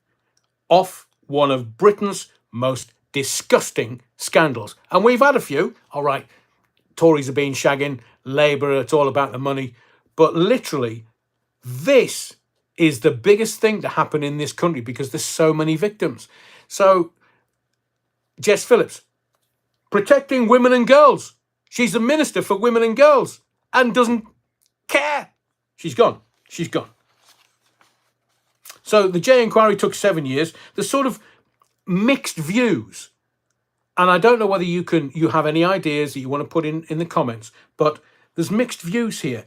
off one of Britain's most disgusting scandals. And we've had a few. All right, Tories have been shagging, Labour, it's all about the money. But literally, this is the biggest thing to happen in this country because there's so many victims. So Jess Phillips, protecting women and girls. She's the Minister for Women and Girls and doesn't care. She's gone. She's gone. So the J inquiry took 7 years. There's sort of mixed views. And I don't know whether you have any ideas that you want to put in the comments, but there's mixed views here.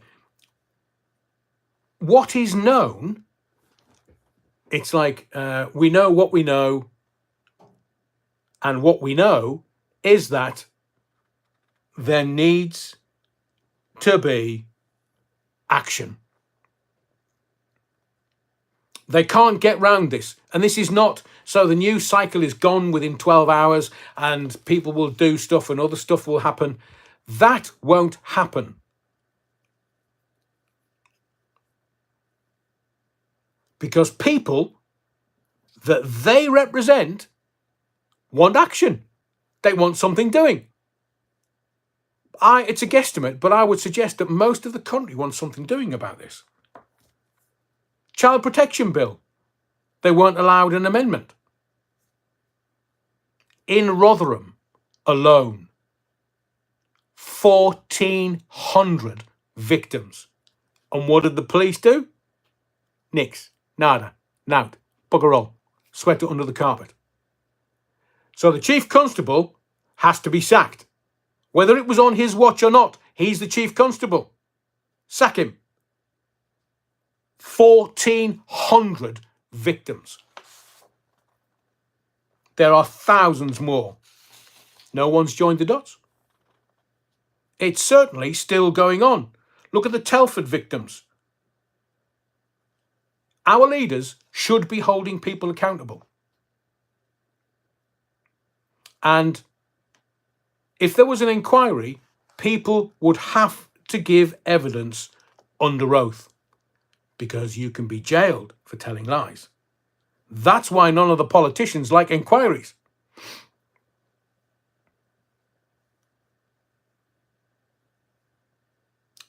What is known, it's like we know what we know. And what we know is that there needs to be action. They can't get round this. And this is not, so the news cycle is gone within 12 hours and people will do stuff and other stuff will happen. That won't happen. Because people that they represent want action. They want something doing. It's a guesstimate, but I would suggest that most of the country wants something doing about this. Child Protection Bill. They weren't allowed an amendment. In Rotherham alone, 1,400 victims. And what did the police do? Nix. Nada. Nout. Bugger all. Swept it under the carpet. So the Chief Constable has to be sacked. Whether it was on his watch or not, he's the Chief Constable. Sack him. 1,400 victims. There are thousands more. No one's joined the dots. It's certainly still going on. Look at the Telford victims. Our leaders should be holding people accountable. And if there was an inquiry, people would have to give evidence under oath, because you can be jailed for telling lies. That's why none of the politicians like inquiries.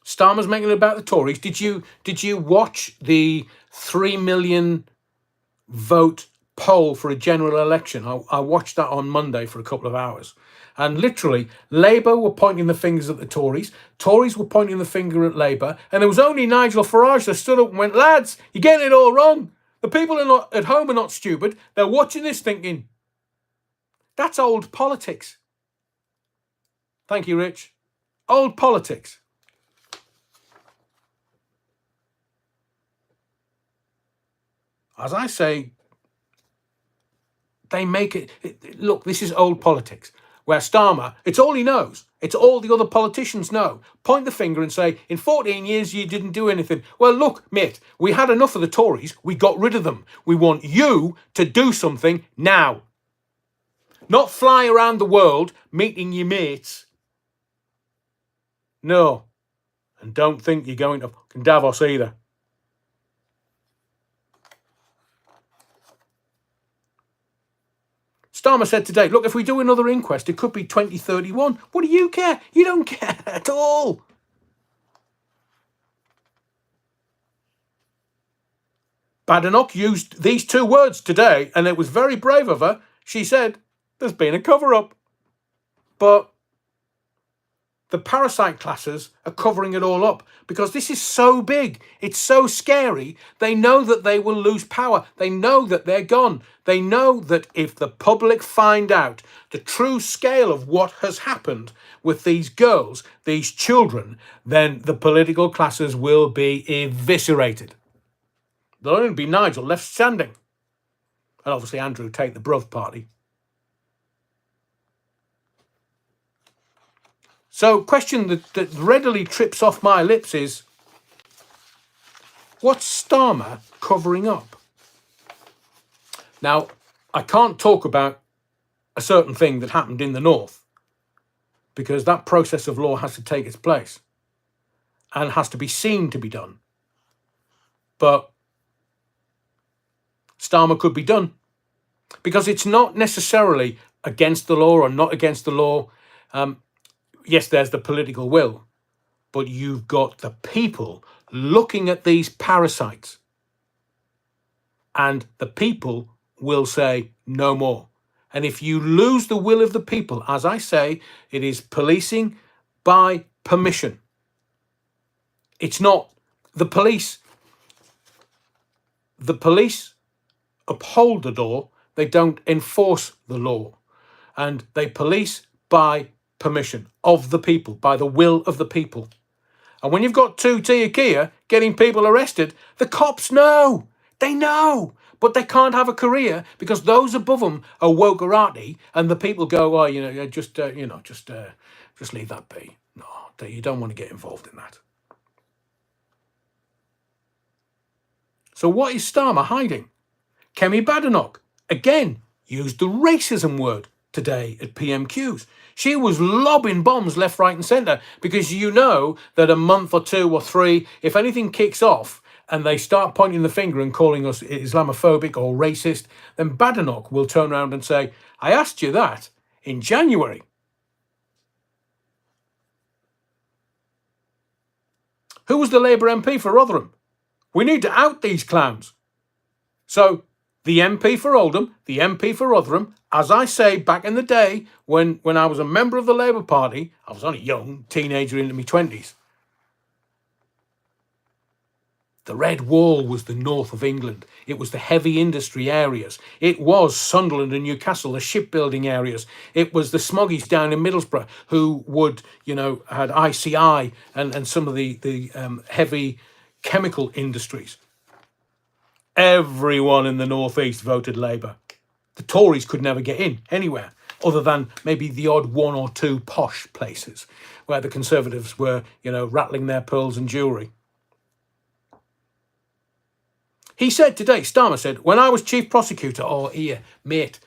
Starmer's making it about the Tories. Did you watch the 3 million vote poll for a general election? I watched that on Monday for a couple of hours. And literally, Labour were pointing the fingers at the Tories. Tories were pointing the finger at Labour. And there was only Nigel Farage that stood up and went, lads, you're getting it all wrong. The people are not at home are not stupid. They're watching this thinking, that's old politics. Thank you, Rich. Old politics. As I say, they make it, look, this is old politics, where Starmer, it's all he knows. It's all the other politicians know. Point the finger and say, in 14 years, you didn't do anything. Well, look, mate, we had enough of the Tories. We got rid of them. We want you to do something now. Not fly around the world meeting your mates. No. And don't think you're going to Davos either. Starmer said today, look, if we do another inquest, it could be 2031. What do you care? You don't care at all. Badenoch used these two words today, and it was very brave of her. She said, there's been a cover-up. But the parasite classes are covering it all up because this is so big. It's so scary. They know that they will lose power. They know that they're gone. They know that if the public find out the true scale of what has happened with these girls, these children, then the political classes will be eviscerated. There'll only be Nigel left standing. And obviously Andrew take the bruv party. So question that readily trips off my lips is, what's Starmer covering up? Now, I can't talk about a certain thing that happened in the north because that process of law has to take its place and has to be seen to be done. But Starmer could be done because it's not necessarily against the law or not against the law. Yes, there's the political will, but you've got the people looking at these parasites, and the people will say no more. And if you lose the will of the people, as I say, it is policing by permission. It's not the police. The police uphold the law. They don't enforce the law, and they police by permission of the people, by the will of the people. And when you've got two Tia Kia getting people arrested, the cops know. They know. But they can't have a career because those above them are wokerati, and the people go, oh, just leave that be. No, you don't want to get involved in that. So what is Starmer hiding? Kemi Badenoch, again, used the racism word today at PMQs. She was lobbing bombs left, right and centre because you know that a month or two or three, if anything kicks off and they start pointing the finger and calling us Islamophobic or racist, then Badenoch will turn around and say, I asked you that in January. Who was the Labour MP for Rotherham? We need to out these clowns. So the MP for Oldham, the MP for Rotherham, as I say, back in the day when I was a member of the Labour Party, I was only young, teenager into my 20s. The Red Wall was the north of England. It was the heavy industry areas. It was Sunderland and Newcastle, the shipbuilding areas. It was the smoggies down in Middlesbrough who would, had ICI and some of the heavy chemical industries. Everyone in the northeast voted Labour. The Tories could never get in anywhere other than maybe the odd one or two posh places where the Conservatives were, rattling their pearls and jewellery. He said today, Starmer said, when I was chief prosecutor, mate,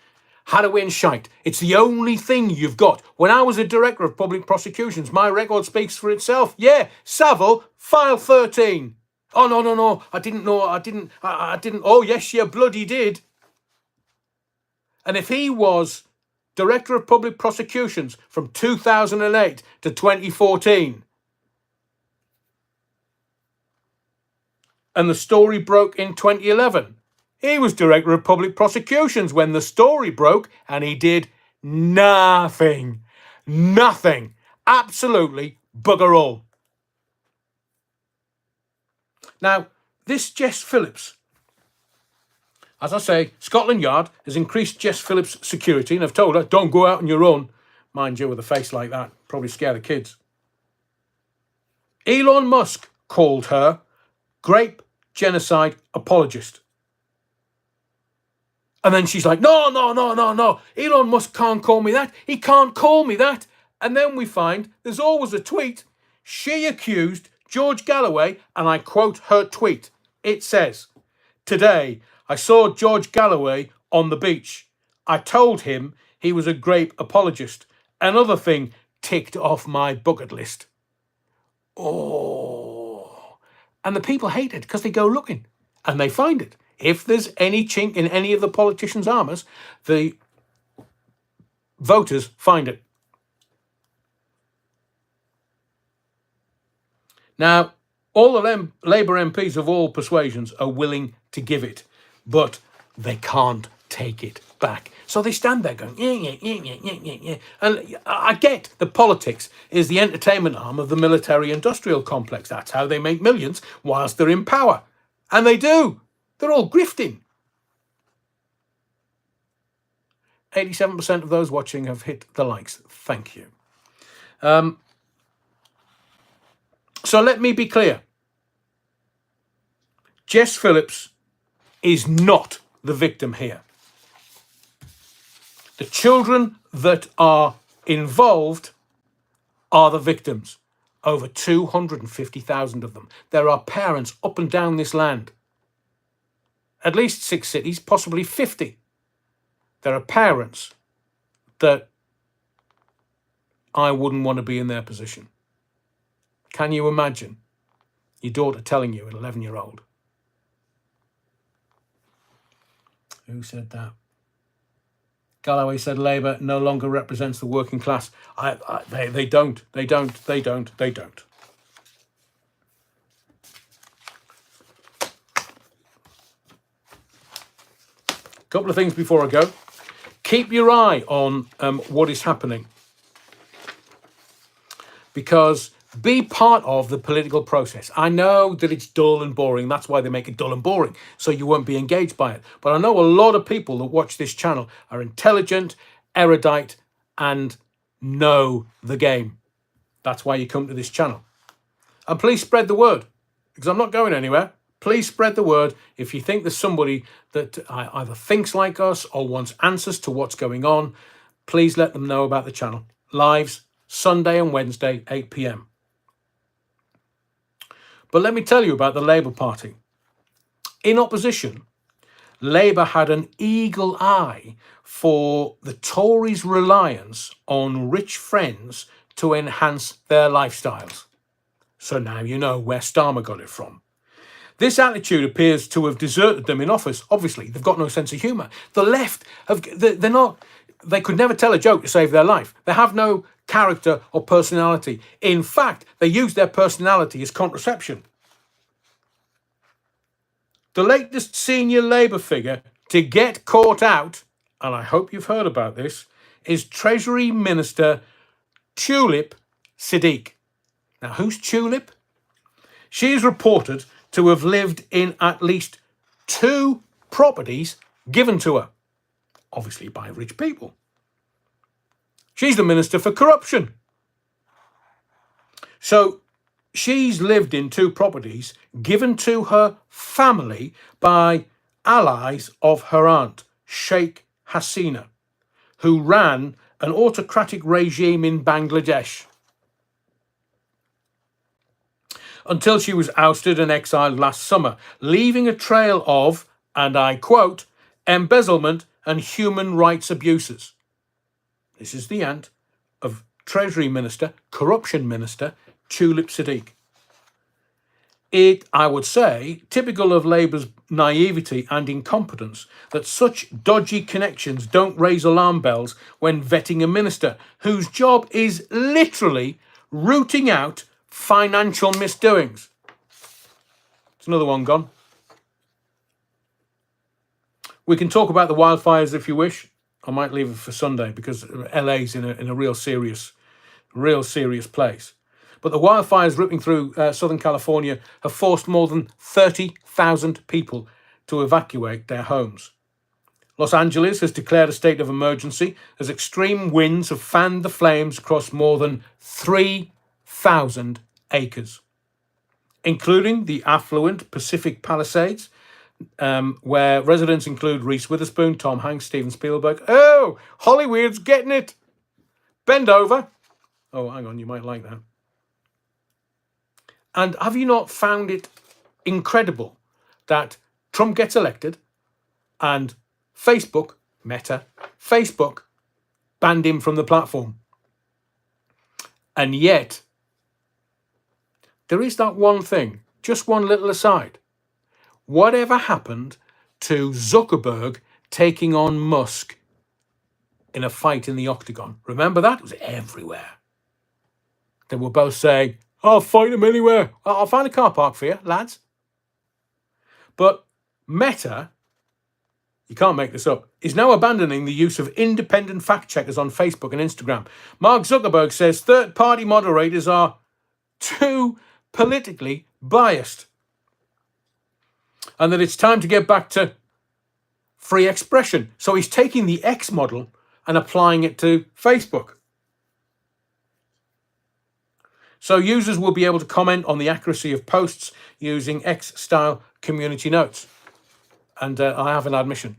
Halloween shite. It's the only thing you've got. When I was a director of public prosecutions, my record speaks for itself. Yeah, Savile, file 13. Oh, no. I didn't know. I didn't. Oh, yes, you bloody did. And if he was director of public prosecutions from 2008 to 2014, and the story broke in 2011, he was director of public prosecutions when the story broke, and he did nothing. Nothing. Absolutely bugger all. Now, this Jess Phillips, as I say, Scotland Yard has increased Jess Phillips' security, and I've told her, don't go out on your own. Mind you, with a face like that, probably scare the kids. Elon Musk called her grape genocide apologist. And then she's like, no. Elon Musk can't call me that. He can't call me that. And then we find there's always a tweet. She accused George Galloway, and I quote her tweet. It says, today, I saw George Galloway on the beach. I told him he was a grape apologist. Another thing ticked off my bucket list. Oh. And the people hate it because they go looking and they find it. If there's any chink in any of the politicians' armours, the voters find it. Now, all the Labour MPs of all persuasions are willing to give it, but they can't take it back. So they stand there going, yeah. And I get the politics is the entertainment arm of the military-industrial complex. That's how they make millions whilst they're in power. And they do. They're all grifting. 87% of those watching have hit the likes. Thank you. So let me be clear. Jess Phillips is not the victim here. The children that are involved are the victims. Over 250,000 of them. There are parents up and down this land. At least 6 cities, possibly 50. There are parents that I wouldn't want to be in their position. Can you imagine your daughter telling you, an 11-year-old? Who said that? Galloway said Labour no longer represents the working class. They don't. Couple of things before I go. Keep your eye on what is happening. Because be part of the political process. I know that it's dull and boring. That's why they make it dull and boring, so you won't be engaged by it. But I know a lot of people that watch this channel are intelligent, erudite, and know the game. That's why you come to this channel. And please spread the word, because I'm not going anywhere. Please spread the word. If you think there's somebody that either thinks like us or wants answers to what's going on, please let them know about the channel. Lives, Sunday and Wednesday, 8 p.m. But let me tell you about the Labour Party. In opposition, Labour had an eagle eye for the Tories' reliance on rich friends to enhance their lifestyles. So now you know where Starmer got it from. This attitude appears to have deserted them in office. Obviously, they've got no sense of humour. The left, they could never tell a joke to save their life. They have no character or personality. In fact, they use their personality as contraception. The latest senior Labour figure to get caught out, and I hope you've heard about this, is Treasury Minister Tulip Siddiq. Now, who's Tulip? She is reported to have lived in at least 2 properties given to her, obviously by rich people. She's the Minister for Corruption. So she's lived in 2 properties given to her family by allies of her aunt, Sheikh Hasina, who ran an autocratic regime in Bangladesh, until she was ousted and exiled last summer, leaving a trail of, and I quote, embezzlement and human rights abuses. This is the aunt of Treasury Minister, Corruption Minister, Tulip Siddiq. It, I would say, typical of Labour's naivety and incompetence that such dodgy connections don't raise alarm bells when vetting a minister whose job is literally rooting out financial misdoings. It's another one gone. We can talk about the wildfires if you wish. I might leave it for Sunday because LA's in a real serious place. But the wildfires ripping through Southern California have forced more than 30,000 people to evacuate their homes. Los Angeles has declared a state of emergency as extreme winds have fanned the flames across more than 3,000 acres, including the affluent Pacific Palisades, where residents include Reese Witherspoon, Tom Hanks, Steven Spielberg. Oh, Hollywood's getting it. Bend over. Oh, hang on, you might like that. And have you not found it incredible that Trump gets elected and Facebook, Meta, Facebook banned him from the platform? And yet, there is that one thing, just one little aside. Whatever happened to Zuckerberg taking on Musk in a fight in the octagon? Remember that? It was everywhere. They were both saying, I'll fight him anywhere. I'll find a car park for you, lads. But Meta, you can't make this up, is now abandoning the use of independent fact checkers on Facebook and Instagram. Mark Zuckerberg says third-party moderators are too politically biased, and that it's time to get back to free expression. So he's taking the X model and applying it to Facebook. So users will be able to comment on the accuracy of posts using X-style community notes. And I have an admission.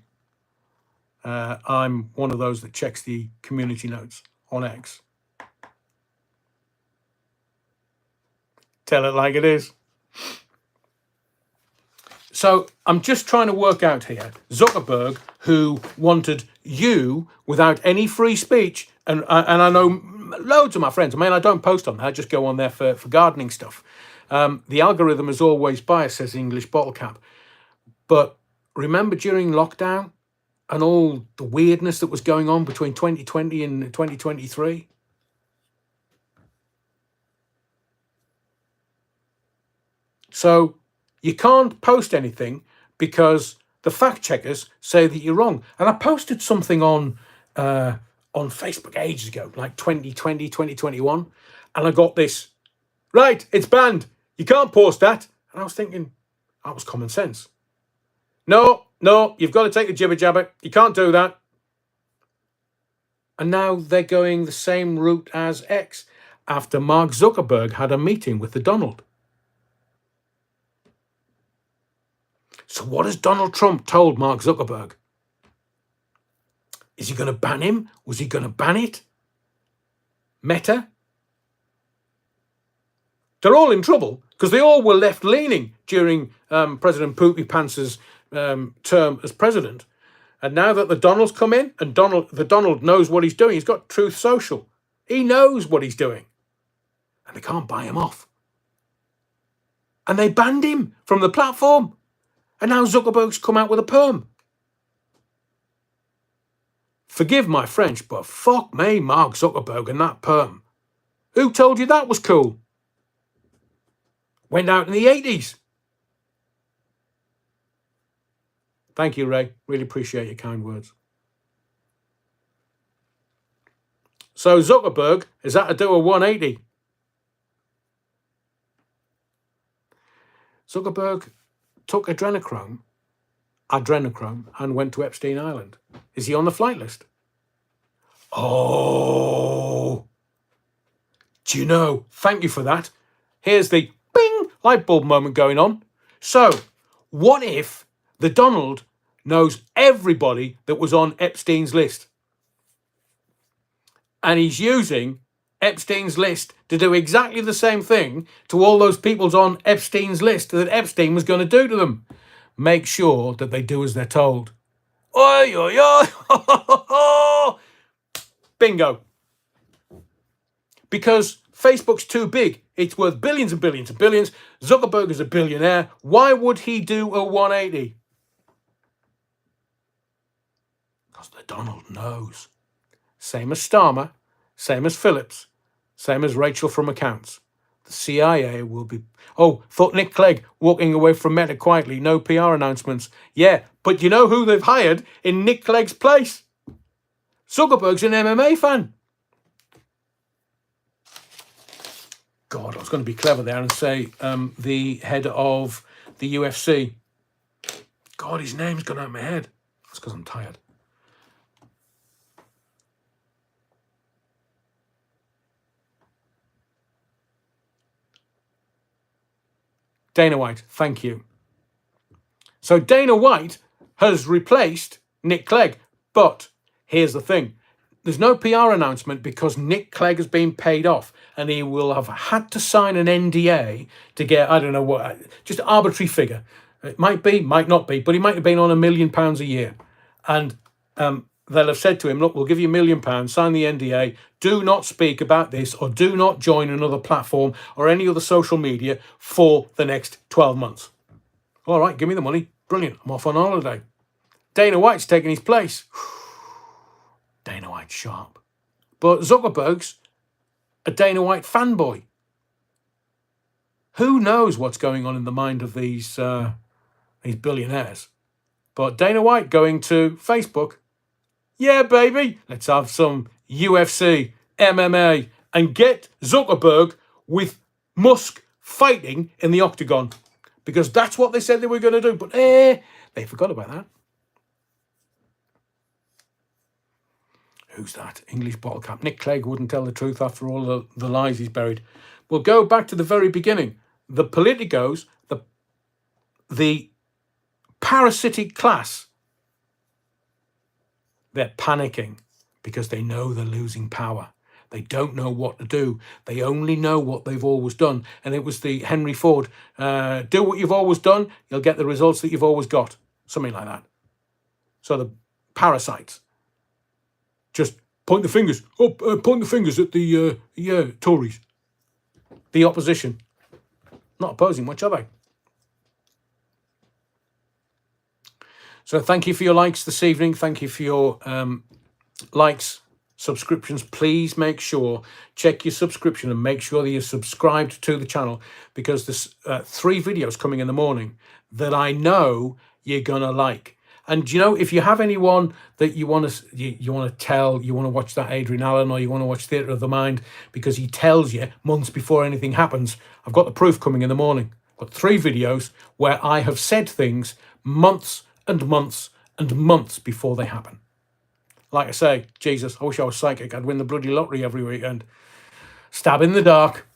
I'm one of those that checks the community notes on X. Tell it like it is. So I'm just trying to work out here. Zuckerberg, who wanted you without any free speech, and I know loads of my friends, I don't post on that, I just go on there for gardening stuff. The algorithm is always biased, says the English bottle cap. But remember during lockdown and all the weirdness that was going on between 2020 and 2023? So you can't post anything because the fact checkers say that you're wrong. And I posted something on Facebook ages ago, like 2020, 2021. And I got this, right, it's banned. You can't post that. And I was thinking, that was common sense. No, you've got to take the jibber jabber. You can't do that. And now they're going the same route as X after Mark Zuckerberg had a meeting with the Donald. So what has Donald Trump told Mark Zuckerberg? Is he going to ban him? Was he going to ban it? Meta? They're all in trouble because they all were left-leaning during President Poopy Pants's term as president. And now that the Donald's come in and the Donald knows what he's doing, he's got Truth Social. He knows what he's doing. And they can't buy him off. And they banned him from the platform. And now Zuckerberg's come out with a perm. Forgive my French, but fuck me, Mark Zuckerberg and that perm. Who told you that was cool? Went out in the 80s. Thank you, Ray. Really appreciate your kind words. So Zuckerberg has had to do a 180. Zuckerberg took adrenochrome, and went to Epstein Island. Is he on the flight list? Oh, do you know? Thank you for that. Here's the bing light bulb moment going on. So, what if the Donald knows everybody that was on Epstein's list? And he's using Epstein's list to do exactly the same thing to all those people's on Epstein's list that Epstein was going to do to them. Make sure that they do as they're told. Oi, oi, oi. Bingo. Because Facebook's too big. It's worth billions and billions and billions. Zuckerberg is a billionaire. Why would he do a 180? Because the Donald knows. Same as Starmer, same as Phillips, same as Rachel from accounts. The CIA will be... Oh, thought Nick Clegg walking away from Meta quietly, no PR announcements. Yeah, but you know who they've hired in Nick Clegg's place? Zuckerberg's an MMA fan. God, I was going to be clever there and say the head of the UFC. God, his name's gone out of my head. That's because I'm tired. Dana White, thank you. So Dana White has replaced Nick Clegg. But here's the thing. There's no PR announcement because Nick Clegg has been paid off and he will have had to sign an NDA to get, I don't know what, just arbitrary figure. It might be, might not be, but he might have been on £1 million a year. And they'll have said to him, look, we'll give you £1 million, sign the NDA, do not speak about this or do not join another platform or any other social media for the next 12 months. All right, give me the money. Brilliant. I'm off on holiday. Dana White's taking his place. Dana White's sharp. But Zuckerberg's a Dana White fanboy. Who knows what's going on in the mind of these billionaires? But Dana White going to Facebook, yeah, baby, let's have some UFC, MMA, and get Zuckerberg with Musk fighting in the octagon. Because that's what they said they were going to do. But they forgot about that. Who's that? English bottle cap. Nick Clegg wouldn't tell the truth after all the lies he's buried. We'll go back to the very beginning. The politicos, the parasitic class, they're panicking because they know they're losing power. They don't know what to do. They only know what they've always done. And it was the Henry Ford, do what you've always done, you'll get the results that you've always got. Something like that. So the parasites just point the fingers at the Tories, the opposition. Not opposing much, are they? So thank you for your likes this evening. Thank you for your likes, subscriptions. Please make sure, check your subscription and make sure that you're subscribed to the channel because there's 3 videos coming in the morning that I know you're going to like. And, you know, if you have anyone that you want to you want to tell, you want to watch that Adrian Allen or you want to watch Theatre of the Mind because he tells you months before anything happens, I've got the proof coming in the morning. I've got 3 videos where I have said things months and months and months before they happen. Like I say, Jesus, I wish I was psychic. I'd win the bloody lottery every weekend. Stab in the dark.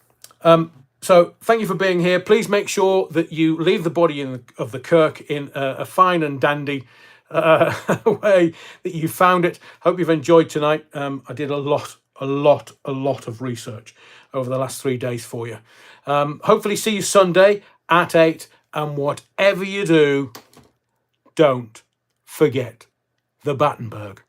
So thank you for being here. Please make sure that you leave the body of the Kirk in a fine and dandy way that you found it. Hope you've enjoyed tonight. I did a lot of research over the last 3 days for you. Hopefully see you Sunday at 8. And whatever you do, don't forget the Battenberg.